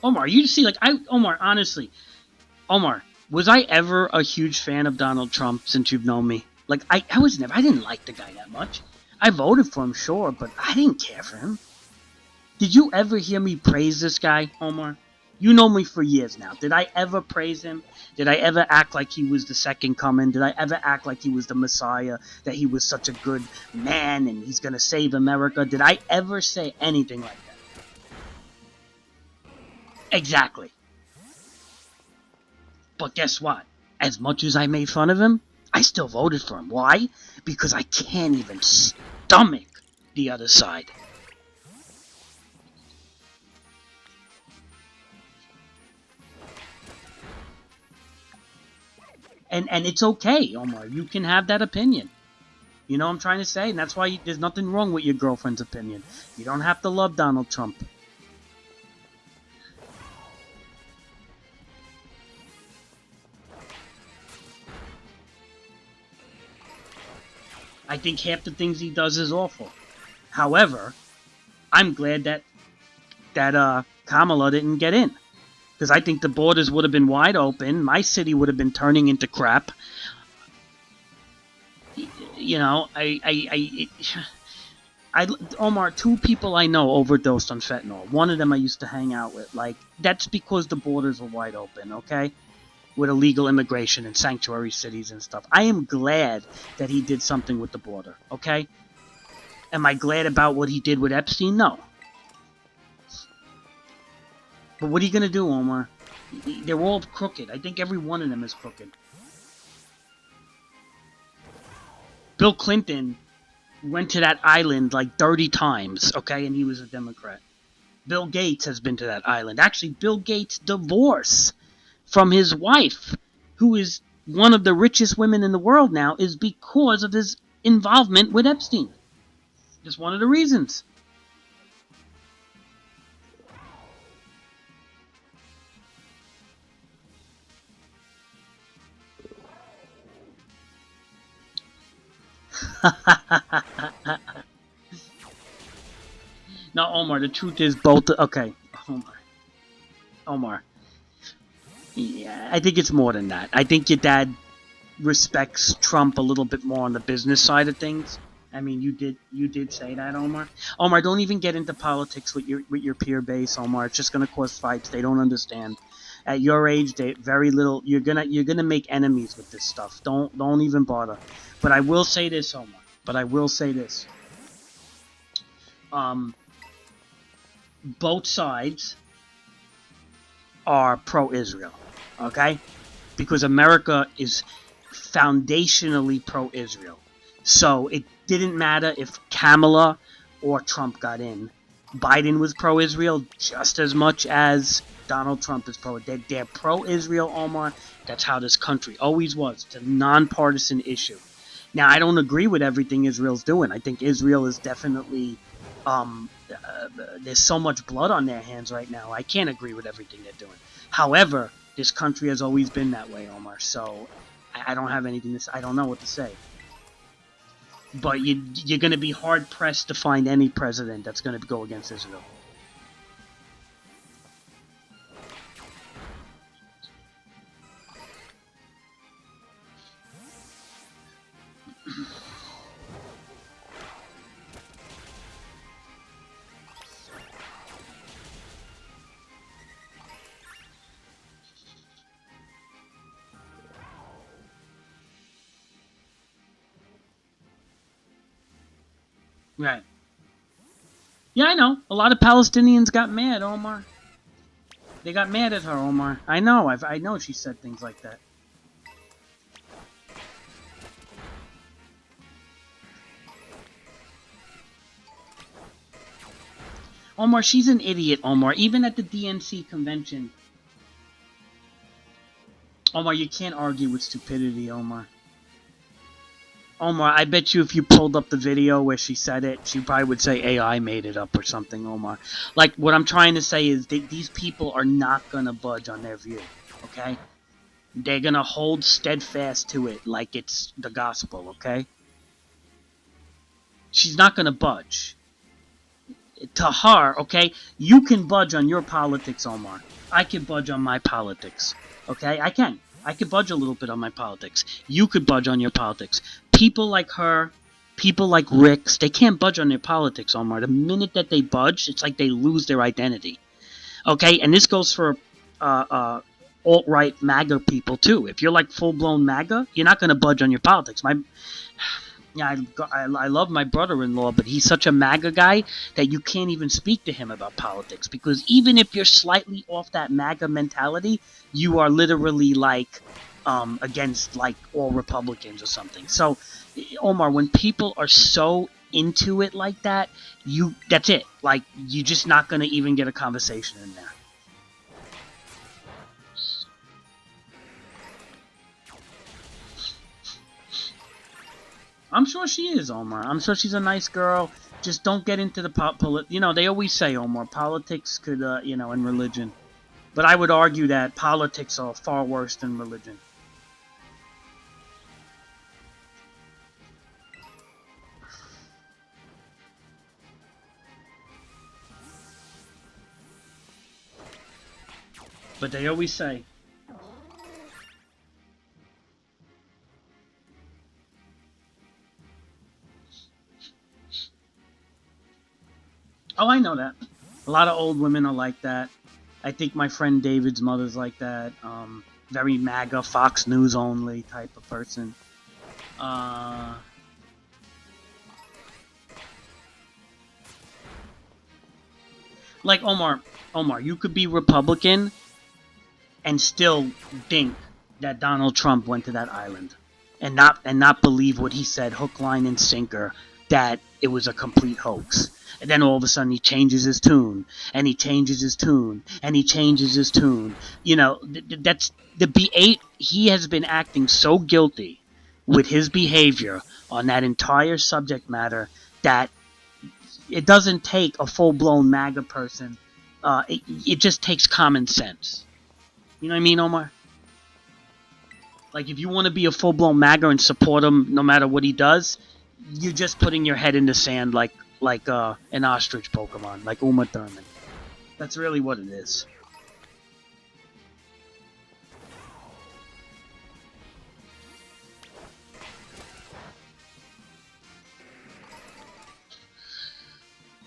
Omar, you see, like, Omar, honestly, Omar, was I ever a huge fan of Donald Trump since you've known me? Like, I didn't like the guy that much. I voted for him, sure, but I didn't care for him. Did you ever hear me praise this guy, Omar? You know me for years now. Did I ever praise him? Did I ever act like he was the second coming? Did I ever act like he was the Messiah? That he was such a good man and he's going to save America? Did I ever say anything like that? Exactly. But guess what? As much as I made fun of him, I still voted for him. Why? Because I can't even stomach the other side. And it's okay, Omar. You can have that opinion. You know what I'm trying to say? And that's why there's nothing wrong with your girlfriend's opinion. You don't have to love Donald Trump. I think half the things he does is awful. However, I'm glad that Kamala didn't get in. Because I think the borders would have been wide open. My city would have been turning into crap. You know, Omar, 2 people I know overdosed on fentanyl. One of them I used to hang out with. Like, that's because the borders were wide open, okay? With illegal immigration and sanctuary cities and stuff. I am glad that he did something with the border, okay? Am I glad about what he did with Epstein? No. But what are you going to do, Omar? They're all crooked. I think every one of them is crooked. Bill Clinton went to that island like 30 times, okay, and he was a Democrat. Bill Gates has been to that island. Actually, Bill Gates' divorce from his wife, who is one of the richest women in the world now, is because of his involvement with Epstein. Just one of the reasons. No, Omar, the truth is both... Okay, Omar. Yeah, I think it's more than that. I think your dad respects Trump a little bit more on the business side of things. I mean, you did say that, Omar. Omar, don't even get into politics with your peer base, Omar. It's just gonna cause fights. They don't understand. At your age, they very little. You're gonna make enemies with this stuff. Don't even bother. But I will say this, Omar. But I will say this. Both sides are pro-Israel, okay? Because America is foundationally pro-Israel. So it didn't matter if Kamala or Trump got in. Biden was pro-Israel just as much as Donald Trump is pro. They're pro-Israel, Omar. That's how this country always was. It's a nonpartisan issue. Now, I don't agree with everything Israel's doing. I think Israel is definitely... there's so much blood on their hands right now. I can't agree with everything they're doing. However, this country has always been that way, Omar. So I don't have anything to say. I don't know what to say. But you're going to be hard pressed to find any president that's going to go against Israel. Right. Yeah, I know. A lot of Palestinians got mad, Omar. They got mad at her, Omar. I know. I know she said things like that. Omar, she's an idiot, Omar. Even at the DNC convention. Omar, you can't argue with stupidity, Omar. Omar, I bet you if you pulled up the video where she said it, she probably would say AI made it up or something, Omar. Like, what I'm trying to say is that these people are not gonna budge on their view, okay? They're gonna hold steadfast to it like it's the gospel, okay? She's not gonna budge. To her, okay, you can budge on your politics, Omar. I can budge on my politics, okay? I can. I could budge a little bit on my politics. You could budge on your politics. People like her, people like Rick's, they can't budge on their politics, Omar. The minute that they budge, it's like they lose their identity, okay? And this goes for alt-right MAGA people, too. If you're like full-blown MAGA, you're not going to budge on your politics. I love my brother-in-law, but he's such a MAGA guy that you can't even speak to him about politics, because even if you're slightly off that MAGA mentality, you are literally like against like all Republicans or something. So, Omar, when people are so into it like that, that's it. Like, you're just not going to even get a conversation in there. I'm sure she is, Omar. I'm sure she's a nice girl. Just don't get into the you know, they always say, Omar, politics could, you know, and religion. But I would argue that politics are far worse than religion. But they always say. Oh, I know that. A lot of old women are like that. I think my friend David's mother's like that. Very MAGA, Fox News only type of person. Like Omar, you could be Republican and still think that Donald Trump went to that island, and not believe what he said, hook, line, and sinker, that it was a complete hoax. And then all of a sudden he changes his tune, and he changes his tune, and he changes his tune. You know, that's the B8. He has been acting so guilty with his behavior on that entire subject matter that it doesn't take a full-blown MAGA person. It just takes common sense. You know what I mean, Omar? Like, if you want to be a full-blown MAGA and support him no matter what he does, you're just putting your head in the sand like an ostrich Pokemon, like Uma Thurman. That's really what it is.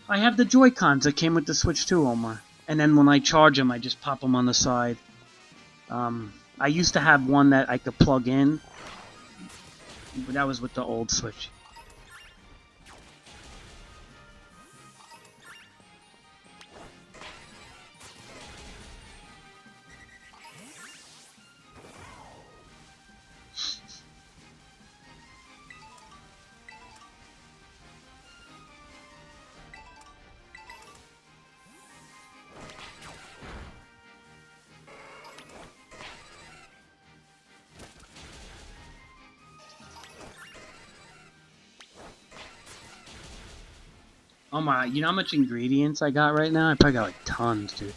I have the Joy-Cons that came with the Switch too, Omar. And then when I charge them, I just pop them on the side. I used to have one that I could plug in, but that was with the old Switch. Oh my, you know how much ingredients I got right now? I probably got like tons, dude.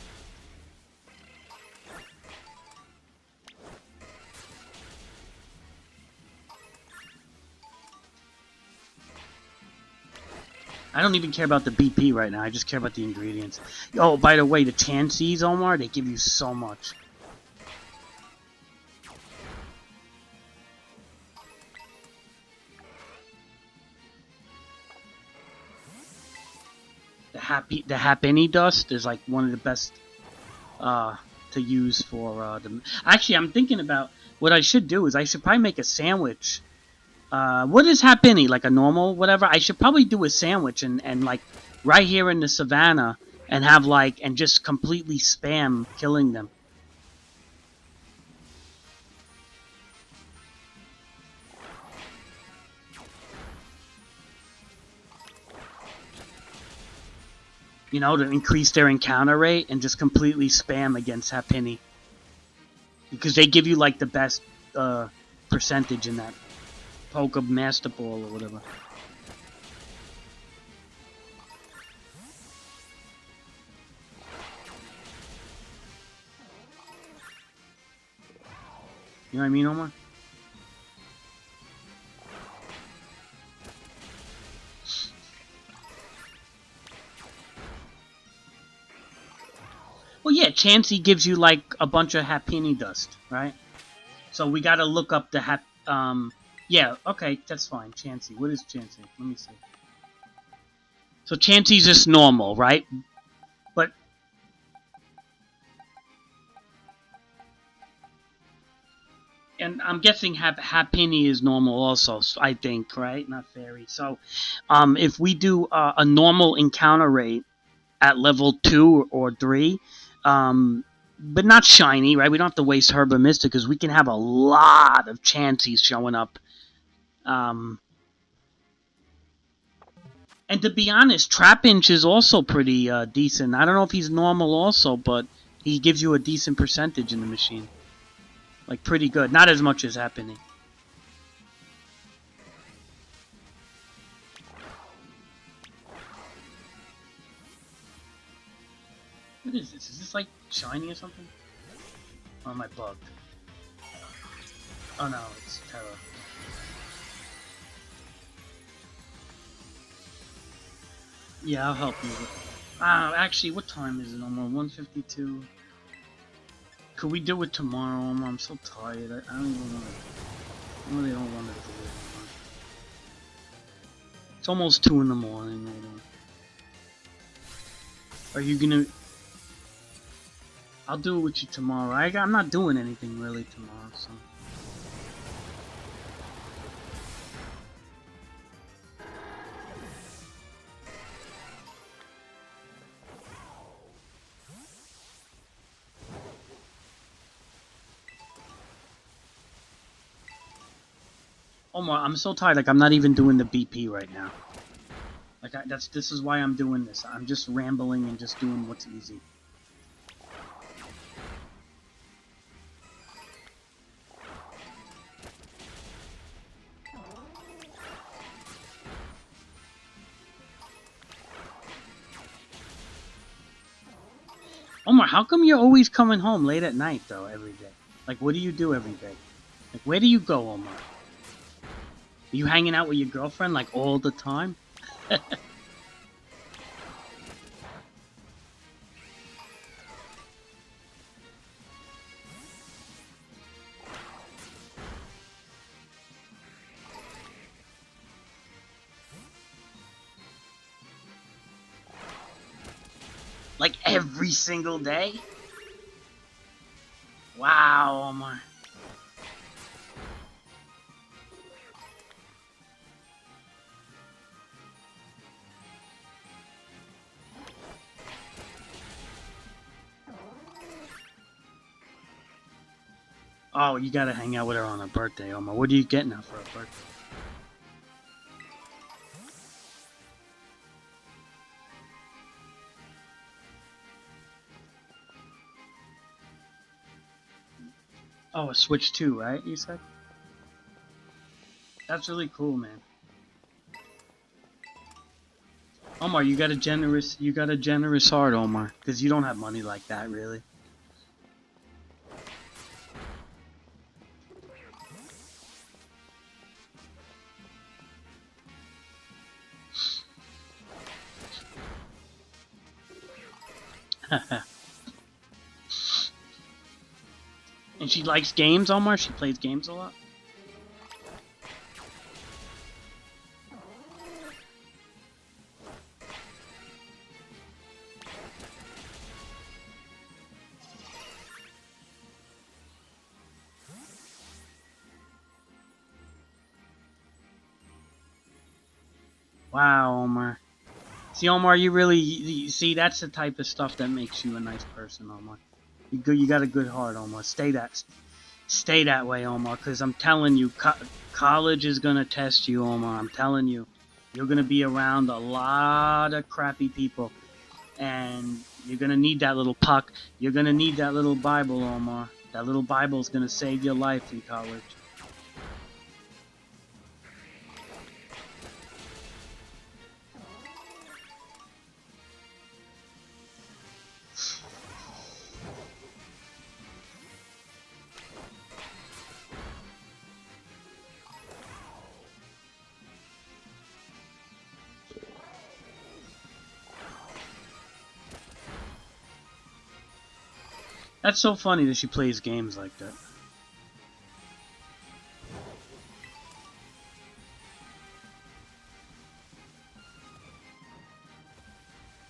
I don't even care about the BP right now, I just care about the ingredients. Oh, by the way, the Chansees, Omar, they give you so much. The Happiny dust is like one of the best to use for the. Actually, I'm thinking about what I should do is I should probably make a sandwich. What is Happiny? Like a normal whatever? I should probably do a sandwich and like right here in the savannah and have like and just completely spam killing them. you know, to increase their encounter rate and just completely spam against Happiny. Because they give you, like, the best percentage in that Poke Master Ball or whatever. You know what I mean, Omar? Well, yeah, Chansey gives you, like, a bunch of Happiny dust, right? So we gotta look up the yeah, okay, that's fine. Chansey. What is Chansey? Let me see. So Chansey's just normal, right? But... And I'm guessing Happiny is normal also, I think, right? Not fairy. So, if we do a normal encounter rate at level 2 or 3, but not shiny, right? We don't have to waste Herba Mystic because we can have a lot of Chanseys showing up. And to be honest, Trapinch is also pretty decent. I don't know if he's normal also, but he gives you a decent percentage in the machine. Like, pretty good. Not as much as Happiny. What is this? Is this, like, shiny or something? Or am I bugged? Oh, no, it's Terra. Yeah, I'll help you. Actually, what time is it? I'm 1:52. Could we do it tomorrow? I'm so tired. I don't even want to. I really don't want to do it anymore. It's almost 2 in the morning. Are you gonna? I'll do it with you tomorrow. I'm not doing anything really tomorrow, so. Omar, I'm so tired. Like, I'm not even doing the BP right now. Like, this is why I'm doing this. I'm just rambling and just doing what's easy. Omar, how come you're always coming home late at night, though, every day? Like, what do you do every day? Like, where do you go, Omar? Are you hanging out with your girlfriend, like, all the time? Like, every single day? Wow, Omar. Oh, you gotta hang out with her on her birthday, Omar. What are you getting her for her birthday? Oh, a Switch 2, right, you said? That's really cool, man. Omar, you got a generous heart, Omar. Because you don't have money like that, really. And she likes games, Omar? She plays games a lot? Wow, Omar. See, Omar, you see, that's the type of stuff that makes you a nice person, Omar. You got a good heart, Omar. Stay that way, Omar, because I'm telling you, college is going to test you, Omar. I'm telling you. You're going to be around a lot of crappy people. And you're gonna need that little puck. You're gonna need that little Bible, Omar. That little Bible's gonna save your life in college. That's so funny that she plays games like that.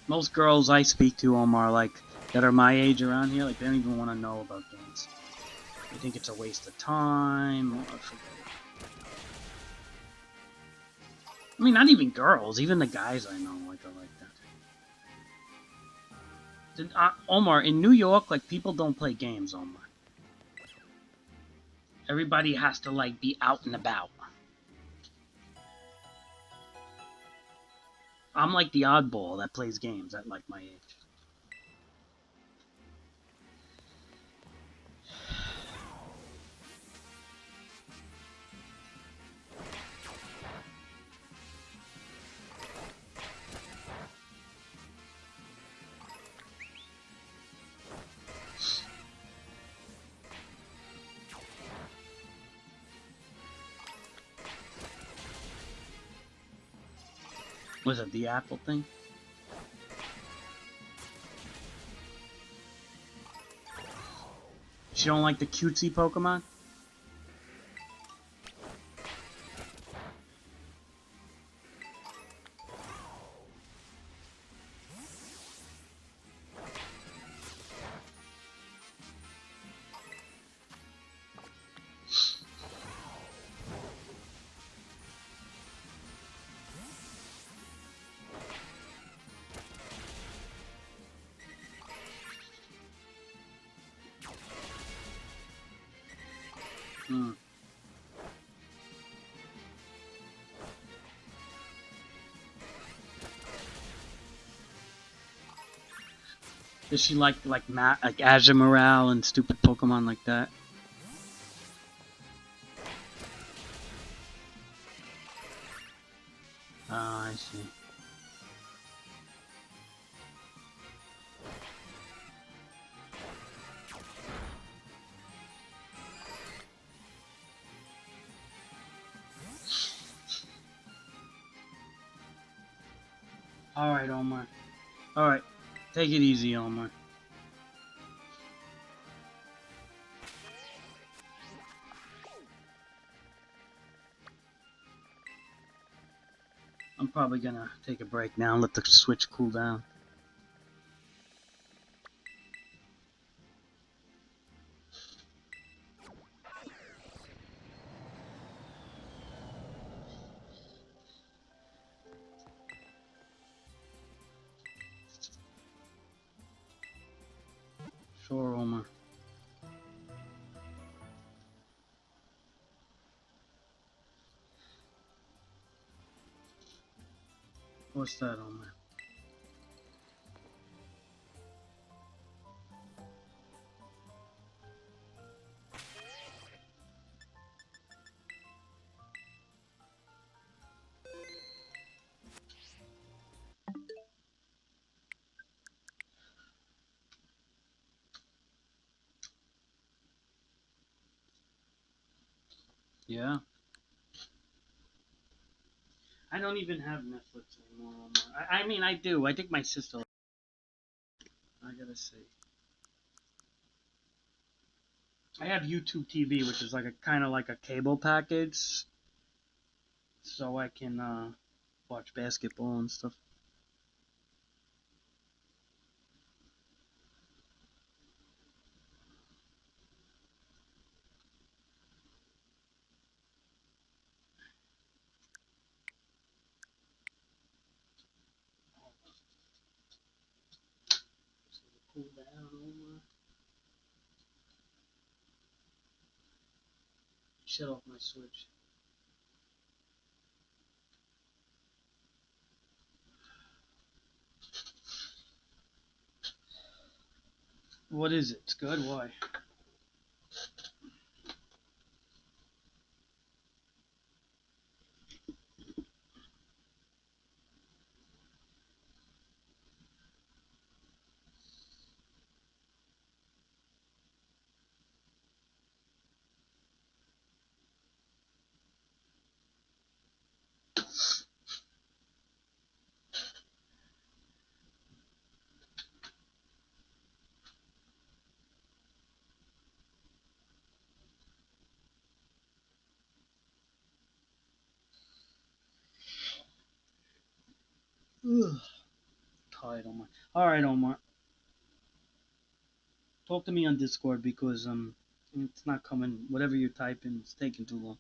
Most girls I speak to, Omar, like, that are my age around here, like, they don't even want to know about games. They think it's a waste of time, or forget it. I mean, not even girls, even the guys I know, like, are like that. Omar, in New York, like, people don't play games, Omar. Everybody has to, like, be out and about. I'm like the oddball that plays games at, like, my age. Was it the apple thing? She don't like the cutesy Pokemon? Hmm. Does she like Azumarill and stupid Pokemon like that? Oh, I see. Alright, Omar. Alright. Take it easy, Omar. I'm probably gonna take a break now and let the Switch cool down. Sure, Omar. What's that, Omar? Yeah? I don't even have Netflix anymore, Omar. I mean, I do. I think my sister... I gotta see. I have YouTube TV, which is like a kind of like a cable package, so I can watch basketball and stuff. Cool down, Omar. Shut off my Switch. What is it? It's good? Why? Ugh. Tired, Omar. Alright, Omar. Talk to me on Discord because it's not coming. Whatever you're typing, it's taking too long.